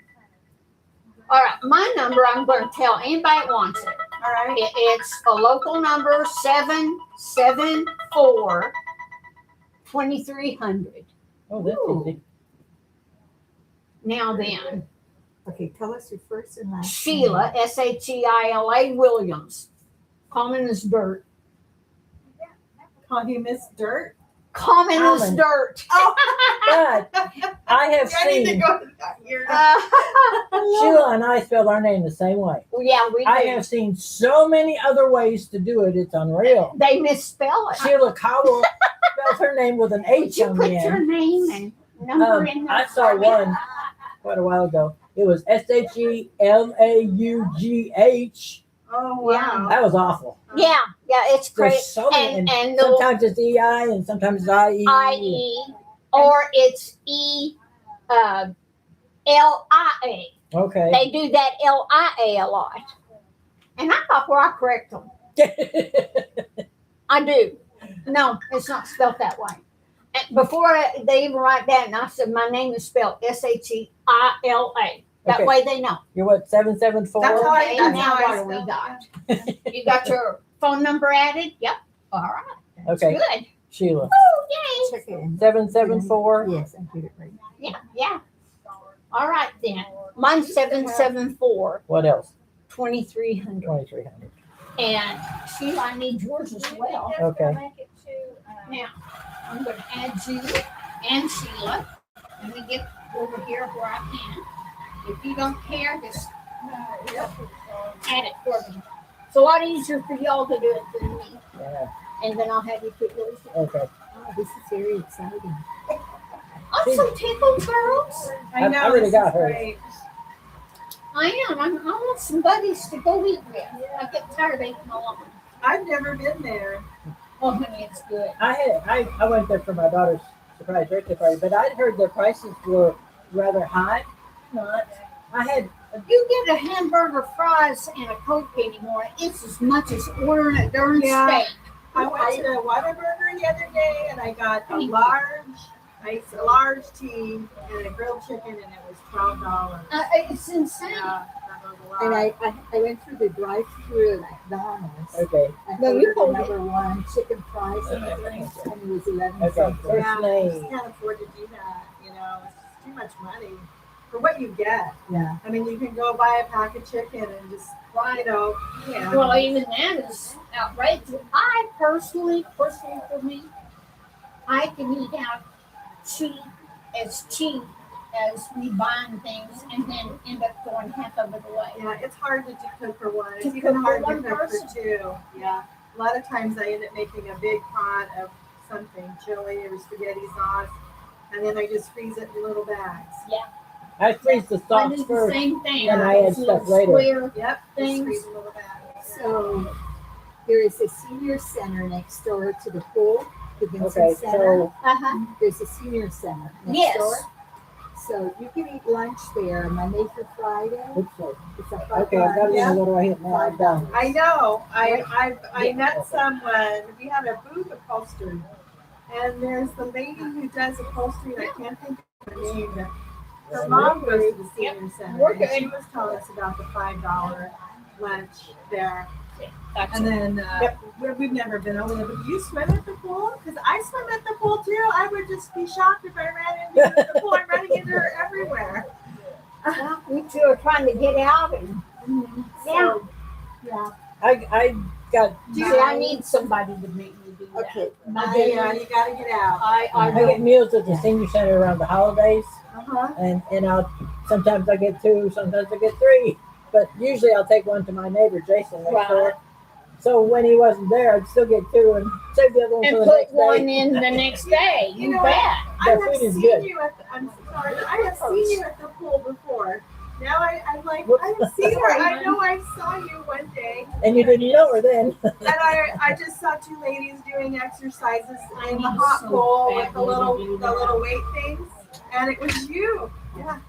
All right, my number, I'm going to tell anybody that wants it. All right. It's a local number, 774-2300. Oh, that's Ooh. easy. Now then, Okay, tell us your first and last Sheila, Sheila Williams. Common as dirt. Call you Miss Dirt. Common as Common. dirt. But I have I need to seen go to that. You're Sheila and I spell our name the same way. Yeah, we I do. have seen so many other ways to do it. It's unreal. They misspell it. Sheila Cowell spells her name with an Would H you on put the your end. name and number in there? I saw for me? one quite a while ago. It was SHELAUGH. Oh, wow. That was awful. Yeah, it's There's great. so many, And and the sometimes it's EI and sometimes it's IE. IE or it's LIA. Okay. They do that LIA a lot. And I thought, well, I correct them. I do. No, it's not spelled that way. And before they even write that, and I said, my name is spelled SHEILA. That Okay. way they know. You're what, 774? That's how I- Okay, that's now how I what do we spelled got? You got your phone number added? Yep. All right. That's Okay. good. Sheila. Oh, yay. Check it in. 774. Yes, I did it right. Yeah. All right then. Mine's 774 What else? 2300. 2300. And Sheila, I need yours as well. Okay. Now, I'm going to add you and Sheila. Let me get over here where I can. If you don't care, just add it for me. It's a lot easier for y'all to do it than me. Yeah. And then I'll have you put yours in. Okay. Oh, this is very exciting. I'm so tickled, girls. I know. I already this is got hers. great. I am. I want some buddies to go eat with. I get tired of eating alone. I've never been there. Oh, honey, it's good. I went there for my daughter's surprise birthday party, but I'd heard their prices were rather high. Not. I had You get a hamburger, fries, and a Coke anymore. It's as much as ordering a darn Yeah. steak. I went to Whataburger the other day and I got a Thank you. large tea and a grilled chicken and it was $12. It's insane. Yeah. a And lot. I went through the drive-through at McDonald's. Okay. I No, you ordered the hold it. #1 chicken fries and it was 11 Okay. something. First Yeah, I name. just can't afford to do that, you know, it's just too much money for what you get. Yeah. I mean, you can go buy a pack of chicken and just, you know, yeah. Well, even that is outrageous. I personally for me, I can eat out cheap cheap as we buying things and then end up throwing half of it away. Yeah, it's hard to cook for one. It's To even cook hard for to one cook person. for two. Yeah. A lot of times I end up making a big pot of something, chili or spaghetti sauce, and then I just freeze it in little bags. I freeze the I sauce do the first. same thing. and I add Those stuff little later. square Yep. Just things. freeze in little bags. So there is a senior center next door to the pool, the Vincent Okay, Center. so Uh-huh. There's a senior center next Yes. door. So you can eat lunch there Monday through Friday. oops, sorry. It's a Okay, I got it in a little hit now. I'm done. I know. I met someone. We had a booth upholstery, and there's the lady who does upholstery. And I can't think of her name, but her mom goes to the senior center, and she was telling us about the $5 lunch there. And then we've never been over there. But do you swim at the pool? Because I swim at the pool too. I would just be shocked if I ran into the pool. I'm running into her everywhere. Well, we two are trying to get out and yeah. Yeah. I got See, I need somebody to make me do that. Okay. Yeah, you gotta get out. I get meals at the senior center around the holidays, Uh-huh. and I'll sometimes I get 2, sometimes I get 3, but usually I'll take one to my neighbor Jason next door. So when he wasn't there, I'd still get 2 and save the other one And for the put next one day. in the next day. You You know, bet. I The have food is seen good. you at the, I'm sorry, I have seen you at the pool before. Now I'm like, Whoops. I have seen her. I know I saw you one day. And you didn't know her then. And I just saw 2 ladies doing exercises in the need hot so pool with badly to do that. the little weight things. And it was you. Yeah.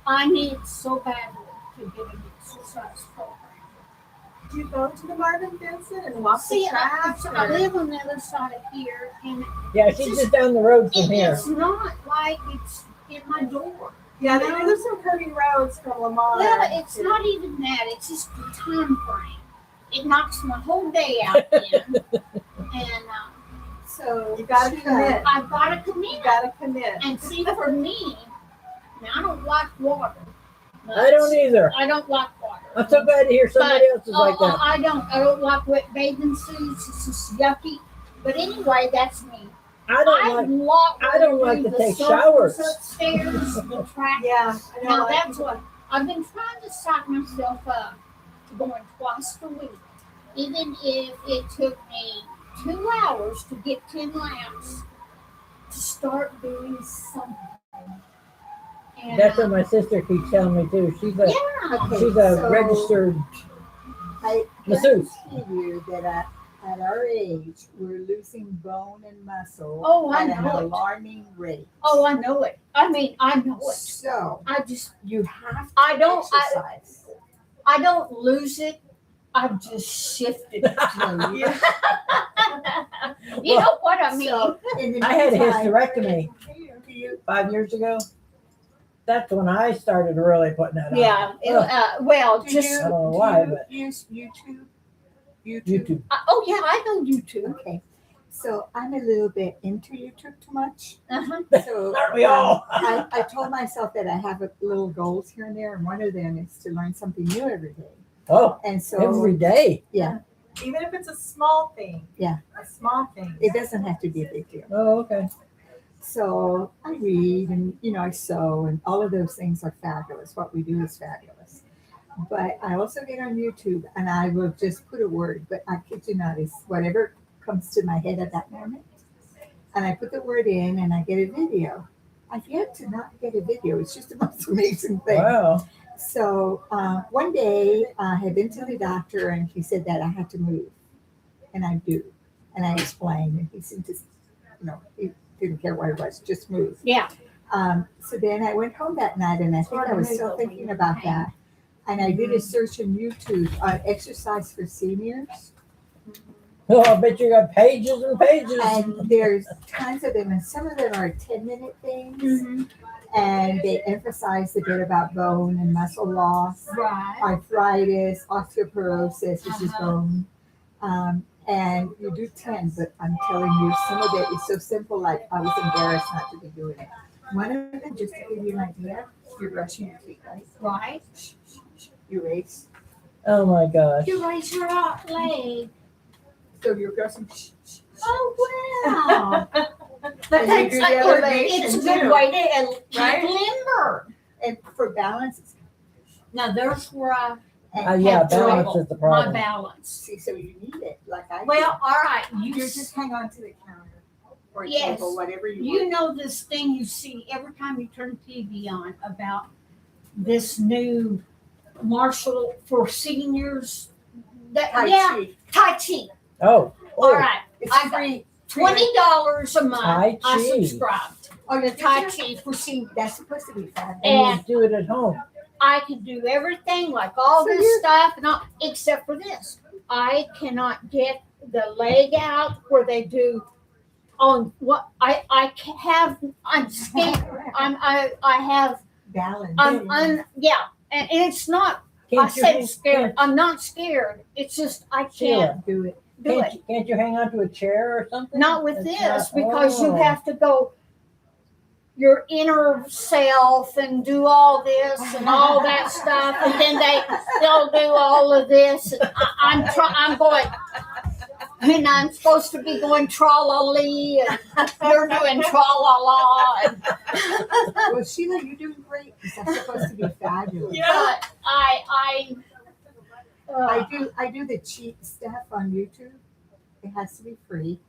I need so badly to get an exercise program. Do you go to the Marvin Vincent and walk See, the tracks? I or- live on the other side of here, and Yeah, she's just down the road from here. it's not like it's in my door. Yeah, there's some curvy roads from Lamar. Well, it's not even that. It's just the time frame. It knocks my whole day out then. And So You gotta commit. I've got to You commit. gotta commit. And see, for me, now I don't like water. I don't either. I don't like water. I'm so glad to hear somebody else is like that. I don't like wet bathing suits. It's just yucky. But anyway, that's me. I don't like to take showers. Upstairs, the track. Yeah. I know, Now like that's people- what I've been trying to psych myself up to going twice a week, even if it took me 2 hours to get 10 laps to start doing something. And, That's what my sister keeps telling me too. She's a yeah. she's a registered I masseuse. guarantee you that at our age, we're losing bone and muscle Oh, I at an know it. alarming rate. Oh, I know it. I mean, I know it. So I just, you have to I don't- exercise. I don't lose it. I've just shifted it. Yeah. You know what I mean? So in the I had a meantime, hysterectomy 5 years ago. That's when I started really putting that Yeah. on. Ugh, Well, do just. you, I don't know why, do but- you use YouTube? YouTube. Oh yeah, I know you too. Okay. So I'm a little bit into YouTube too much. Uh-huh. So Aren't we all? I told myself that I have little goals here and there, and one of them is to learn something new every day. Oh, And so every day. yeah, Even if it's a small thing. Yeah. A small thing. it doesn't have to be a big deal. Oh, okay. So I read and I sew, and all of those things are fabulous. What we do is fabulous. But I also get on YouTube and I will just put a word, but I kid you not, it's whatever comes to my head at that moment. And I put the word in and I get a video. I've yet to not get a video. It's just the most amazing thing. Wow. So one day I had been to the doctor and he said that I had to move. And I do. And I explained and he seemed to, he didn't care what it was, just move. Yeah. So then I went home that night and I think I was still thinking about that. And I did a search on YouTube on exercise for seniors. Oh, I bet you got pages and pages. And there's tons of them, and some of them are 10-minute things. And they emphasize a bit about bone and muscle loss, Right. arthritis, osteoporosis, which is bone. And you do 10, but I'm telling you, some of it is so simple, like I was embarrassed not to be doing it. One of them, just to give you an idea, you're brushing your teeth, right? Right. You raise. Oh my gosh. You raise your leg. So you're brushing. Oh, wow. But And you do the elevation it's a good too, way to keep right? limber. And for balance, it's Now, there's where I Yeah, have balance trouble. is the My problem. balance. see, so you need it, like I. Well, all right. you just hang on to the counter or Yes. table, whatever you You want. know this thing you see every time you turn TV on about this new martial for seniors. That Tai yeah, Chi. Tai Chi. Oh, All right, It's I got free. $20 a month. Tai I Chi. subscribed on the Tai Chi for seniors. That's supposed to be fun. and you do it at home. I can do everything like all So this you're- stuff and all, except for this. I cannot get the leg out where they do on what I can have. I'm scared. I have. Balance. Yeah, and it's not. I Can't you said hang, scared. I'm not scared. It's just I can't Sheila, Do it. do it. can't you hang on to a chair or something? Not with It's this not- because you oh. have to go your inner self and do all this and all that stuff, and then they'll do all of this. And I'm going, and I'm supposed to be going tra-la-lee, and you're doing tra-la-la. And, Well, Sheila, you're doing great. That's supposed to be fabulous. but I do the cheap stuff on YouTube. It has to be free.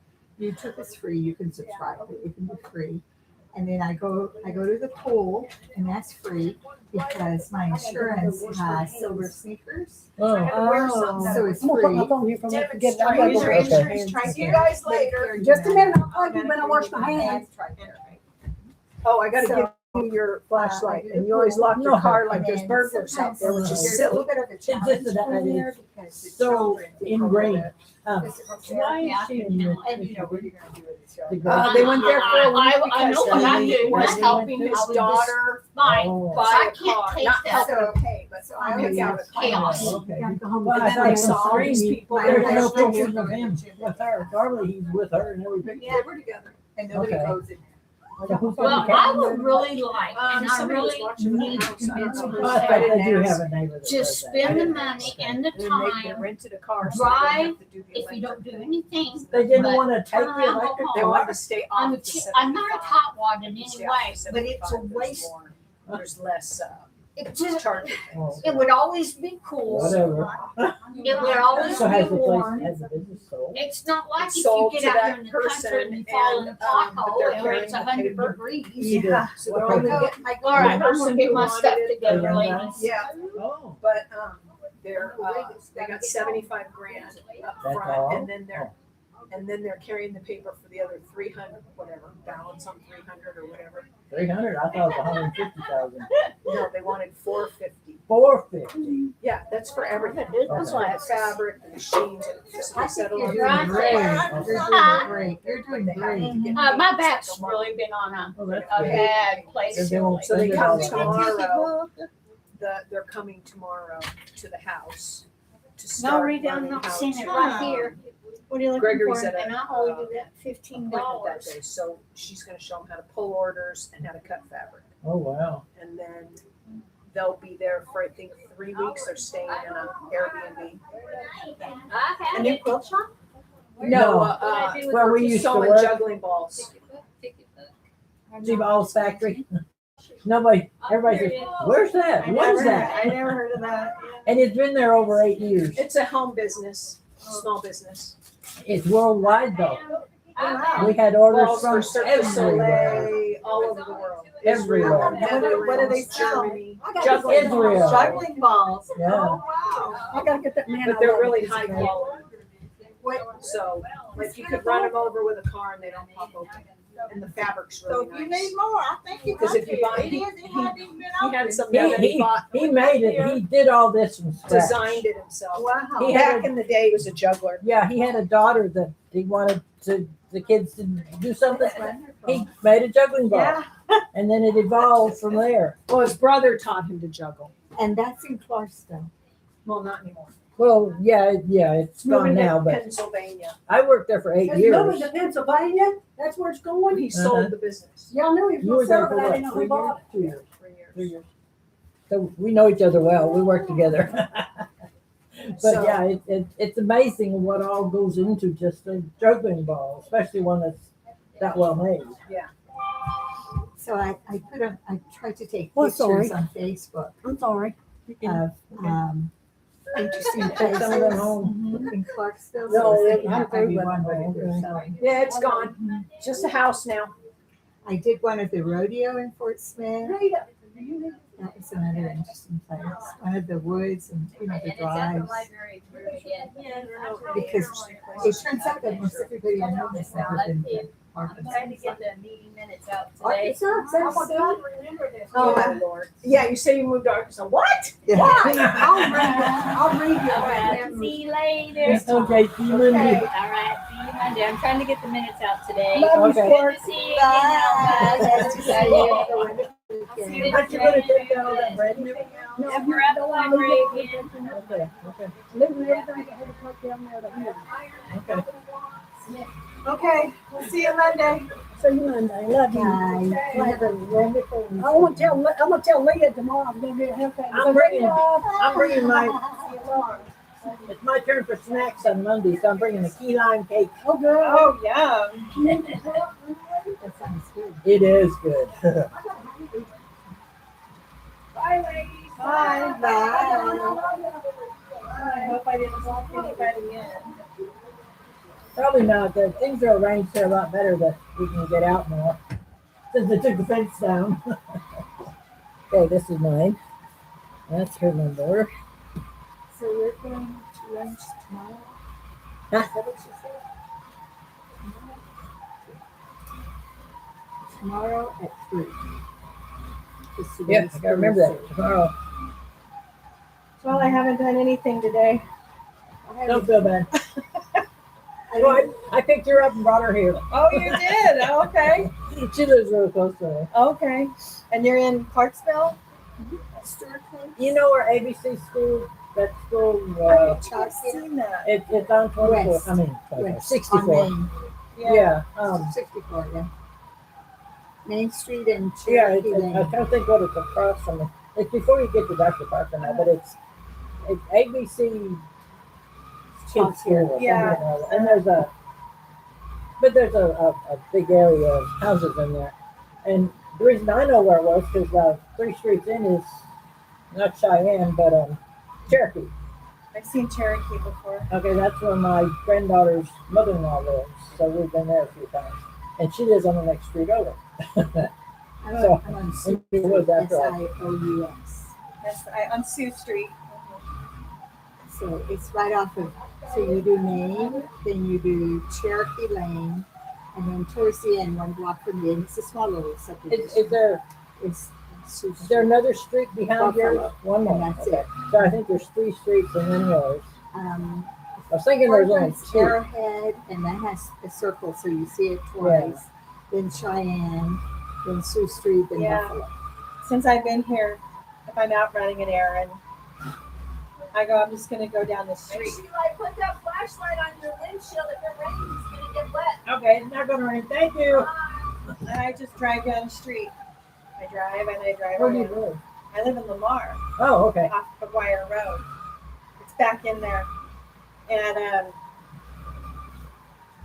YouTube is free. You can subscribe, but it can be free. And then I go to the pool, and that's free because my insurance has silver sneakers, Oh. so it's I'm gonna put free. my phone here for me to get. Demonstrate. I gotta Use go your wash my insurance. hands. See you guys later. Just a minute, I'll call you when I wash my hands. Oh, I gotta So- give you your flashlight, and you always lock your No. car like And there's then burglars out there, which is there's a silly. little bit of a It's challenge just that in there because the so children take ingrained. over the- Why is she in the? And you know what you're gonna do with this. the They went there for a week I know what I because do. Why It's they helping went his his daughter Fine. Oh. I buy a can't car, take not that. helping her pay, but So I pick always out a car. chaos. Okay. Gotta go home. Well, And I then thought I it saw all was these three. people. There's no There's no pictures of him with her. Normally he's with her in every picture. Yeah, we're together. And nobody Okay. goes in. So who's Well, gonna I count? would really like, and I Somebody was really watching the need house. to I don't know who Oh, I said thought it. they do And have a neighbor that just does that. spend the I money didn't and the they time. rented a car, so they didn't have to do the If you don't electric. do anything, They didn't But want to take turn the around, electric go They home. wanted to stay off the 75. I'm not hot water in any Stay way, off the but it's a 75, waste. There's less It just, charging. Oh, it would always be cool. whatever. It would always So has be the place, warm. has the business sold? It's not like It's if you sold get to out that here in the country person and you fall in a and, but pothole they're where carrying it's the 100 paper. degrees. Yeah. So they're only Okay. getting, All right, I'm person gonna get who my wanted stuff it, together, they ladies. yeah, Oh. but, they're, they got 75 grand up That's front, all? and then they're carrying the paper for the other 300, whatever, balance on 300 or whatever. 300, I thought it was 150,000. No, they wanted 450. 450. Yeah, that's for everything. That's Okay. why the fabric, the machines, and just I settle think on you're Right doing there. great. You're doing great. You're doing They have great. to get My paid. back's really been on a Oh, that's a good. bad place. They won't So they send it come all tomorrow. They're coming tomorrow to the house to No, start Rita, I'm learning not how seeing to- it right here. What are you looking Gregory's for? at a, And I owe you that appointment that $15. day, so she's gonna show them how to pull orders and how to cut fabric. Oh, wow. And then they'll be there for, I think, 3 weeks. They're staying in an Airbnb. A new quilt shop? No, Where we used to sewing work, juggling balls. Steve Ball's factory. Nobody, everybody says, where's that? What's that? I never heard of that. And it's been there over 8 years. It's a home business, small business. It's worldwide though. We had orders Balls for from Cirque du everywhere. Soleil, all over the world. Everywhere. Israel, What do they sell? Germany. Juggling Israel. balls. Juggling balls. Yeah. Oh, wow. I gotta get that man. But I they're love really this high guy. quality. So, like, you could run them over with a car and they don't pop open. and the fabric's So really if you nice. need more, I think you Because if you buy- it is, it hadn't even been He opened. had some that he bought, He made it. He did all this from scratch. designed it himself. Wow. He had Back in the day, he was a juggler. Yeah, he had a daughter that he wanted the kids to do something. He made a juggling ball, Yeah. and then it evolved from there. Well, his brother taught him to juggle. And that's in Clarksville. Well, not anymore. Well, yeah, it's gone Moving to now, but Pennsylvania. I worked there for 8 It's moving years. to Pennsylvania. That's where it's going. He sold the business. Yeah, I knew he was You going were to there sell, for but I what, didn't know 3 who bought years? it. 2 years. 3 years. 3 years. So we know each other well. We work together. But So- yeah, it's amazing what all goes into just a juggling ball, especially one that's that well made. So I tried to take Oh, pictures sorry. on Facebook I'm sorry. of interesting Take some of them places home. in Clarksville. No, So I was thinking I'm that might be good. one way Okay. to selling. Yeah, it's gone. Just a house now. I did one at the rodeo in Fort Smith. That was another interesting place. One of the woods and the drives. Because it turns out that most everybody I know has never been to Arkansas. the meeting minutes out Arkansas, that's so. Oh, Lord. Yeah, you say you moved to Arkansas. What? Yeah. I'll read you right now. See you later. Okay, see you Monday. All right, see you Monday. I'm trying to get the minutes out today. Love you, Okay. Sport. Good to see you Bye. again. Nice to see you. Have a wonderful weekend. Aren't you gonna take down all that bread and everything? Yeah, we're at the library again. Okay, okay, Living everything that had to put down there to here. okay. Okay, we'll see you Monday. See you Monday. Love you. Bye. Have a wonderful weekend. I'm gonna tell Leah tomorrow I'm gonna be a haircut. I'm bringing my, it's my turn for snacks on Monday, so I'm bringing a key lime cake. Oh, good. Oh, yum. That sounds good. It is good. Bye, ladies. Bye. Bye. I hope I didn't block anybody in. Probably not. Things are arranged here a lot better that we can get out more since they took the fence down. Okay, this is mine. That's her number. So we're going to lunch tomorrow? Huh? Is that what you said? Tomorrow at 3. Yeah, I gotta remember that tomorrow. Well, I haven't done anything today. Don't feel bad. Well, I picked her up and brought her here. Oh, you did? Okay. She lives really close to me. Okay. And you're in Clarksville? You know where ABC school, that school, I've seen that. it's on 24, West. I mean, 24, West, 64. on Main. Yeah, 64, yeah. Main Street and yeah, Cherokee I Lane. don't think what it's across from it. It's before you get to Dr. Parker now, but it's ABC kids school or something Yeah. like that. And there's a big area of houses in there. And the reason I know where it was because 3 streets in is not Cheyenne, but Cherokee. I've seen Cherokee before. Okay, that's where my granddaughter's mother-in-law lives, so we've been there a few times. And she lives on the next street over. So, I'm on in the woods after all. SIOUS. That's on Sioux Street. So it's right off of, so you do Main, then you do Cherokee Lane, and then towards the end, 1 block from the end, it's a small little subdivision. Is there another street behind yours? Buffalo. One more. And that's Okay. it. So I think there's 3 streets and then yours. Um, I was thinking there's only Portland's 2. Arrowhead, and that has a circle, so you see it twice. Then Cheyenne, then Sioux Street, then Yeah. Buffalo. Since I've been here, if I'm out running an errand, I'm just gonna go down the street. Put that flashlight on your windshield. If it rains, it's gonna get wet. Okay, it's not gonna rain. Thank you. And I just drive down the street. I drive and I drive Where do you around. live? I live in Lamar, Oh, okay. off McGuire Road. It's back in there.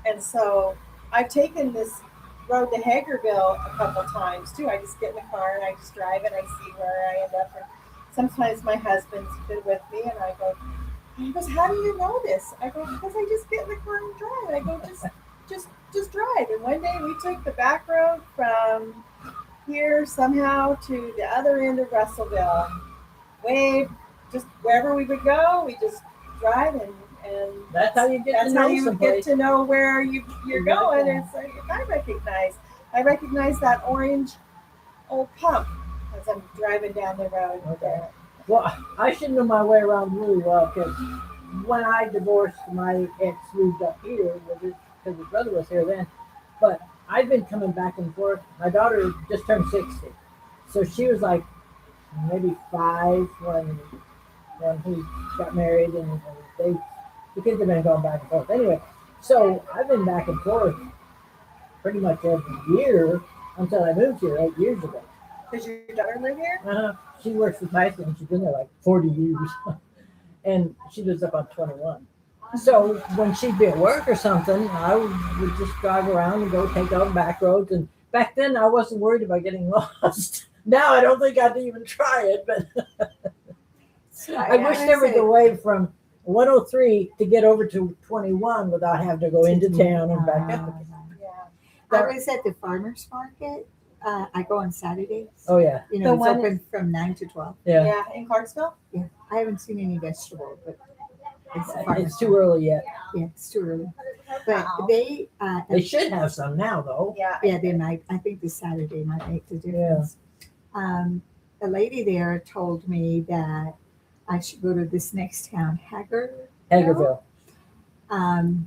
And so I've taken this road to Hagerville a couple times too. I just get in the car and I just drive and I see where I end up. And sometimes my husband's been with me and I go, he goes, how do you know this? I go, because I just get in the car and drive. I go, just drive. And one day we took the back road from here somehow to the other end of Russellville. Just wherever we would go, we just drive and That's how you get that's to how know you someplace. get to know where you're Exactly. going. It's like I recognize I recognize that orange old pump as I'm driving down the road. Okay. Well, I should know my way around really well because when I divorced, my ex moved up here because his brother was here then. But I've been coming back and forth. My daughter just turned 60, so she was like maybe 5 when he got married, and the kids have been going back and forth. Anyway, so I've been back and forth pretty much every year until I moved here 8 years ago. Does your daughter live here? She works with Tyson, and she's been there like 40 years. And she lives up on 21. So when she'd be at work or something, I would just drive around and go take all the back roads. And back then, I wasn't worried about getting lost. Now I don't think I'd even try it, but I wish there was a way from 103 to get over to 21 without having to go into town and back up again. I was at the farmer's market. I go on Saturdays. Oh, yeah. You The know, it's one open from 9 to 12. Yeah. In Clarksville? Yeah. I haven't seen any vegetable, but it's the farmer's It's too early yet. Yeah, it's too early. But they should have some now, though. Yeah. they might. I think this Saturday might make the difference. A lady there told me that I should go to this next town, Hagerville.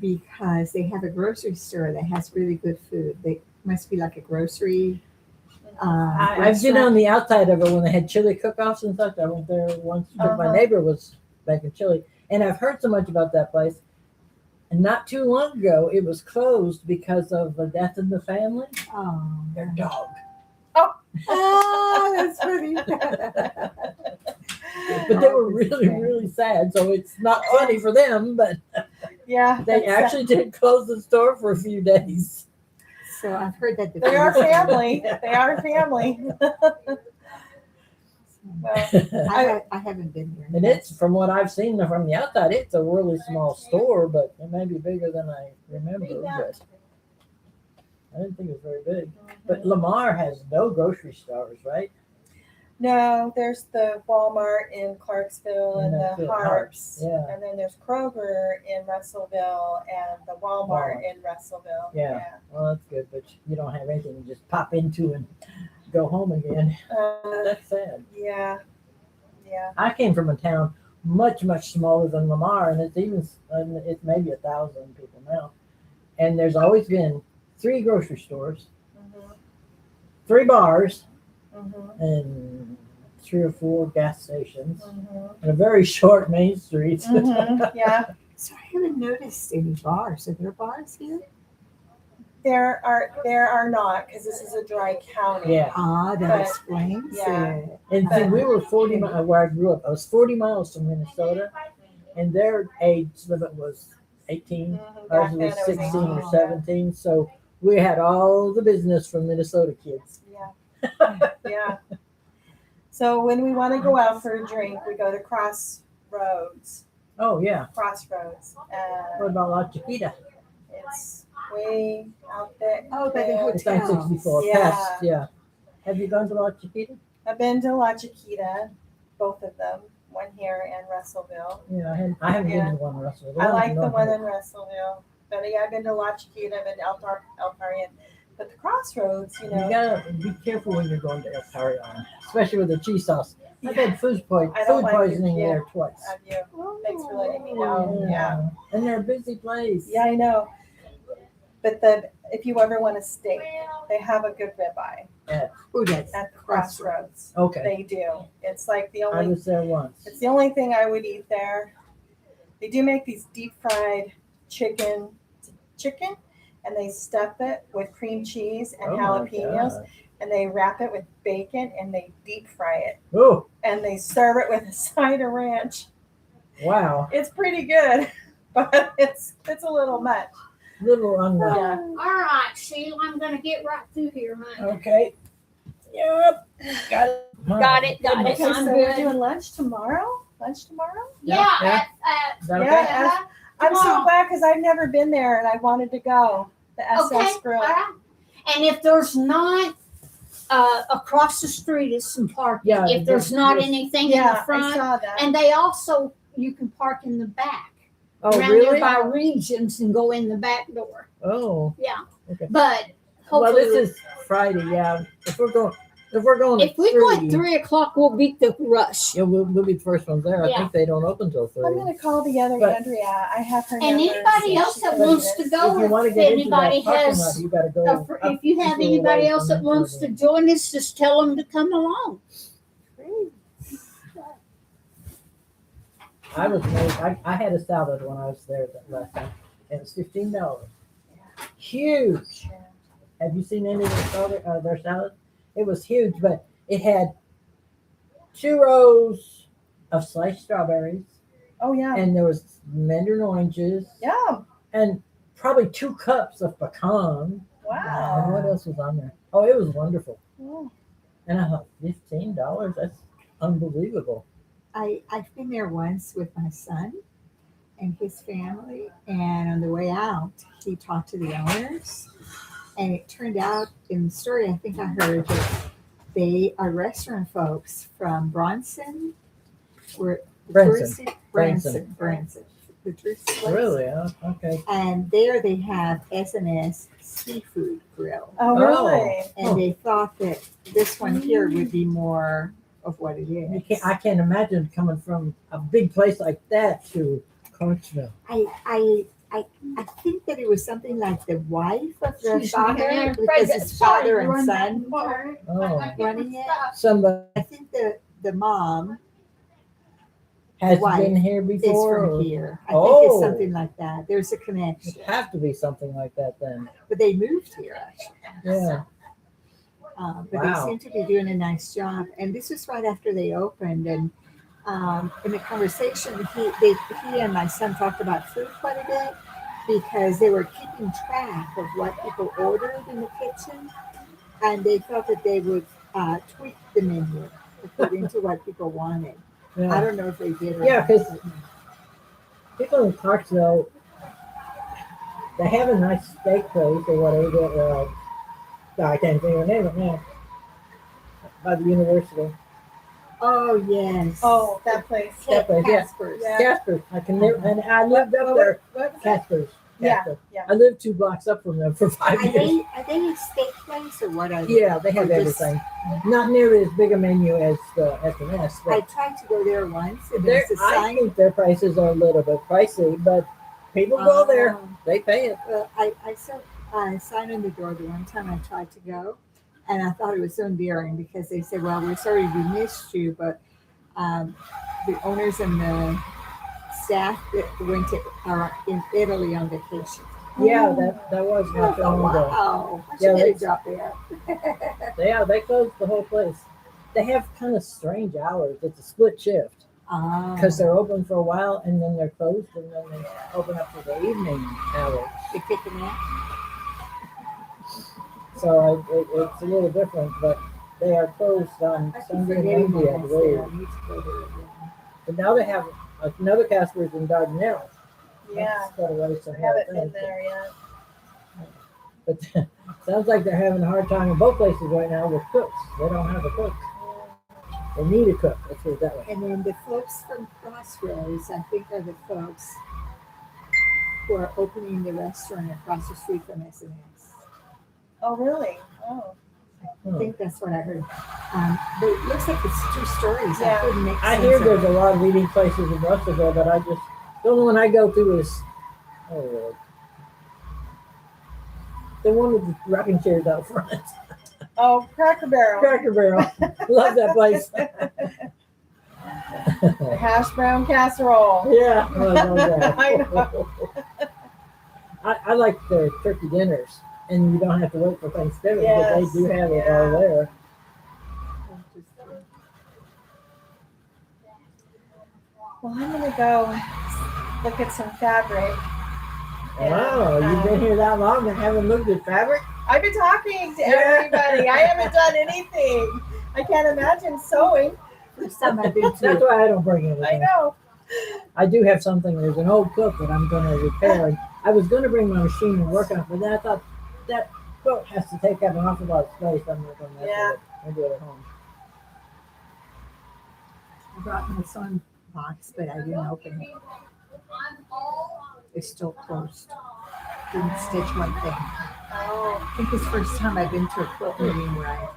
Because they have a grocery store that has really good food. They must be like a grocery. I've been on the outside of it when they had chili cook-offs and such. I went there once because my neighbor was making chili. And I've heard so much about that place. And not too long ago, it was closed because of a death in the family. Oh, Their dog. oh, that's funny. But they were really, really sad. So it's not funny for them, but Yeah. they actually did close the store for a few days. So I've heard that They are family. They are family. I haven't been here. And it's, from what I've seen from the outside, it's a really small store, but it may be bigger than I remember. But I didn't think it was very big. But Lamar has no grocery stores, right? No, there's the Walmart in Clarksville and that's the it, Harps. Yeah. And then there's Kroger in Russellville and the Walmart in Russellville. Yeah. Well, that's good, but you don't have anything to just pop into and go home again. That's sad. Yeah. I came from a town much, much smaller than Lamar, and it's maybe 1,000 people now. And there's always been 3 grocery stores, 3 bars, and 3 or 4 gas stations, and a very short main street. Yeah. So I haven't noticed any bars. Are there bars here? There are not, because this is a dry county. Yeah. Ah, that But- explains yeah. it. And see, we were 40 miles where I grew up. I was 40 miles from Minnesota, and their age limit was 18. Ours Back then was it was 16 or 18. 17. So we had all the business from Minnesota kids. Yeah. So when we want to go out for a drink, we go to Crossroads. Oh, yeah. Crossroads. What about La Chiquita? It's way out there. Oh, by the It's on hotel. 64. Yeah. Past, yeah. Have you gone to La Chiquita? I've been to La Chiquita, both of them, one here and Russellville. Yeah, I haven't Yeah. been to one in Russellville. I like the one in in Russellville. But yeah, I've been to La Chiquita, I've been to El Tarian. But the Crossroads, you You know. gotta be careful when you're going to El Tarion, especially with the cheese sauce. I've had food I don't like it, poisoning yeah. there twice. Have you? Thanks for letting me know. Yeah. And they're a busy place. Yeah, I know. But if you ever want a steak, they have a good ribeye Oh, that's at the Crossroads. Okay. They do. It's like the I only. was there once. It's the only thing I would eat there. They do make these deep fried chicken, and they stuff it with cream cheese and Oh my jalapenos, gosh. and they wrap it with bacon and they deep fry it, Oh, and they serve it with a side of ranch. wow. It's pretty good, but it's a little much. Little unlike. Yeah. All right, Sheila, I'm gonna get right through here, honey. Okay. Yep. Got it. Got it. Okay, so I'm we're good. doing lunch tomorrow. Yeah. Yeah. Is that okay? Yeah. I'm so Tomorrow. glad because I've never been there and I wanted to go. The SS Okay. Grill. All right. And if there's not across the street is some parking. Yeah, If there's not there's- anything in the Yeah, I front, saw that. and they also you can park in the back. Oh, around really? there by regions and go in the back door. Oh. Yeah. Okay. But Well, hopefully. this is Friday, yeah. If we're going If at we go at 3, 3 o'clock, we'll beat the rush. yeah, we'll be the first ones there. I Yeah. think they don't open till 3. I'm gonna call the other But- Andrea. I have her And number. anybody see if else she that can wants do to this. If you go, want to if get into anybody that parking lot, has, you got to go. up if you this have little anybody ways else and that then wants turn to in. join us, just tell them to come along. I was made. I had a salad when I was there that last time. And it was $15. Huge. Have you seen any of their salad? It was huge, but it had 2 rows of sliced strawberries, Oh yeah. and there was mandarin oranges, Yeah. and probably 2 cups of pecan. Wow. And what else was on there? Oh, it was wonderful. Yeah. And I thought, $15? That's unbelievable. I've been there once with my son and his family, and on the way out, he talked to the owners, and it turned out in the story I think I heard that they are restaurant folks from Bronson, where the Branson. Branson, the tourist place. Really? Oh, okay. And there they have S&S Seafood Grill, Oh really? and they thought that this one here would be more of what it is. I can't imagine coming from a big place like that to Clarksville. I think that it was something like the wife of the Excuse me, father, Mayor. because it's father and Run that son bar. Oh, running it. somebody I think the mom has wife been here is before. from or- here. I think Oh. it's something like that. There's a connection, It'd have to be something like that then. but they moved here actually. Yeah. But Wow. they seem to be doing a nice job. And this was right after they opened. And in the conversation, he and my son talked about food quite a bit because they were keeping track of what people ordered in the kitchen, and they felt that they would tweak the menu according to what people wanted. I Yeah. don't know if they did. Or Yeah, not. 'cause people in Clarksville, they have a nice steak place or whatever. I can't think of the name of it now. By the university. Oh yes. Oh, that place. That place, yeah. Casper's. Yeah. Casper. I can never, and I lived up there. What was it? Casper's. Yeah, Casper. yeah. I lived 2 blocks up from them for 5 Are years. they a steak place or what are they? Yeah, they have Or just- everything. Not nearly as big a menu as the S&S, I but tried to go there once, and their- there's a I sign. think their prices are a little bit pricey, but people go there. They pay it. Well, I saw a sign on the door the one time I tried to go, and I thought it was so endearing because they said, "Well, we're sorry we missed you, but the owners and the staff that went to are in Italy on vacation." Yeah, that was I not thought, long ago. wow, I Yeah, should get a they- job there. They closed the whole place. They have kind of strange hours. It's a split shift because they're open for a while and then they're closed and then they open up for the evening hours. They pick them up. So it's a little different, but they are closed on I keep Sunday and forgetting Monday, I that I believe. said I need to go there again. But now they have another Casper's in Dardanelle. Yeah. That's got a ways from I here, I haven't been think. there yet. But sounds like they're having a hard time in both places right now with cooks. They don't have a cook. They need a cook. Let's put it that way. And then the folks from Crossroads, I think, are the folks who are opening the restaurant across the street from S&S. Oh really? Oh. I think that's what I heard. But it looks like it's 2 stories. Yeah. I couldn't make I sense hear of there's it. a lot of eating places in Russellville, but I just the only one I go to is the one with the rocking chairs out front. Oh, Cracker Barrel. Cracker Barrel. Love that place. The hash brown casserole. Yeah, I love that. I know. I like their turkey dinners, and you don't have to wait for Thanksgiving, but Yes, they do have it yeah. all there. Well, I'm gonna go look at some fabric. Wow, And, you've been here that long and haven't looked at fabric? I've been talking to everybody. I haven't done anything. I can't imagine sewing. First time I've been That's to why I don't bring anything. I know. I do have something. There's an old quilt that I'm going to repair. And I was going to bring my machine and work on it, but then I thought that quilt has to take up an awful lot of space. I'm not going to mess with it. I'll do it at home. I brought my son box, but I didn't open it. It's still closed. Didn't stitch one thing. Oh, I think it's the first time I've been to a quilt meeting where I.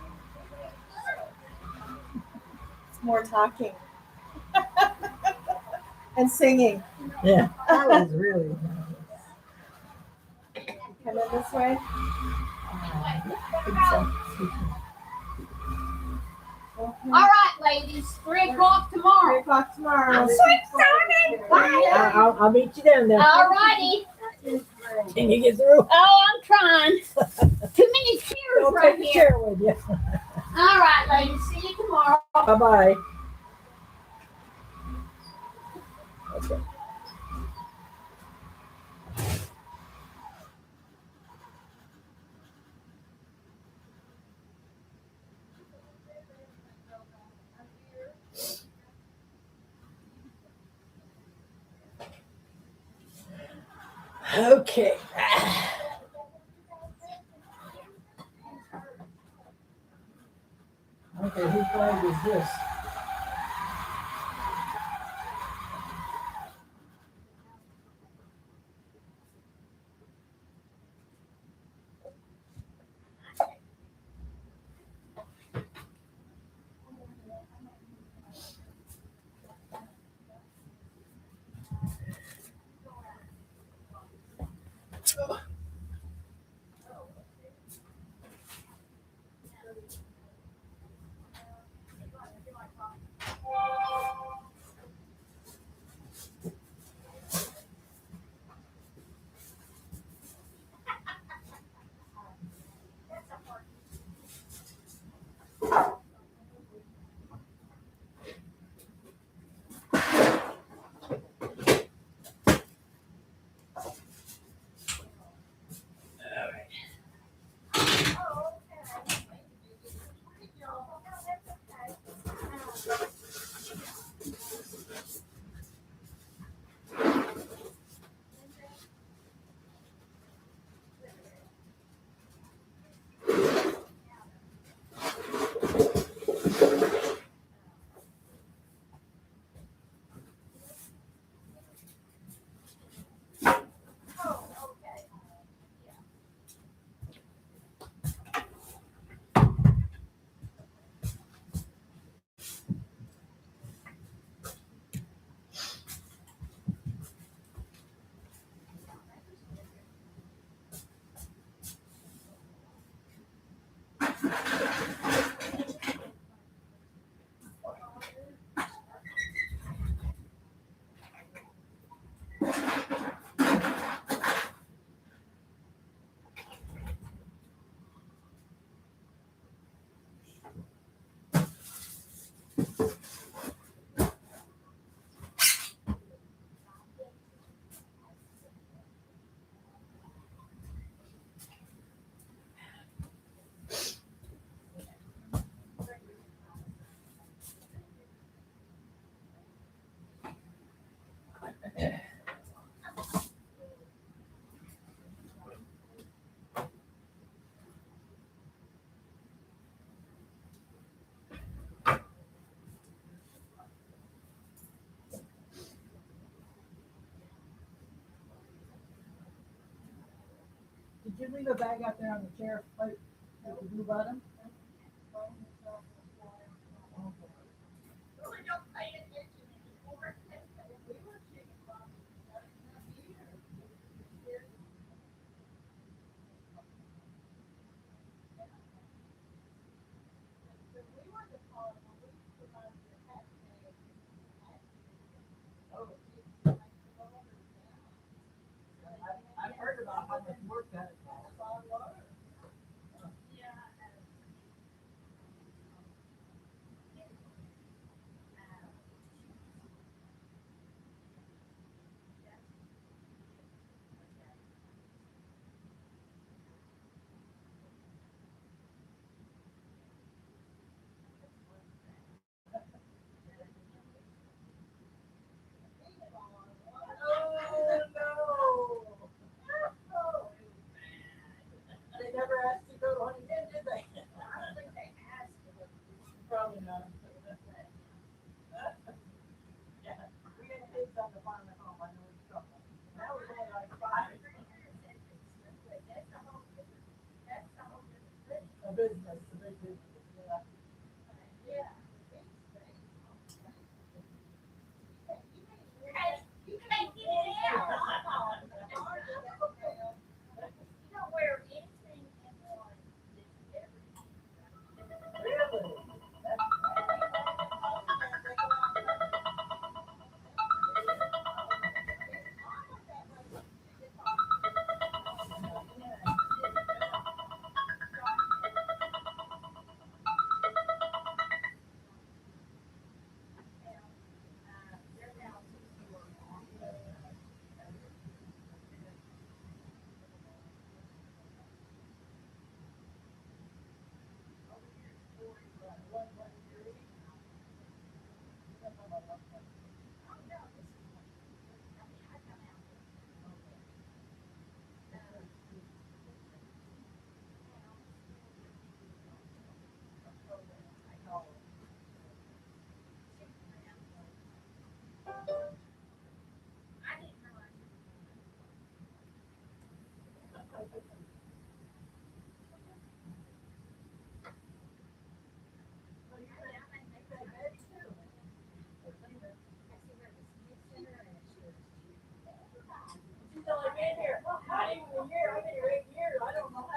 it's more talking and singing. Yeah, that was really nice. Come in this way. All right, ladies, 3 o'clock tomorrow. 3 o'clock tomorrow. I'm so excited. Bye. I'll meet you down there. All righty. Can you get through? Oh, I'm trying. Too many chairs Don't right take the here. chair with you. All right, ladies. See you tomorrow. Bye bye. Okay. Okay. Okay, whose flag is this? Did you leave a bag out there on the chair plate with the blue bottom? I've heard about how much work that is. Oh no! They never asked you to go to Huntington, did they? I don't think they asked you. Probably not. Yeah, we had kids on the farm at home. I know it's trouble. That was only like 5. business. The big business. Yeah. Really? She's only been here, not even a year. I've been here 8 years. I don't know how.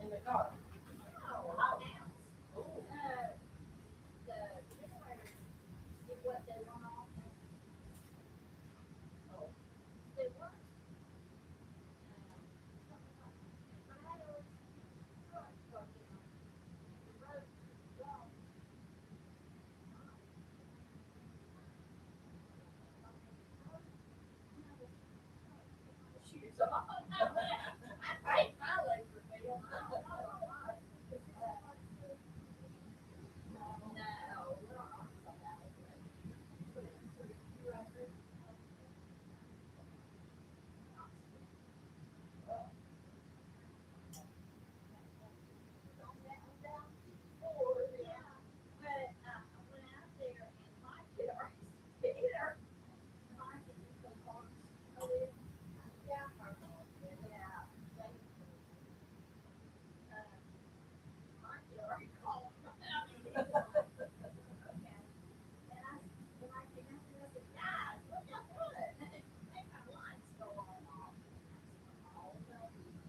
In the car. Shoes off.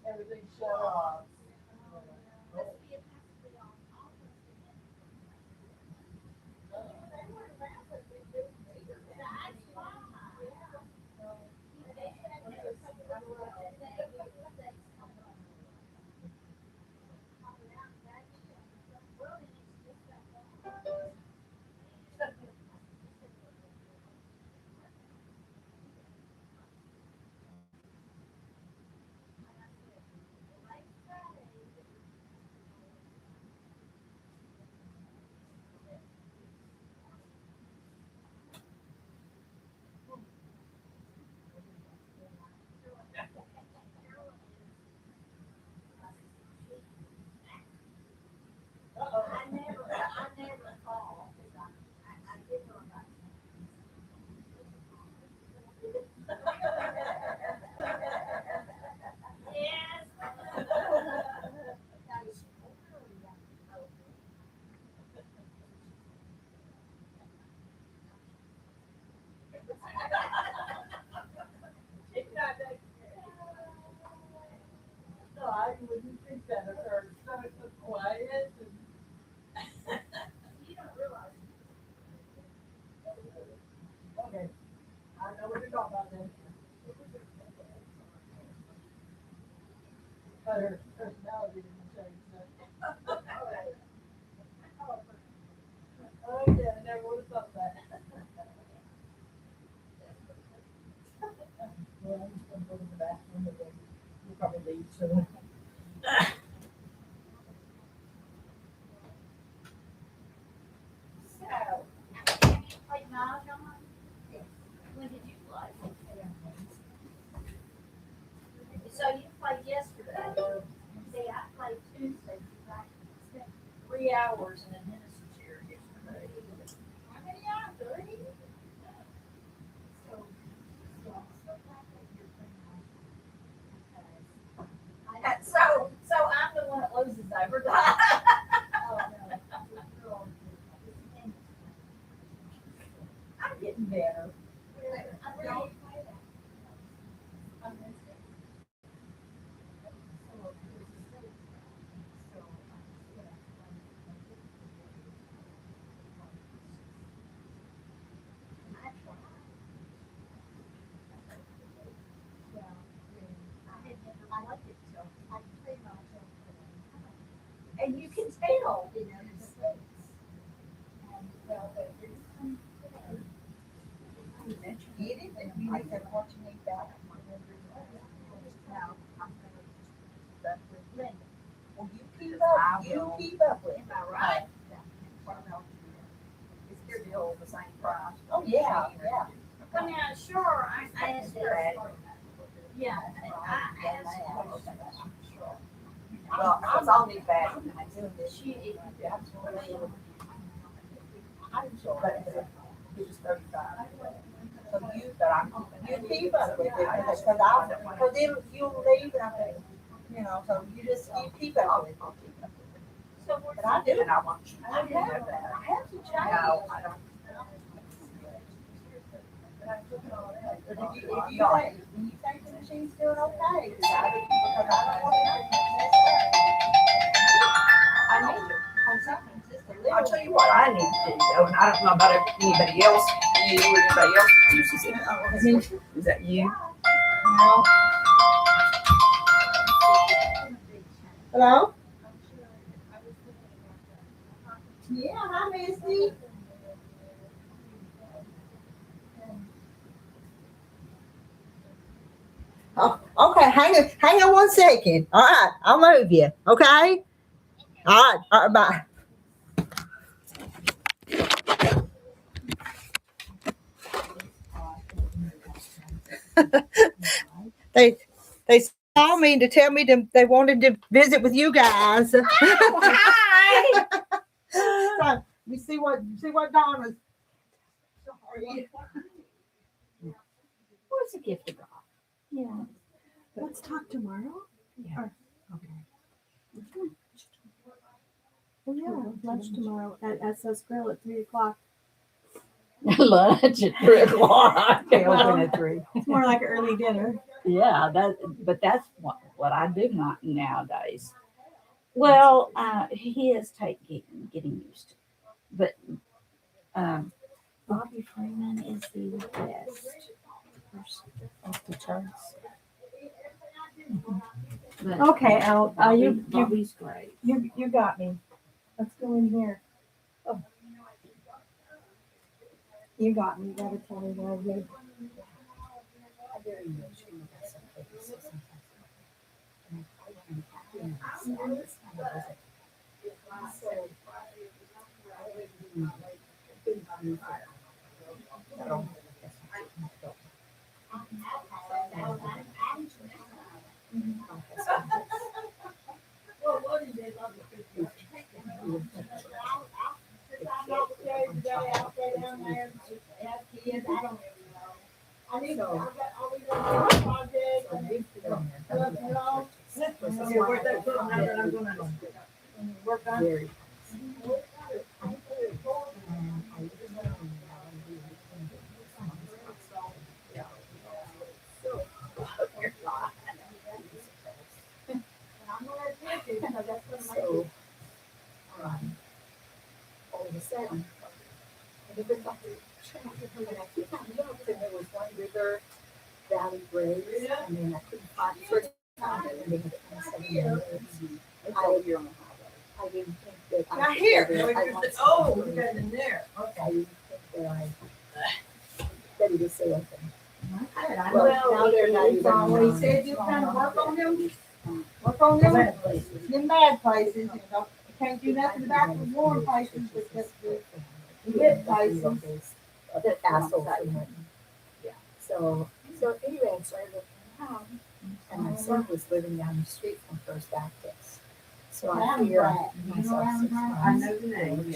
Everything shut off. No, I wouldn't think that of her. So quiet and. Okay, I know what you're talking about then. But her personality didn't change. Oh, yeah, I never would have thought that. Well, I'm just gonna go to the bathroom and then we'll probably leave soon. So, like, no, 3 hours in an innocent chair yesterday. How many hours? 3? So I'm the one that loses every time. I'm getting better. And you can tell. Get it, and you make that what you need back. Well, you keep up with it. Am I right? It's still the same price. Oh, yeah, yeah. I mean, sure, I asked her. Yeah, Well, it's all new back. she, I'm sure, but it was 35. So you keep up with it, because then you'll leave, and so you keep up with it. so But I do, and I want you to know that. I have to change. No, I don't. But if you think the machine's doing okay, because I don't want I need it. I'll tell you what I need to do though, and I don't know about anybody else, you or anybody else that uses it. Is that you? No. Hello? Yeah, hi, Misty. Oh, okay, hang on 1 second. All right, I'll move you. Okay? All right, bye. They called me to tell me they wanted to visit with you guys. oh, hi. So, you see what Donna's. What's a gift of God? Yeah. Let's talk tomorrow. Yeah. Well, yeah, lunch tomorrow at SS Grill at 3:00. Lunch at 3 o'clock. They Well, open at 3. It's more like early dinner. Yeah, but that's what I do not nowadays. Well, he is getting used to it. But Bobby Freeman is the best person of the church. But Okay, Al, Bobby's great. you got me. Let's go in here. Oh. You got me. You gotta tell me what I did. All of a sudden, and everybody and I keep on looking, there was one river valley bridge, and then I couldn't find the first time, and then it was 27 minutes. I didn't think that Now I here. I You got it in there. I didn't think that he was saying anything. Well, it's always said you kind of work on them bad places. You can't do nothing about the warm places, but just the good places. The assholes. Yeah. So anyway, I started looking around, and my son was living down the street from First Baptist. So I hear. I know the name.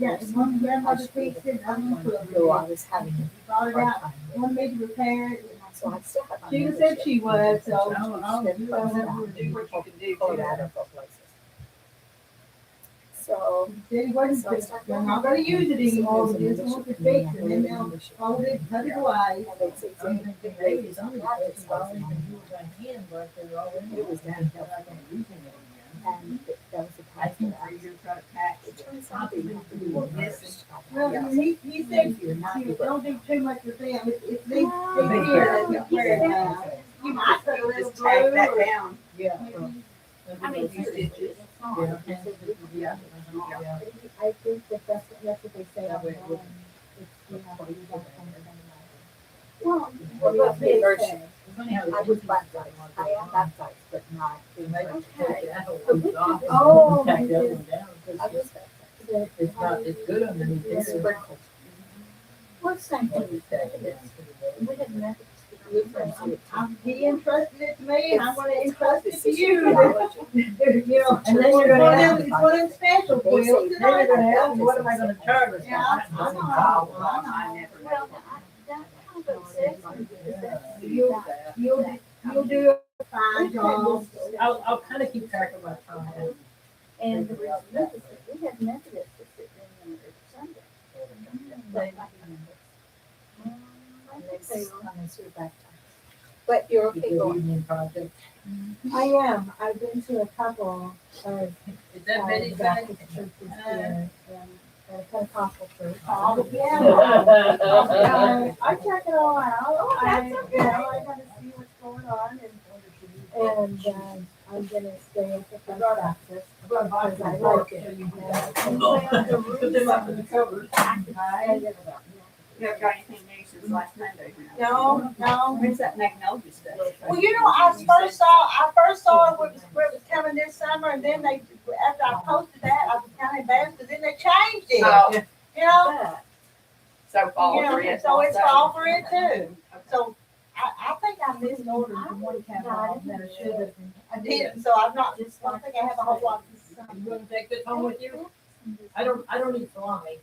Yeah, one grandmother fixed it, one so I was having it. Brought it out, wanted me to repair it. So I still have. She said she was, so. Do what you can do. Colorado for places. So. It wasn't, they're not gonna use it anymore, we just want to fix it, and then they'll fold it, put it away. It was done. And that was the I time. think you're gonna pack. It turns out that you have to do what this. Well, he said, don't do too much with them, if they here, that's where it you might put a little Just tag glue that or. down. Yeah. I mean, Few stitches. I think that that's what they say. Online. It's, you know, you gotta come to them. Well, what they say. I was baptized. I am baptized, but not. Okay. Oh, Tack that my one down. I was baptized. It's not, it's good underneath It's there. sprinkled. What's that? We had Methodist Lutheran. He entrusted it to me, and I'm gonna entrust it to you. You know, And then you're gonna have- it's one of them special quilts. Then you're gonna ask, what am I gonna charge us? Yeah, I know. Well, that kind of says. You'll do a fine job. I'll kind of keep track of my time. And we had Methodists that sit in there every Sunday. And they come and serve baptized. But you're okay The going. evening project. I am. I've been to a couple of Is that Betty's bag? Baptist churches here and a Pentecostal church. Oh, Yeah. I check it all out. I gotta see what's going on and I'm gonna stay at the front office. Because I like it. Put them up in the cupboard. You haven't got anything new since last Monday. No. When's that magnolia stuff? Well, you know, I first saw it was coming this summer, and then after I posted that, I was kind of embarrassed, because then they changed it. Oh. You know, So fall you know, for it. so it's fall for it too. So I think I misordered from one catalog that I should have. I didn't, so I'm not, I don't think I have a whole lot. You gonna take this home with you? I don't eat salami.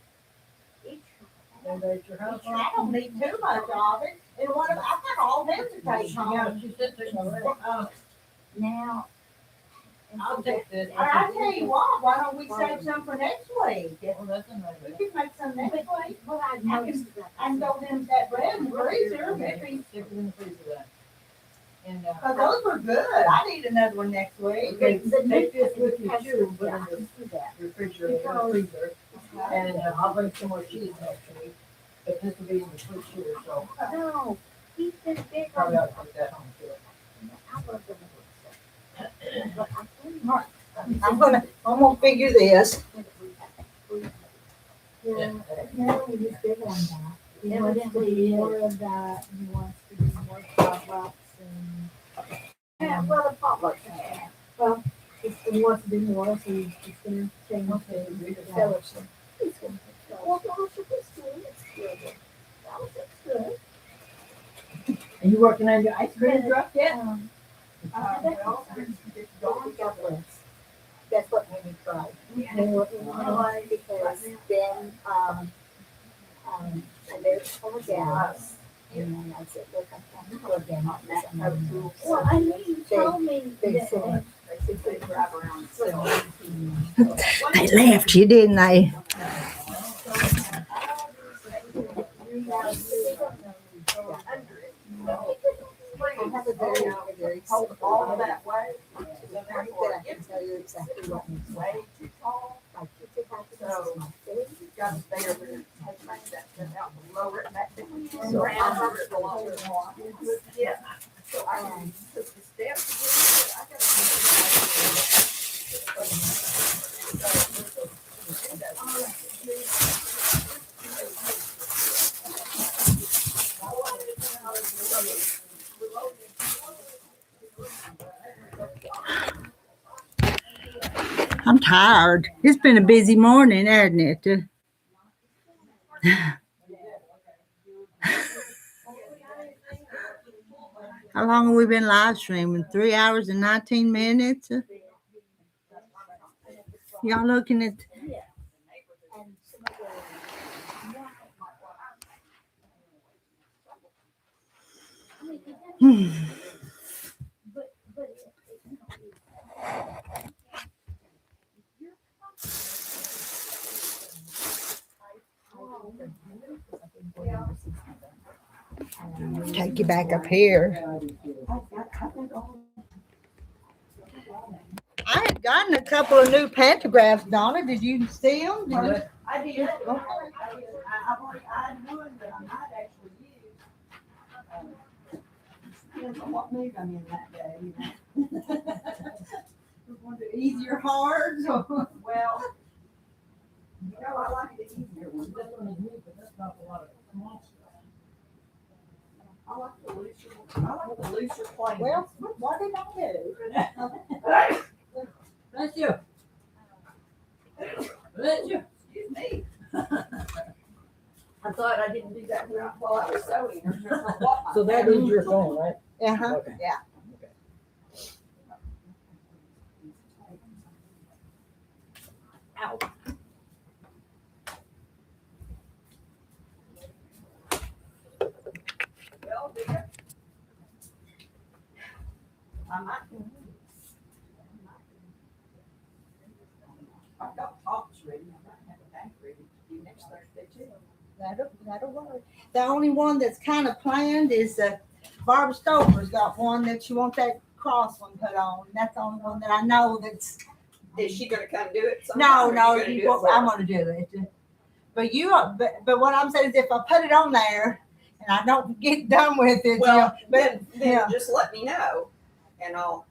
And at your house? Well, I don't need too much of it, and one of, I've got all them to take Yeah, home. she said there's no. Now. I'll take this. I tell you what, why don't we save some for next week? Well, that's a nice We idea. can make some next week. Well, I I noticed that. can go in that bread in the freezer, Maybe stick it in the freezer then. And, cause those were good. I need another one next week. okay, take this with you too, put Yeah, it in do that. the refrigerator, or freezer, and I'll bring some more cheese next week. But this will be in the fridge here, so No, he's been big on probably that. ought to take that home too. I love the stuff. But I think I'm gonna figure this. Yeah, apparently he's big on that. He wants to do more of that, he wants to do more potlucks and. Yeah, well, the potlucks, well, he wants to do more, so he's gonna change the fellowship. He's gonna, well, fellowship is good, it's good. Fellowship's good. And you working on your ice cream truck yet? God bless. That's what made me cry. Because then, I made it full of gas. And I said, look, I'm full of gas. Well, I know you told me that. They drive around. They left you, didn't they? I have a very All that way. that I can tell you exactly what makes Way me. too tall. My kitchen happens is my face. You gotta stay over there and take my that out and lower it back down. So Round I over it along the wall. Yeah. So I took the steps. I I'm tired. It's been a busy morning, hasn't it? How long have we been live streaming? 3 hours and 19 minutes? Y'all looking at? Take you back up here. I had gotten a couple of new pantographs, Donna. Did you see them? I did. I've already eyed one, but I might actually use. Depends on what mood I'm in that day, you know. Want to do easy or hard? Well, you know, I like the easier one. This one is neat, but that's not a lot of small stuff. I like the looser plain. Well, what did I do? Bless you. Bless you. Excuse me. I thought I didn't do that while I was sewing. So that is your phone, right? Uh-huh. Okay. Yeah. Okay. Ow. Well, dear. I might. I've got tops ready. I might have a back ready to do next Thursday too. That'll work. The only one that's kind of planned is Barbara Stover's got one that she wants that cross one put on. That's the only one that I know that's. Is she gonna come do it? No, sometime, or no, you gonna do it for I'm her? gonna do it. But what I'm saying is if I put it on there and I don't get done with it, Well, but then yeah. just let me know, and I'll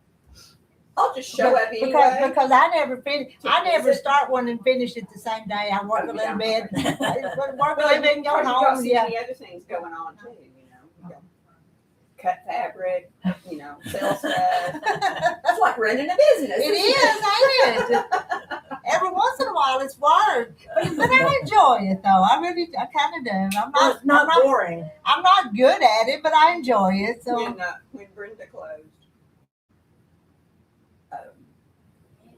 just show up because anyway. because I never finish. I never Is it- start one and finish it the same day. I work Oh, a little yeah. bit, work a Well, little bit, and go because you got home. so Yeah. many other things going on too, you know. You got cut fabric, you know, sell stuff. It's like running a business. It is, ain't it? Every once in a while, it's work, but I enjoy it though. I kind of do. Well, it's not boring. I'm not good at it, but I enjoy it. So When Brenda closed,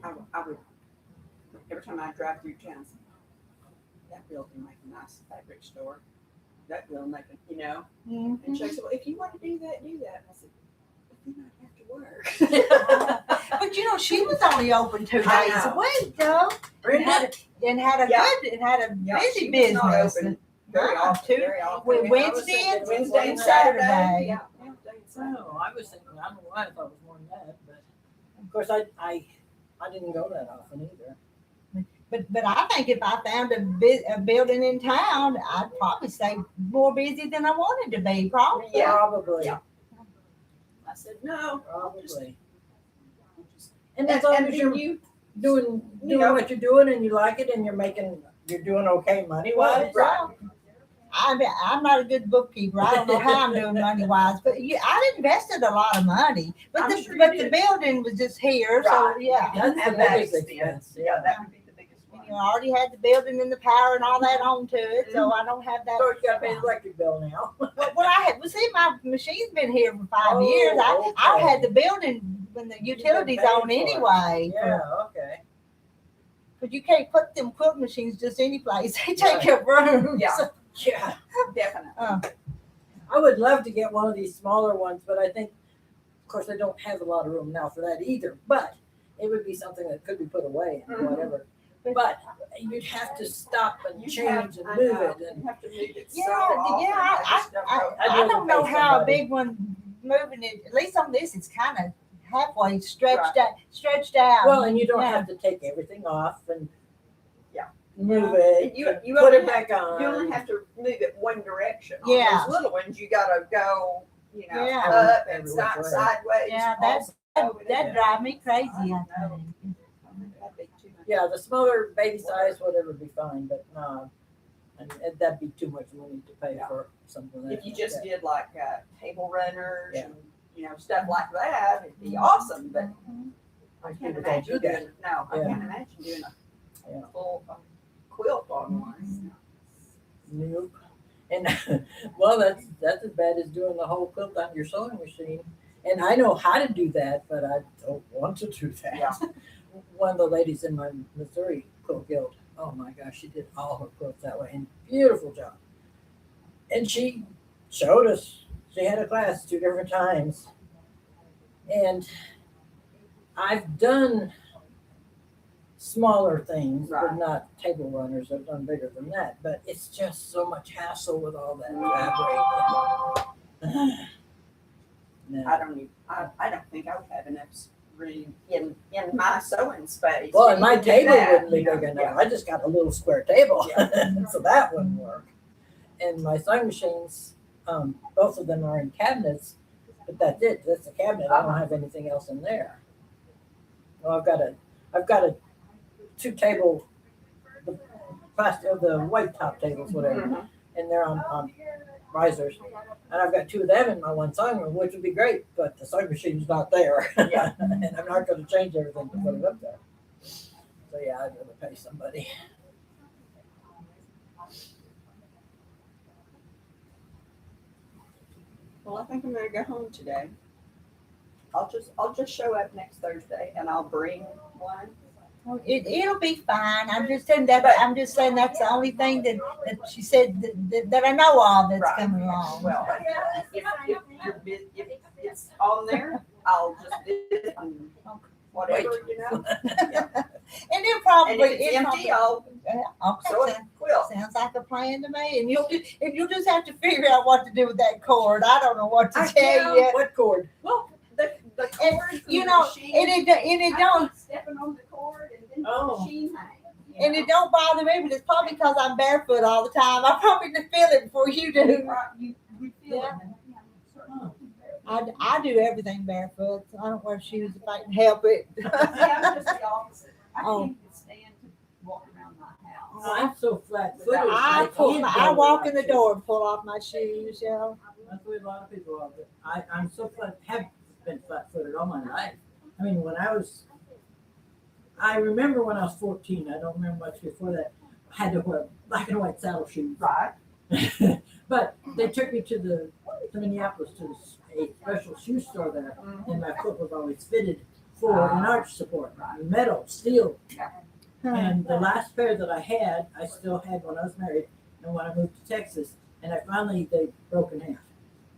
I would every time I drive through town, that building make a nice fabric store. That building make a, you know. Mhm. And she said, "Well, if you want to do that, do that." And I said, "But then I'd have to work." but you know, she was only open 2 I days a know. week though, Brenda, and had a Yeah. good, and had a yeah, busy she was business. not open very No, often. two- Very often. Wed- I was Wednesday thinking and Wednesday and Saturday. Saturday. Yeah, Wednesday and Saturday. Oh, I was thinking, I don't know why I thought it was more than that, but of course I didn't go that often either. But I think if I found a building in town, I'd probably stay more busy than I wanted to be. Probably. Yeah. Probably. Yeah. I said no. Probably. And as long And as then you're you, doing know- what you're doing and you like it and you're doing okay money wise. Well, I'm not a good bookkeeper. I don't know how I'm doing money wise, but I invested a lot of money. But I'm the sure you but did. the building was just here, so Right. yeah. That's the and that biggest expense. expense. Yeah, that would be the biggest one. You know, I already had the building and the power and all that on to it, so I don't have that. So you gotta pay the electric bill now. Well, see, my machine's been here for 5 Oh, years. I okay. had the building when the utilities paying on for it. anyway. Yeah, okay. But you can't put them quilt machines just any place. They take up room. Yeah. Yeah. Definitely. I would love to get one of these smaller ones, but I think, of course, I don't have a lot of room now for that either. But it would be something that could be put away and whatever. But you'd have to stop and change and move it. And You have to move it so Yeah, often. yeah. just don't know. I don't know pay how a somebody. big one moving it. At least on this, it's kind of halfway stretched Right. out. Stretched out. well, and you don't Yeah. have to take everything off and Yeah. move it. You put only it back on. You only have to move it one direction. On Yeah. those little ones, you gotta go, you know, Yeah. up and Every which way. sideways. Yeah, also. that drive me crazy. I know. think. That'd be too much. Yeah, the smaller baby size, whatever, would be fine, but and that'd be too much money to pay for something like that. If you just did like table runners Yeah. and, you know, stuff like that, it'd be awesome, but I can't People don't do imagine that. doing, no, I Yeah. can't imagine doing Yeah. a full quilt on one. Nope. And well, that's as bad as doing the whole quilt on your sewing machine. And I know how to do that, but I don't want to do that. Yeah. one of the ladies in my Missouri quilt guild. Oh my gosh, she did all her quilts that way, and beautiful job. And she showed us. She had a class 2 different times, and I've done smaller things, but not table runners. I've done bigger than that. But it's just so much hassle with all that fabric. No. I don't think I would have enough room in my sewing space. Well, to and my even do table that, wouldn't be you know, big enough. yeah. I just got a little square table, so that wouldn't work. And my sewing machines, both of them are in cabinets, but that's it. That's the cabinet. I don't have anything else in there. Well, I've got a 2 table, the plastic, the white top tables, whatever, and they're on risers. And I've got 2 of them in my one sewing room, which would be great, but the sewing machine's not there. Yeah. And I'm not going to change everything to put it up there. So yeah, I'd rather pay somebody. Well, I think I'm gonna go home today. I'll just show up next Thursday and I'll bring one. It'll be fine. I'm just saying that. I'm just saying that's the only thing that she said that I know of that's Right. coming along. Well, if it's on there, I'll just visit and whatever, you know. And then probably And if it's empty, I'll sew okay, it quilt. sounds like a plan to me. And you'll just have to figure out what to do with that cord. I don't know what to tell you. What cord? Well, the cord, You know, and it don't. Stepping on the cord and then Oh. the machine hang. And it don't bother me, but it's probably because I'm barefoot all the time. I probably feel it before you do. You feel it. I do everything barefoot, so I don't wear shoes if I can help it. See, I'm just the opposite. I Oh. can't even stand to walk around my house. I'm so flat-footed. I walk in the door and pull off my shoes, yeah. That's the way a lot of people are. But I'm so have been flat-footed all my life. I mean, I remember when I was 14. I don't remember much before that. I had to wear black and white saddle shoes. Right. But they took me to Minneapolis to a special shoe store there, and my foot was always fitted for an arch support, metal, steel. And the last pair that I had, I still had when I was married, and when I moved to Texas, and they broke in half.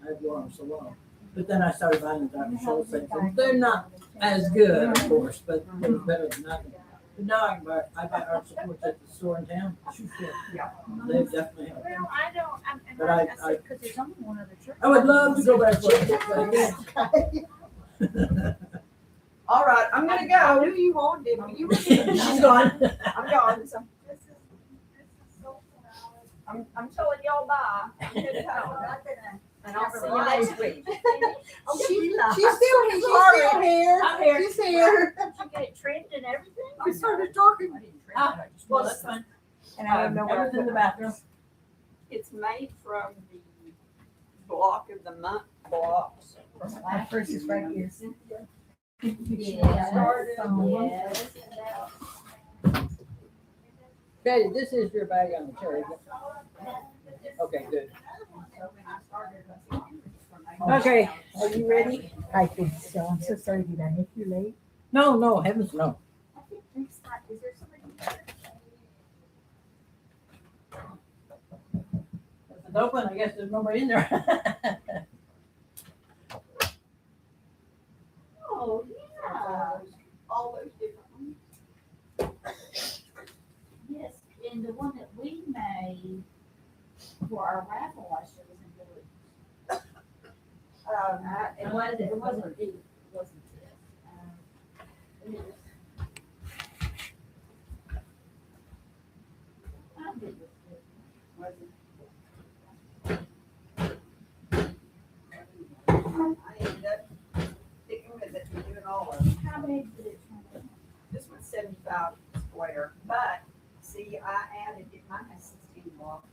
I wore them so long. But then I started buying the Dr. Scholl's things, and they're not as good, of course, but it was better than nothing. But now I buy arch supports at the store in town, shoe store. Yeah. They definitely help. Well, I don't, But I because there's only one other church. I would love to go barefoot, but I can't. All right, I'm gonna go. knew you wanted it. You She's gone. I'm gone. So. I'm telling y'all bye. I'm headed home. And I'll see you next week. She's still here. I'm here. She's here. Did you get it trimmed and everything? We started talking. Well, that's fine. And I don't know where Everything's in the bathroom. It's made from the block of the month blocks. My first is right here. Yes. Betty, this is your bag on the chair, isn't it? Okay, good. Okay, are you ready? I think so. I'm so sorry, did I make you late? No, heavens no. Is there somebody? If it's open, I guess there's nobody in there. Oh, yeah. All those different ones. Yes, and the one that we made for our raffle last year was in blue. It wasn't, it wasn't this. I did this. I ended up sticking with it and doing all of them. How big did it turn out? This one's 75 square, but see, I added it. Mine has 16 blocks.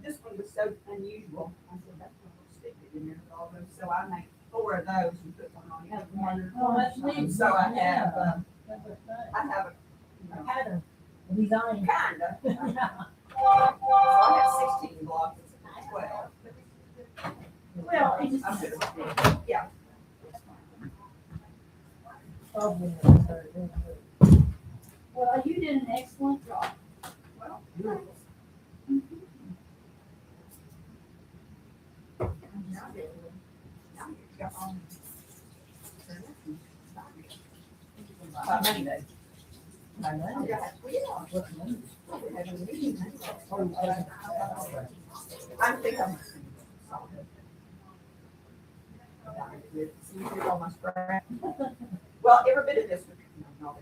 This one was so unusual. I said that's why we'll stick it in there with all those. So I made 4 of those and put one on each one. Oh, that's neat. So I have a Pattern, design. kinda. So I have 16 blocks instead of 12. Well, it just. I'm good. Yeah. Well, you did an excellent job. Well, Monday. My Monday. I think I'm. Well, every bit of this. No,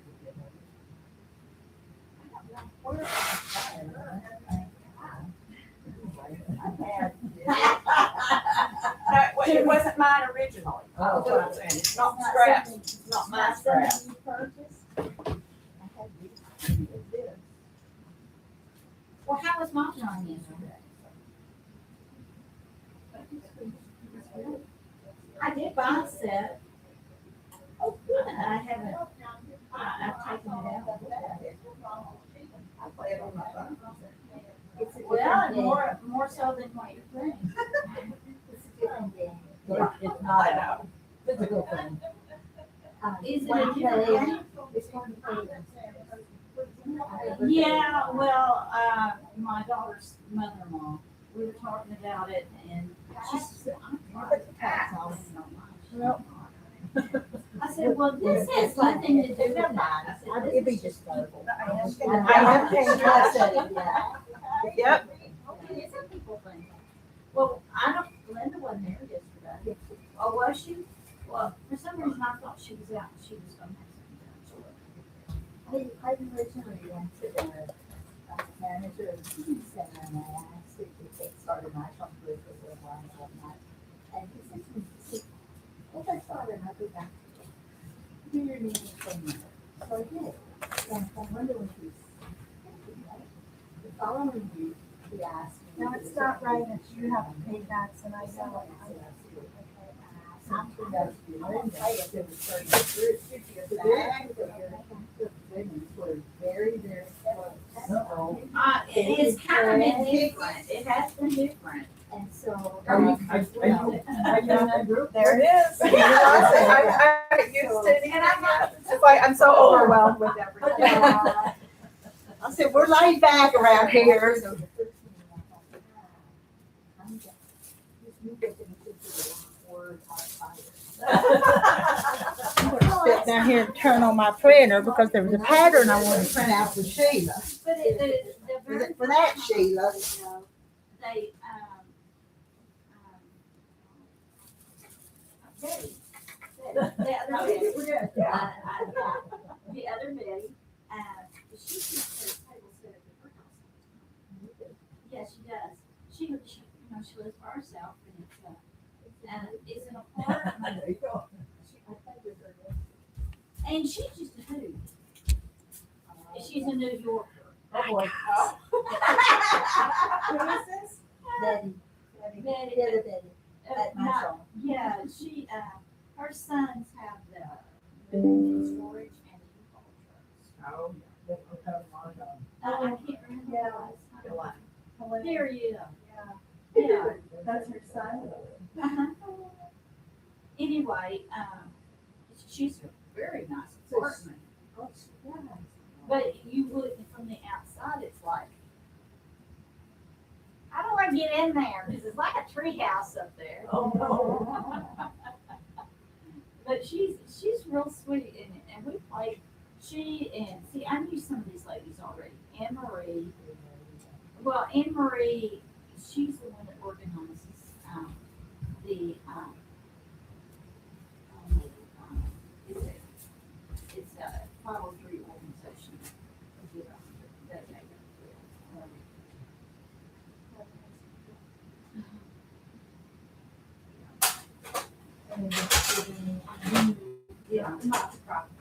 it wasn't mine originally. That's what I'm saying. It's not scraps. It's not my scraps. Well, how was mom on yesterday? I did buy a set. I haven't, I've taken it out. I play it on my phone. Well, more so than what you're saying. It's not a physical thing. Is it a different game? Yeah, well, my daughter's mother-in-law, we were talking about it and she said, I'm tired of cats all in my mind. I said, well, this has nothing to do with that. I said, It'd be just terrible. I have Yep. Okay, some people think. Well, I don't, Linda wasn't there yesterday. Oh, was she? Well, for some reason I thought she was out, she was gonna have something done. I originally went to the manager center and I asked if he could start a night on group with one night. And he said to me, if I start and I'll go back to it. Do your meeting from there. So I did. And I wonder when he's the following week, he asked me. No, it's not right that you have to pay tax and I don't. Something that's good. It was very were very, very close. It is kind of been different, it has been different. And so. Are you in that group? There it is. I get used to it. It's like, I'm so overwhelmed with everything. I said, we're laid back around here. Sit down here and turn on my printer because there was a pattern I wanted to print out for Sheila. But the very. For that, Sheila. They, Betty, the other Betty, the other Betty, she keeps her table set at her house. Yeah, she does. She lives by herself and it's an apartment. And she's just a hoot. She's a New Yorker. Oh boy. Who is this? Betty. Betty. The other Betty. At my No, shop. yeah, she, her sons have the storage and the U-Haul trucks. I can't remember. Yeah. There you go. Yeah. That's her son. Uh-huh. Anyway, she's a very nice apartment. But you would, from the outside, it's like, how do I get in there? Because it's like a tree house up there. Oh, no. But she's real sweet and we played, see, I knew some of these ladies already. Anne Marie, she's the one that organizes, it's a 503 organization. Yeah, not for profit.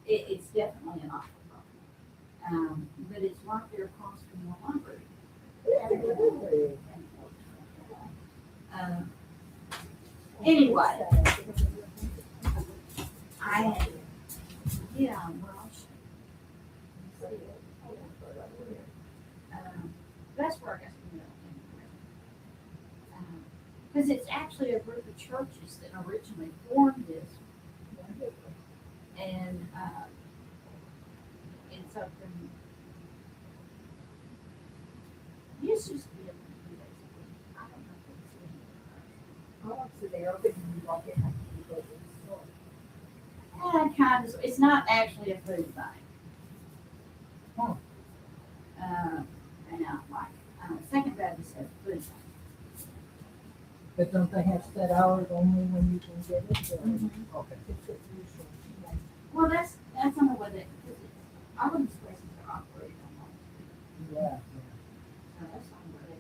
It's definitely a not for profit. But it's right there across from the library. Anyway, that's where I got to know. Because it's actually a group of churches that originally formed this. and something. Used to be able to do that. I don't know if it's in Oh, so they open and you walk in like you go to the store. yeah, kind of. It's not actually a food thing. Hmm. And Second Baptist has food thing. But don't they have set hours only when you can get it? Or? Okay. It's a usual. Well, that's only what they. All of these places are operating on Yeah. so that's only what they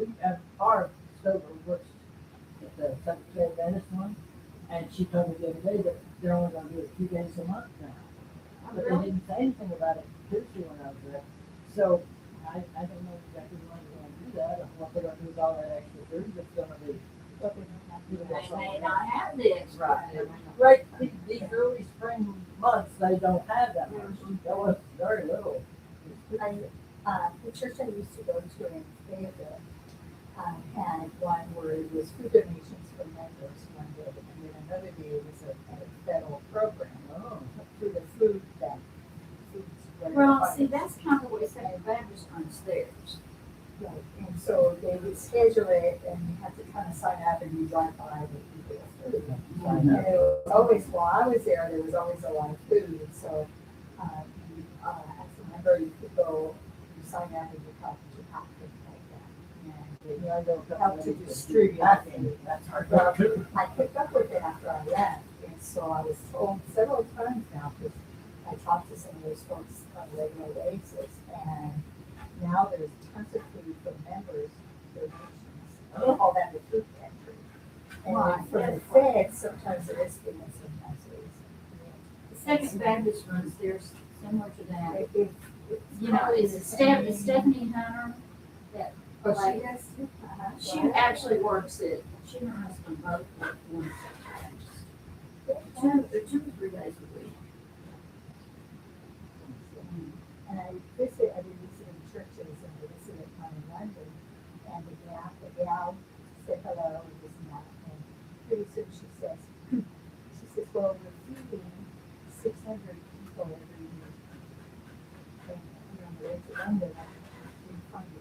do. We have our server works at the Secretary of Venice one, and she told me the other day that they're only going to do it 2 days a month now. But they didn't say anything about it Tuesday when I was there. So I don't know exactly when they're going to do that or what they're going to do with all that extra food that's going to be. They may not have the extra. Right. These early spring months, they don't have that much. There was very little. The church I used to go to in Fayetteville had one where it was food donations for members one day, and then another day it was a federal program. Through the food bank. Well, see, that's kind of the way Second Baptist runs theirs. Right, and so they would schedule it, and you have to kind of sign up, and you drive by and you get food. And it was always, while I was there was always a lot of food, and so, as a member, you could go, you sign up and you talk to things like that. And Yeah, I don't it helped to distribute. That's hard. Well, I picked up with it after I left, and so I was told several times now, because I talked to some of those folks on a regular basis, and now there's tons of food for members, donations. They call that the food pantry. And then for the feds, sometimes it is food and sometimes it isn't. Second Baptist runs theirs similar to that. It's You know, is it Stephanie Hunter? That But like, she has, she actually works it. She and her husband both work one two or 3 days a week. and I've been visiting churches, and I visited one in London, and the gal said hello and this and that, and pretty soon she says, well, we're feeding 600 people every year. And on the way to London, I didn't find it.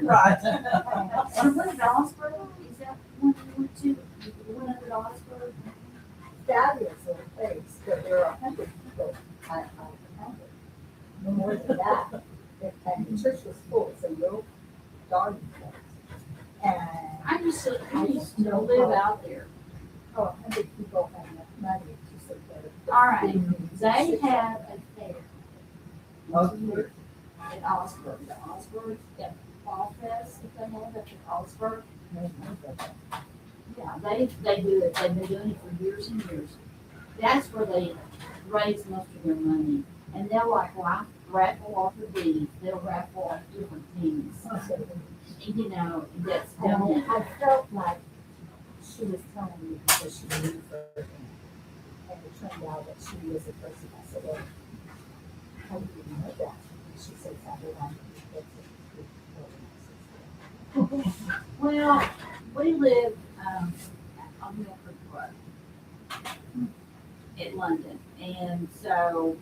Right. And what did Osborne, is that one you went to? The one up at Osborne? Fabulous little place, but there are 100 people at 100. No more than that. And the church was full. It's a little garden place. And I used to live out there. 100 people have enough money to support it. All right. They have a fair Osborne? at Osborne. The Osborne, that fall fest that they have at the Osborne. Yeah, they do it. They've been doing it for years and years. That's where they raise most of their money. And they'll like raffle off the bees. They'll raffle off different things. And, you know, that's down And there. I felt like she was telling me because she knew her. And it turned out that she was a person. I said, well, how do you know that? And she said, everyone Well, we live on Milford Road in London, and so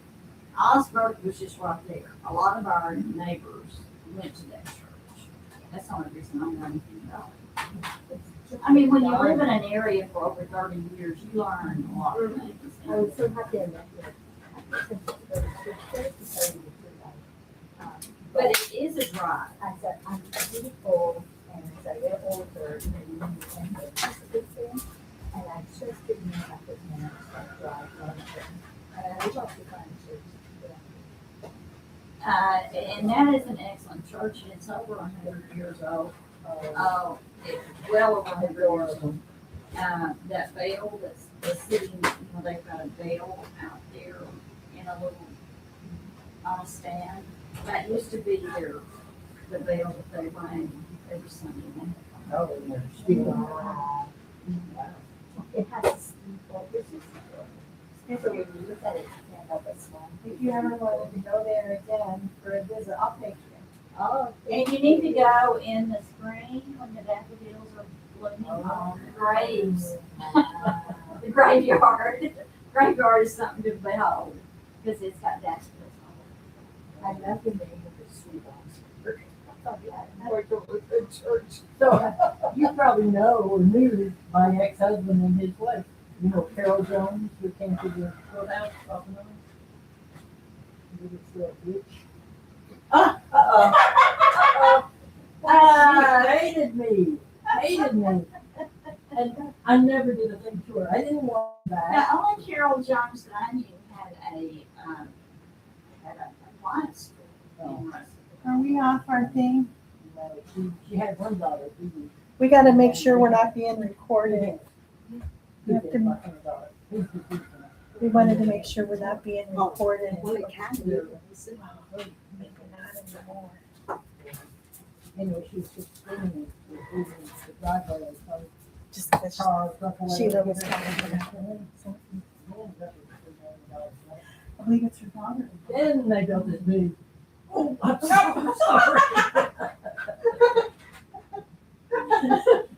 Osborne was just right there. A lot of our neighbors went to that church. That's the only reason I know anything about it. I mean, when you live in an area for over 30 years, you learn a lot of things. I was so happy I met But it is a drive. I said, I'm really old, and as I get older, you know, you independent, that's a good thing. And I just didn't know I could manage that drive one thing. And I would love to find a church. And that is an excellent church, and it's over 100 years old. Oh, it's well over 100 years old. That bale that's sitting, you know, they've got a bale out there in a little, on a stand. That used to be the bale that they rang every Sunday morning. Oh, they're speaking. It has a steeple, it's just, when you look at it, you can't help but smile. If you ever wanted to go there again for a visit, I'll take you. Oh, And you need to go in the spring when the daffodils are blooming on the graves, the graveyard. graveyard is something to behold, because it's got daffodils on it. I love the name of the sweet Oxford. Worked over at the church. So you probably know or knew my ex-husband and his wife. You know Carol Jones, who came to the courthouse off and on. He was the witch. She hated me. Hated me. And I never did a thing to her. I didn't want that. Now, only Carol Jones that I knew had an appliance store. Are we off our thing? No, she had one daughter. We gotta make sure we're not being recorded. We We wanted to make sure we're not being recorded. Well, it can be. Maybe not anymore. Anyway, she was just screaming the driveway and so Just because cars up away. Sheila was talking about I believe it's her daughter. Then they built this big. Oh, I'm sorry.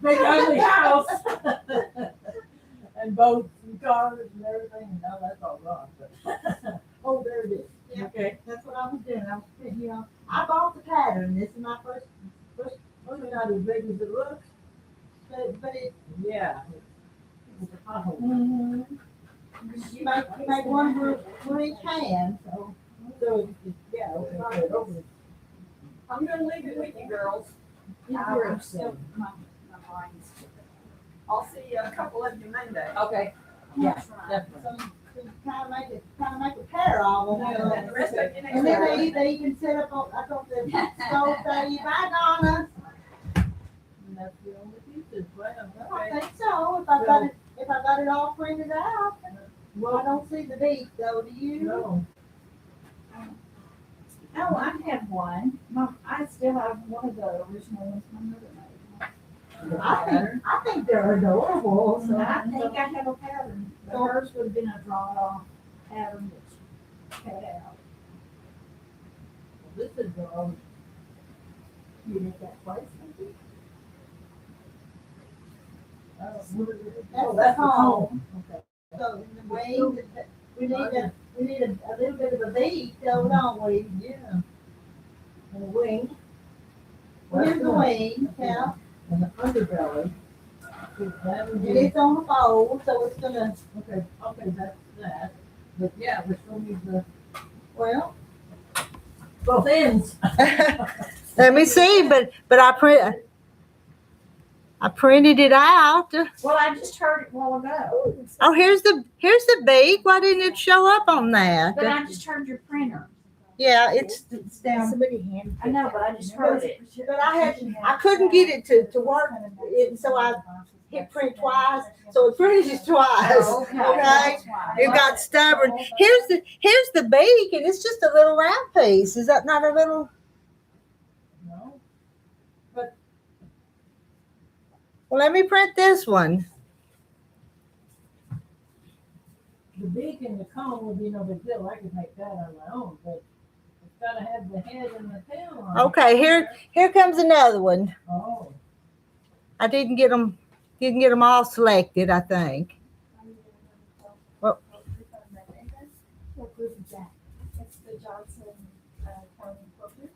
Big ugly house. And boats and cars and everything, and now that's all gone. But oh, there it is. Yeah. Okay. That's what I was doing. I was putting, I bought the pattern. This is my first, Well, it's not as big as it looks. but it, Yeah. It's a pothole. you make one for each hand, so. So, yeah, okay, over. I'm gonna leave it with you girls. I'm still, my mind's. I'll see a couple of you Monday. Okay. Yeah, So definitely. you kind of make a pair of them. And the rest of you next And then week. they even set up on, I thought the stove thing, bye Donna. And that's the only pieces, right? I Okay. think so, if I got it all printed out. I don't see the beak though, do you? No. Oh, I have one. I still have one of the original ones my mother made. I think they're adorable, so. I think I have a pattern. The hers would have been a drawn off pattern that she cut out. This is the old. You make that place, maybe? Oh, that's the home. Okay. So in the wing, we need a little bit of a beak though, don't we? Yeah. And the wing. Here's the wing, yeah, And the underbelly. is that would and be- it's on the fold, so it's gonna, Okay, that's that. But yeah, we still need the well. both ends. Let me see, but I printed it out. Well, I just heard it a while ago. Oh, here's the beak. Why didn't it show up on that? But I just heard your printer. Yeah, it's down. Somebody hand. I know, but I just heard it. But I couldn't get it to work, so I hit print twice, so it printed twice. Okay. That's why. It got stubborn. Here's the beak, and it's just a little round piece. Is that not a little? No. Well, let me print this one. The beak and the cone would be no big deal. I could make that on my own, but it's gotta have the head and the tail on it. Okay, here comes another one. Oh. I didn't get them all selected, I think. It's the Johnson County Quilters.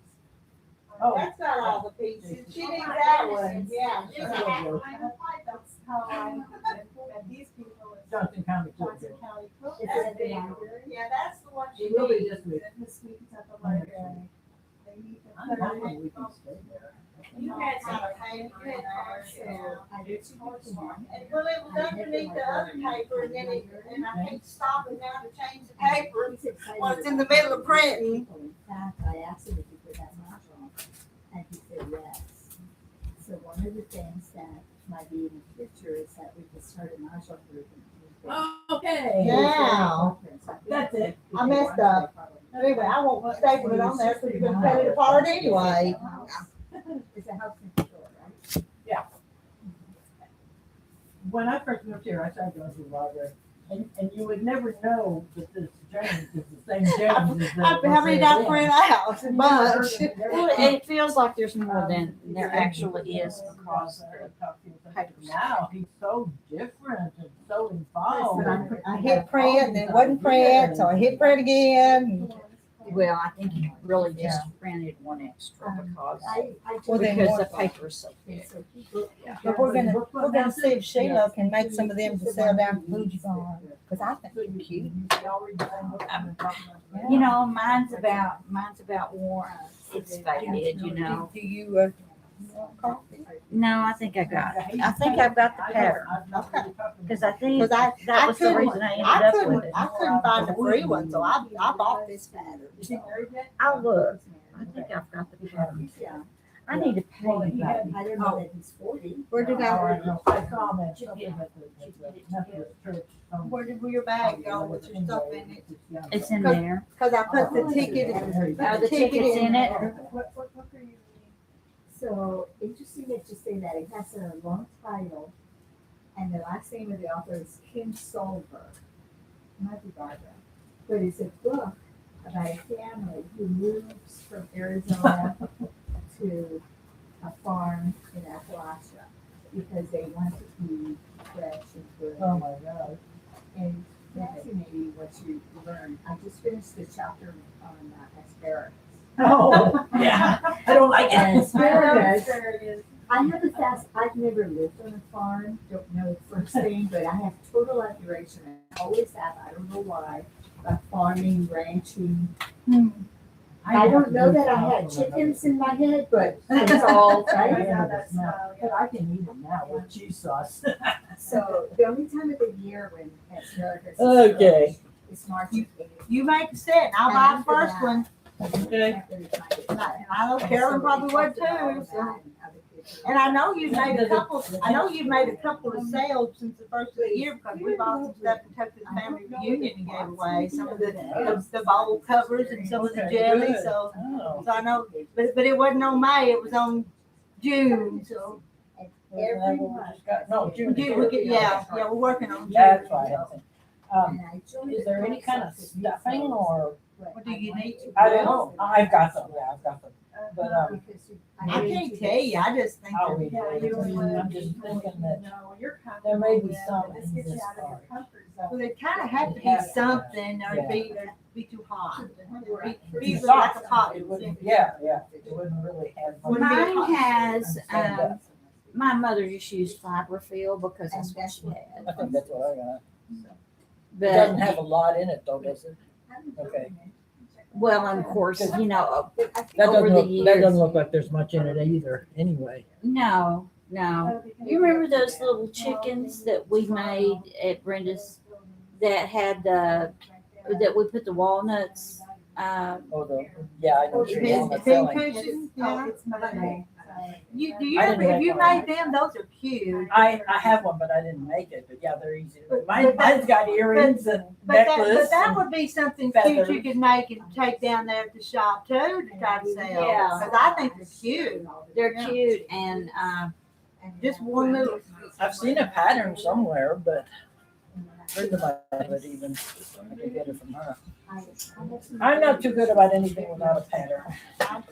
Oh. That's not all the pieces. She needs that one. Yeah. That's how I met these people. It's Johnson County. Johnson County Quilters. It's at the library. Yeah, that's the one she It will be needs. this week. This week it's at the library. They meet the I'm hoping we can stay there. You had some paper in there, yeah. I did some more tomorrow. And well, it was underneath the other paper, and then and I keep stopping now to change the paper. Well, it's in the middle of printing. I asked him if he could have module, and he said yes. So one of the things that might be in the future is that we could start a module group. Okay. Yeah. That's it. I messed up. Anyway, I won't staple it on there because you're gonna cut it apart anyway. It's a house next door, right? When I first moved here, I started going to the library, and you would never know that this James is the same James as that. How many did I print out? A bunch. Well, it feels like there's more than there actually is because Now he's so different and so involved. But I hit print and it wasn't print, so I hit print again. Well, I think you really just printed one extra because, Well, then because more the paper is so thick. But we're gonna see if Sheila can make some of them to sell down to Fuji Farm, cause I think they're cute. You know, mine's about worn. It's faded, you know. Do you, No, I think I've got the pattern. okay. Because I think Cause I that was the couldn't- reason I ended up with it. I couldn't find the free one, so I bought this pattern. I'll look. I think I've got the pattern. I need to pay you. I didn't know that he's 40. Where did where your bag go with your stuff in it? It's in there. Cause I put the ticket, The ticket's in it. So interesting that you say that. It has a long title, and the last name of the author is Kim Solberg. Might be Barbara, but it's a book about a family who moves from Arizona to a farm in Appalachia because they want to be fresh and good. Oh my God. And fascinating what you learn. I just finished the chapter on asparagus. Oh, yeah. I don't like And it. asparagus. I have a I've never lived on a farm, don't know the first thing, but I have total admiration. I always have, I don't know why, about farming, ranching. I don't know that I had chickens in my head, but it's all, right? But I can eat them now with cheese sauce. So the only time of the year when asparagus is Okay. fresh is March and April. You make a set, and I'll buy the first After one. Okay. And I know Carolyn probably would too, so. And I know you've made a couple of sales since the first of the year, because we bought some stuff and took to the family reunion and gave away, some of the bowl covers and some of the jelly, so. Oh. So I know, but it wasn't on May, it was on June, so. Every month. No, June. Yeah, we're working on June. That's right. And I joined Is there any kind of stuffing or? What do you need? I don't know. I've got some, yeah, I've got them. But, I can't tell you, I just think I'll they're. read it. I'm just thinking that there may be some in this story. Well, it kind of had to be something, or it'd be too hot. Be like Soft. a pot. It wouldn't, yeah, it wouldn't really have. Mine has, my mother just used fiberfill because that's what she I had. think that's what I got. It doesn't But, have a lot in it though, does it? Okay. well, and of course, you know, That over the doesn't years. look like there's much in it either, anyway. No. You remember those little chickens that we made at Brenda's that had that we put the walnuts, Yeah, I know what you're Pin selling. cushions, yeah. You I didn't make if you one. made them, those are cute. I have one, but I didn't make it, but yeah, they're easy. But Mine's got earrings and But necklace. that and- would be something cute feathers. you could make and take down there at the shop too to try to sell. Yeah. Cause I think they're cute. they're cute and, Just one little. I've seen a pattern somewhere, but heard about it even. I could get it from her. I'm not too good about anything without a pattern.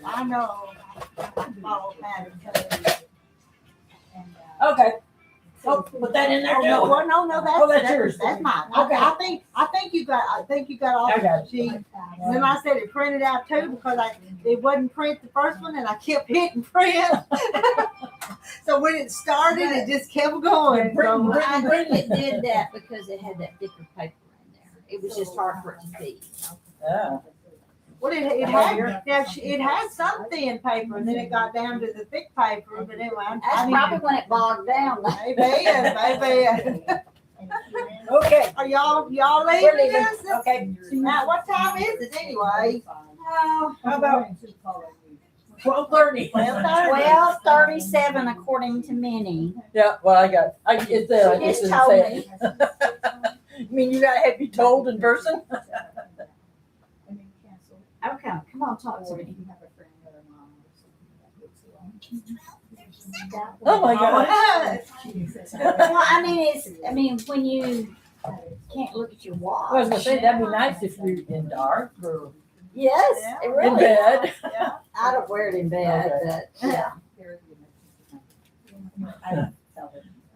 I know. I follow patterns. Okay. Oh, put that in there Oh, no, too. well, no, Oh, that's yours. That's mine. Okay. I think you got all I got the sheets. Then I said it printed out too because it wasn't print the first one and I kept hitting print. So when it started, it just kept going. So, I think it did that because it had that thicker paper in there. It was just hard for it to feed. Yeah. well, it had some thin paper and then it got down to the thick paper. But anyway, That's probably when it bogged down. maybe. Okay. Are y'all We're leaving leaving. us? Okay. Now, what time is it anyway? How about 12:30? 12:37 according to Minnie. Yeah, well, it's there. I She just just didn't told say me. it. You mean you gotta have me told in person? Okay, come on, talk to me. Oh my God. Well, I mean, when you can't look at your watch. I was gonna say, that'd be nice if you're in dark or Yes, it in really. bed. I don't wear it in bed, but yeah.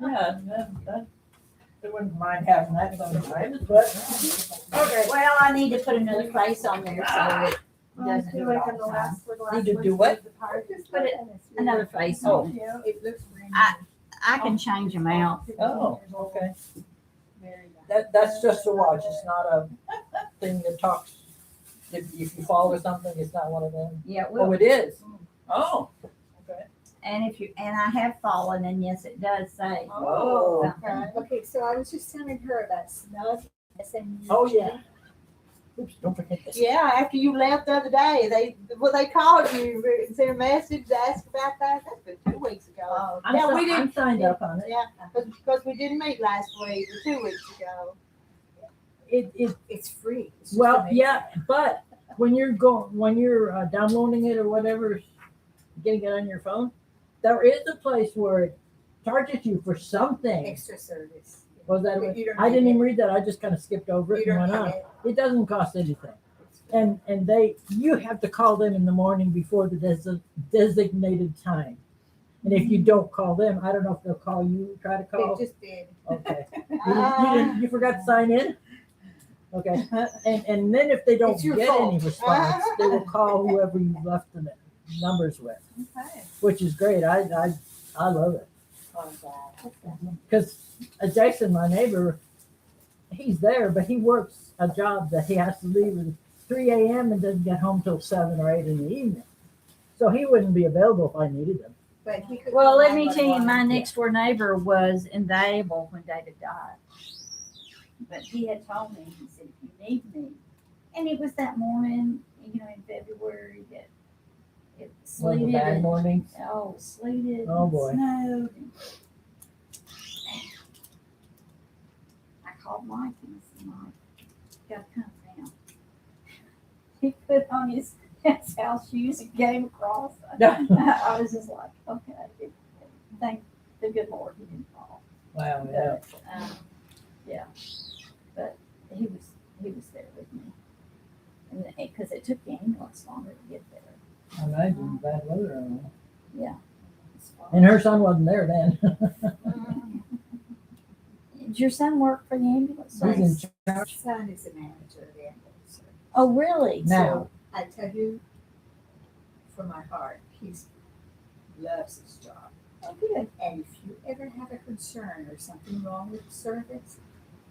Yeah, I wouldn't mind having that sometimes, but, okay. Well, I need to put another face on there so it doesn't do it all the time. Need to do what? Put it, another face Oh. on it. It looks brand I can change them out. Oh, okay. That's just a watch, it's not a thing that talks. If you fall or something, it's not one of them. Yeah, Oh, well, it is? Oh, okay. and I have fallen, and yes, it does say. Oh. Okay, so I was just telling her about Snug. Oh, yeah. Oops, don't forget this. Yeah, after you left the other day, they called you, sent a message to ask about that. That's been 2 weeks ago. Oh, Yeah, we I'm didn't. signed up on it. Yeah, because we didn't meet last week, or 2 weeks ago. It's free. It's just Well, amazing. yeah, but when you're downloading it or whatever, getting it on your phone, there is a place where it charges you for something. Extra service. Was that? But you don't I didn't need even read that. I just kind of skipped over it You and don't went need on. it. It doesn't cost anything, and you have to call them in the morning before the designated time. And if you don't call them, I don't know if they'll call you. Try to call. They just did. Okay. You forgot to sign in? Okay. And then if they don't It's your get fault. any response, they will call whoever you left the numbers with, Okay. which is great. I love it. Because Jason, my neighbor, he's there, but he works a job that he has to leave at 3 a.m. and doesn't get home till 7 or 8 in the evening. So he wouldn't be available if I needed him. But he could. Well, let me tell you, my next door neighbor was invaluable when David died. But he had told me, he said, if you need me. And it was that morning, in February, that it One of the sleeted bad and mornings. sleeted Oh, and boy. snowed. And I called Mike and I said, Mike, you gotta come down. He put on his house shoes and came across. I was just like, okay, thank the good Lord he didn't fall. Wow, yeah. But, yeah, but he was there with me, and because it took the ambulance longer to get there. I imagine bad weather. I don't know. Yeah. And her son wasn't there then. Did your son work for the ambulance He's in service? My son is a manager of the ambulance service. Oh, really? Now. I tell you, from my heart, he loves his job. Oh, good. And if you ever have a concern or something wrong with the service,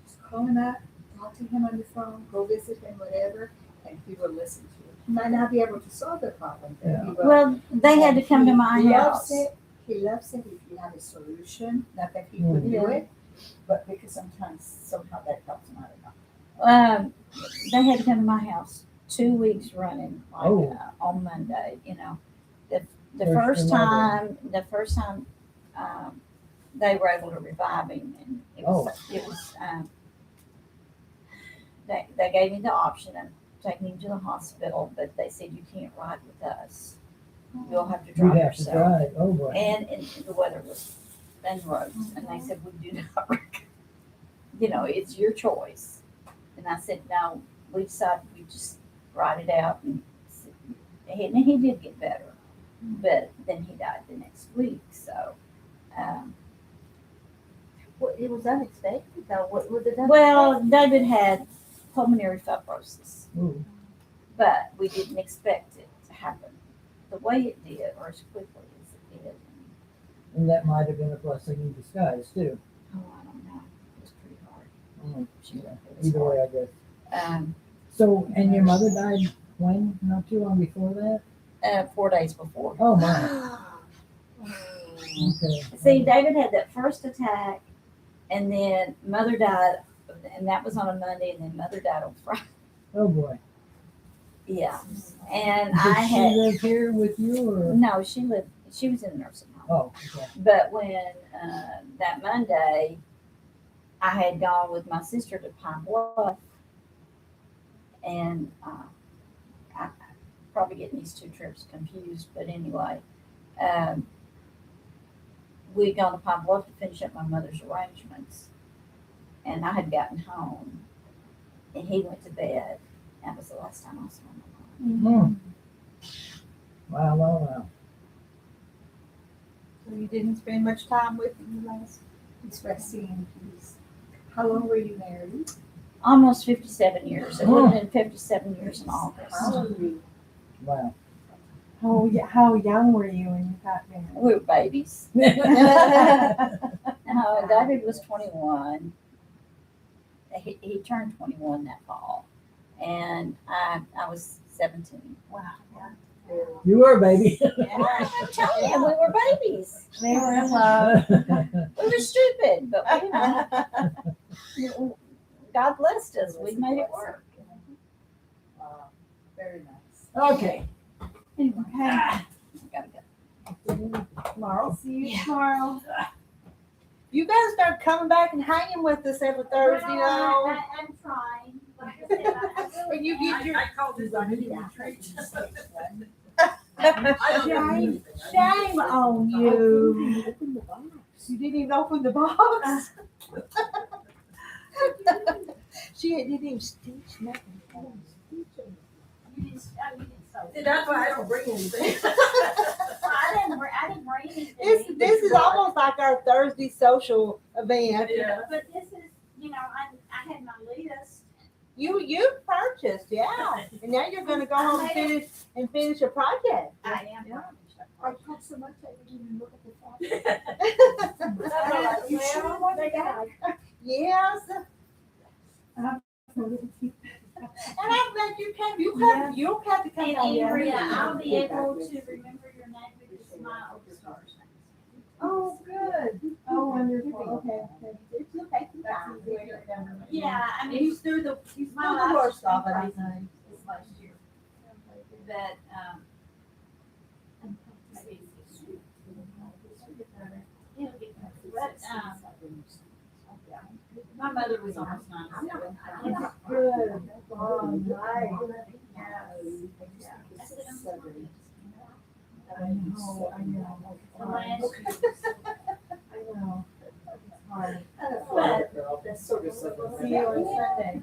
just call him up, talk to him on the phone, go visit him, whatever, and he will listen to you. He might not be able to solve the problem, but he will. Well, they had to come to my He house. loves it. He loves it if you have a solution. Not that he would do it, but because somehow that helps him. I don't know. They had to come to my house 2 weeks running, like Oh. on Monday. The First first time, they were able to revive him, and it was they gave me the option of taking him to the hospital, but they said you can't ride with us. You'll have to You drive have to yourself. drive. Oh, boy. And the weather was and roads, and they said we do not it's your choice. And I said no, we decided we just ride it out, and he did get better, but then he died the next week. So It was unexpected though. What was it? well, David had pulmonary fibrosis, Ooh. but we didn't expect it to happen the way it did or as quickly as it did. And that might have been a blessing in disguise, too. Oh, I don't know. It was pretty hard. Mm. It was Either hard. way, I guess. Um, So, and your mother died when? Not too long before that? 4 days before. Oh, my. Okay. See, David had that first attack, and then Mother died, and that was on a Monday, and then Mother died on Friday. Oh, boy. Yeah, and Did I she had live here with you, or? no. She was in a nursing home. Oh, okay. But when that Monday, I had gone with my sister to Pine Bluff, and I probably getting these two trips confused. But anyway, we'd gone to Pine Bluff to finish up my mother's arrangements, and I had gotten home, and he went to bed. That was the last time I saw my mom. Wow, wow. So you didn't spend much time with him last. It's by seeing he's How long were you married? Almost 57 years. It would have been 57 years in August. Wow. How young were you when you got married? We were babies. David was 21. He turned 21 that fall. And I was 17. Wow. You were a baby. I'm telling you, we were babies. They were in love. We were stupid, but God blessed us. We made it work. Very nice. Okay. Anyway, I gotta go. Tomorrow. See you tomorrow. You gotta start coming back and hanging with us every Thursday, though. I'm trying. Like I said, I When you get your call this a mini retreat. shame on you. You didn't even open the box. She didn't even stitch nothing. That's why I don't bring anything. I didn't bring anything. This is almost like our Thursday social event. Yeah. But this is, I had my list. You purchased, yeah, and now you're gonna go home and finish your project. I am. I got so much I didn't even look at the phone. You sure what they got? Yes. And I'm glad you came. You don't have to come And down here. Andrea, I'll be able to remember your name because my oldest daughter's name. Oh, good. Oh, wonderful. Okay. It's okay. Yeah, I mean, He's through the my worst last of it, I think. this last year. But, maybe it'll get better. But, my mother was almost 97. Good. Oh, nice. I know. The last I know. But, See you on Sunday.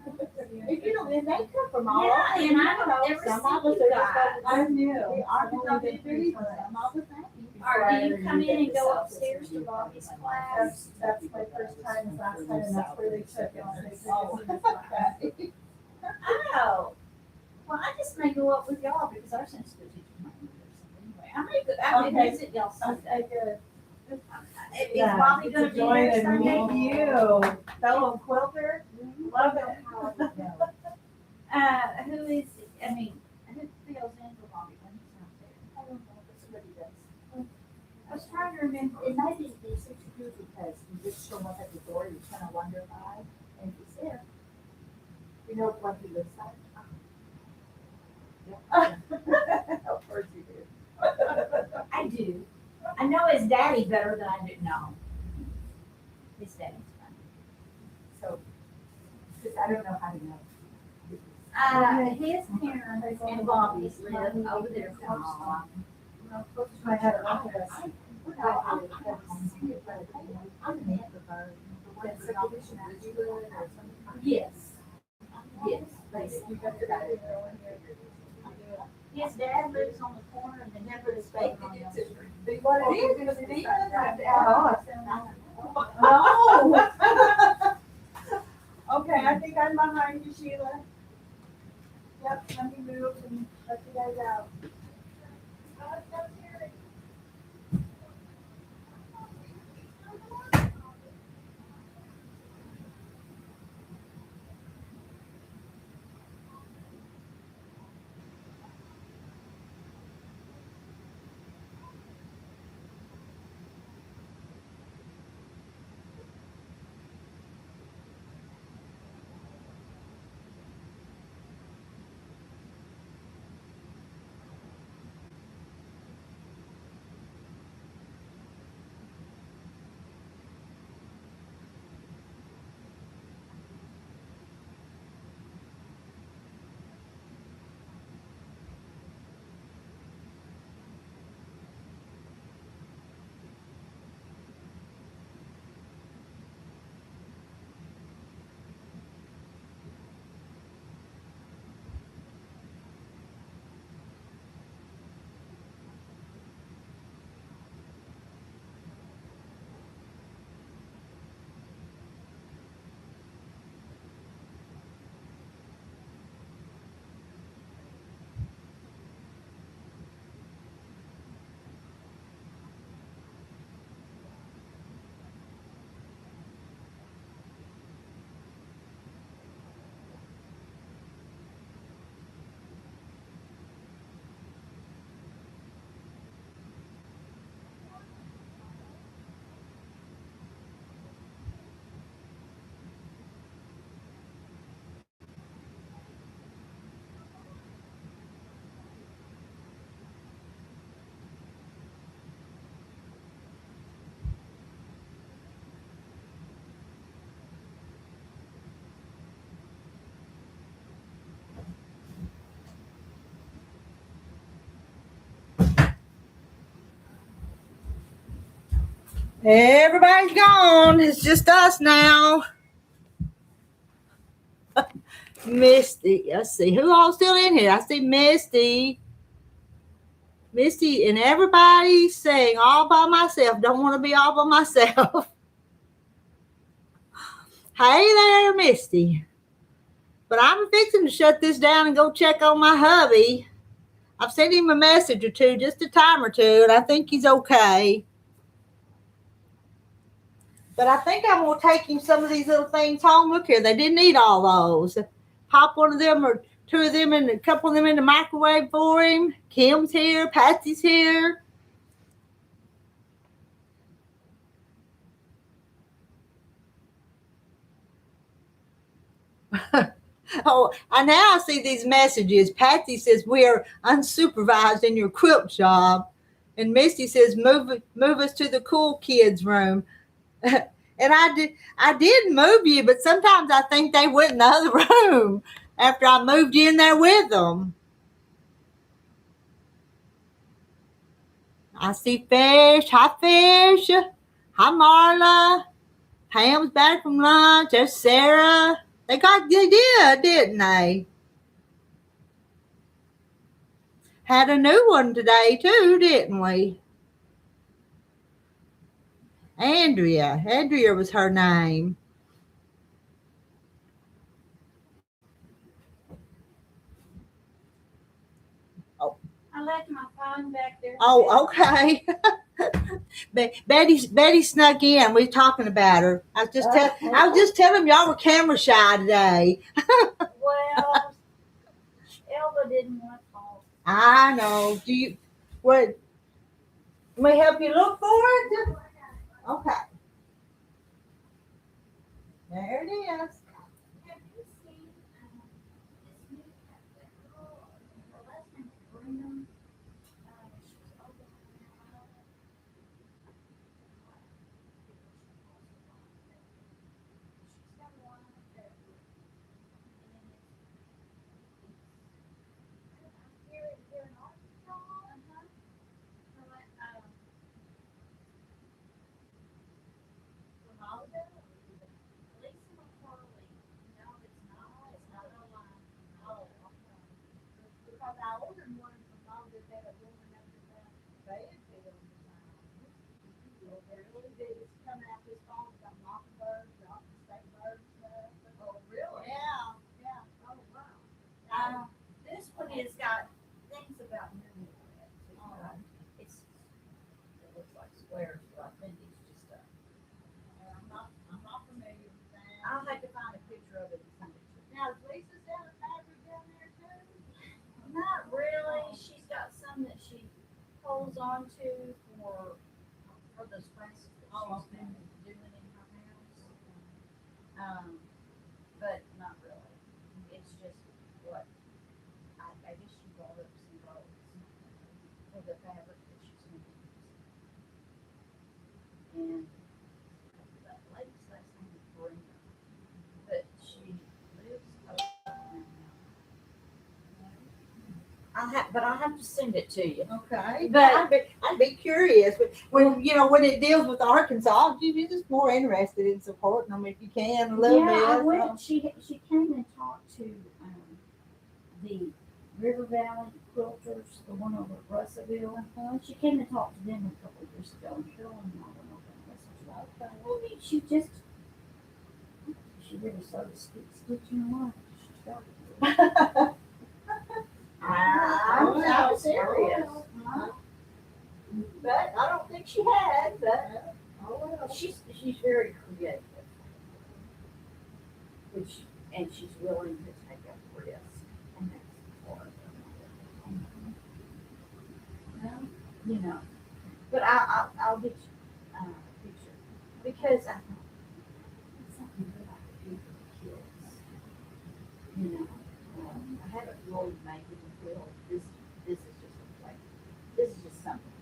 If you don't, then they come from all Yeah, over. and I don't ever Some of see us you are guys. just, I knew. The Arkansas City, some of us ain't. do you come in and go upstairs to Bobby's class? That's my first time last time, and that's where they took it. Oh, well, I just may go up with y'all because our Sunday school teacher might be there. Anyway, I may visit y'all Sunday. Is Bobby gonna be there Sunday? You, fellow quilter, love it. Who is, who fills in for Bobby when he's not there? I don't know, but somebody does. I was trying to remember, it might be the 62 because you just show up at the door, you kind of wonder why, and he's there. You know what he looks like? Of course you do. I do. I know his daddy better than I do know. His daddy's funny. So, because I don't know how to know. His parents and Bobby's live over there for mom. I had an office. Yes. Yes. His dad lives on the corner and the neighbor is baking. Oh. Okay, I think I'm behind you, Sheila. Yep, let me move and let you guys out. Everybody's gone. It's just us now. Misty. Let's see. Who all still in here? I see Misty. Misty and everybody saying all by myself. Don't want to be all by myself. Hey there, Misty. But I'm fixing to shut this down and go check on my hubby. I've sent him a message or two, just a time or two, and I think he's okay. But I think I'm going to take him some of these little things home. Look here, they didn't eat all those. Pop one of them or two of them and a couple of them in the microwave for him. Kim's here, Patsy's here. Oh, I now see these messages. Patsy says, we are unsupervised in your quilt job. And Misty says, move us to the cool kids room. And I did move you, but sometimes I think they went in the other room after I moved you in there with them. I see Fish. Hi, Fish. Hi, Marla. Pam's back from lunch. There's Sarah. They did, didn't they? Had a new one today, too, didn't we? Andrea. Andrea was her name. I left my phone back there. Oh, okay. Betty snuck in. We were talking about her. I was just telling y'all we're camera shy today. Well, Elba didn't want to call. I know. Let me help you look for it? Okay. There it is. Have you seen this new girl? Her last name is Brenham. She's over she's got one that here in Arkansas. Ronaldo. Lisa McCarley. No, it's not. It's not online. Oh, okay. Because I ordered one from Ronaldo that a woman up in the Fayetteville design. So they're really big. It's coming out this fall. It's got mockingbirds, state birds stuff. Oh, really? Yeah. Yeah. Oh, wow. This one has got things about newlyweds. It looks like squares, but I think it's just a. I'm not familiar with that. I'll have to find a picture of it and send it to you. Now, is Lisa selling fabric down there too? Not really. She's got some that she holds on to for those classes that she's been doing in her house. But not really. It's just what I guess she brought up some rolls for the fabric that she's going to use. And that lady's last name is Brenda, but she lives up around now. I'll have to send it to you. Okay. But I'd be curious. But when it deals with Arkansas, you're just more interested in supporting them if you can a little bit. I went. She came and talked to the River Valley Quilters, the one over at Russellville. She came and talked to them a couple of years ago, and Carolyn and I went over and listened to her. I mean, she really started stitching a lot. She started. I'm serious. But I don't think she had. But she's very creative, and she's willing to take a risk, and that's part of it. Well, you know, but I'll get you a picture because I thought it's something that I could do for the kids. You know, I haven't really made it until this is just a play. This is just something.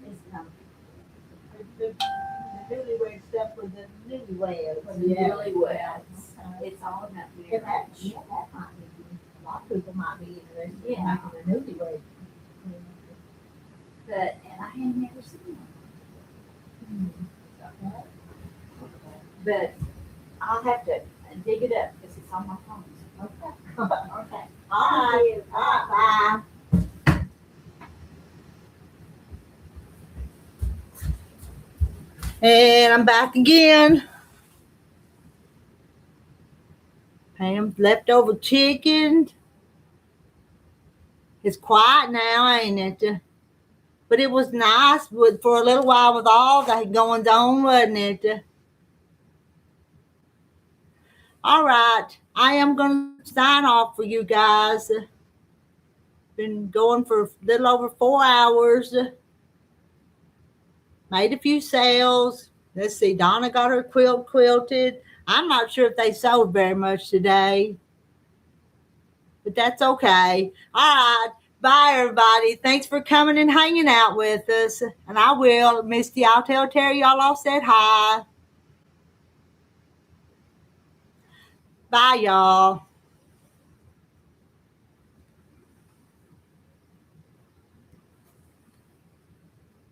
It's not. The newlywed stuff for the newlyweds. For the newlyweds. It's all about That marriage. might be, a lot of people might be interested in Yeah. making a newlywed. And I had never seen one. have to dig it up because it's on my phone. Okay. Okay. All right. Bye. And I'm back again. Pam's leftover chicken. It's quiet now, ain't it? But it was nice for a little while with all the goings on, wasn't it? All right. I am going to sign off for you guys. Been going for a little over 4 hours. Made a few sales. Let's see. Donna got her quilt quilted. I'm not sure if they sold very much today, but that's okay. All right. Bye, everybody. Thanks for coming and hanging out with us. And I will. Misty, I'll tell Terry y'all all said hi. Bye, y'all.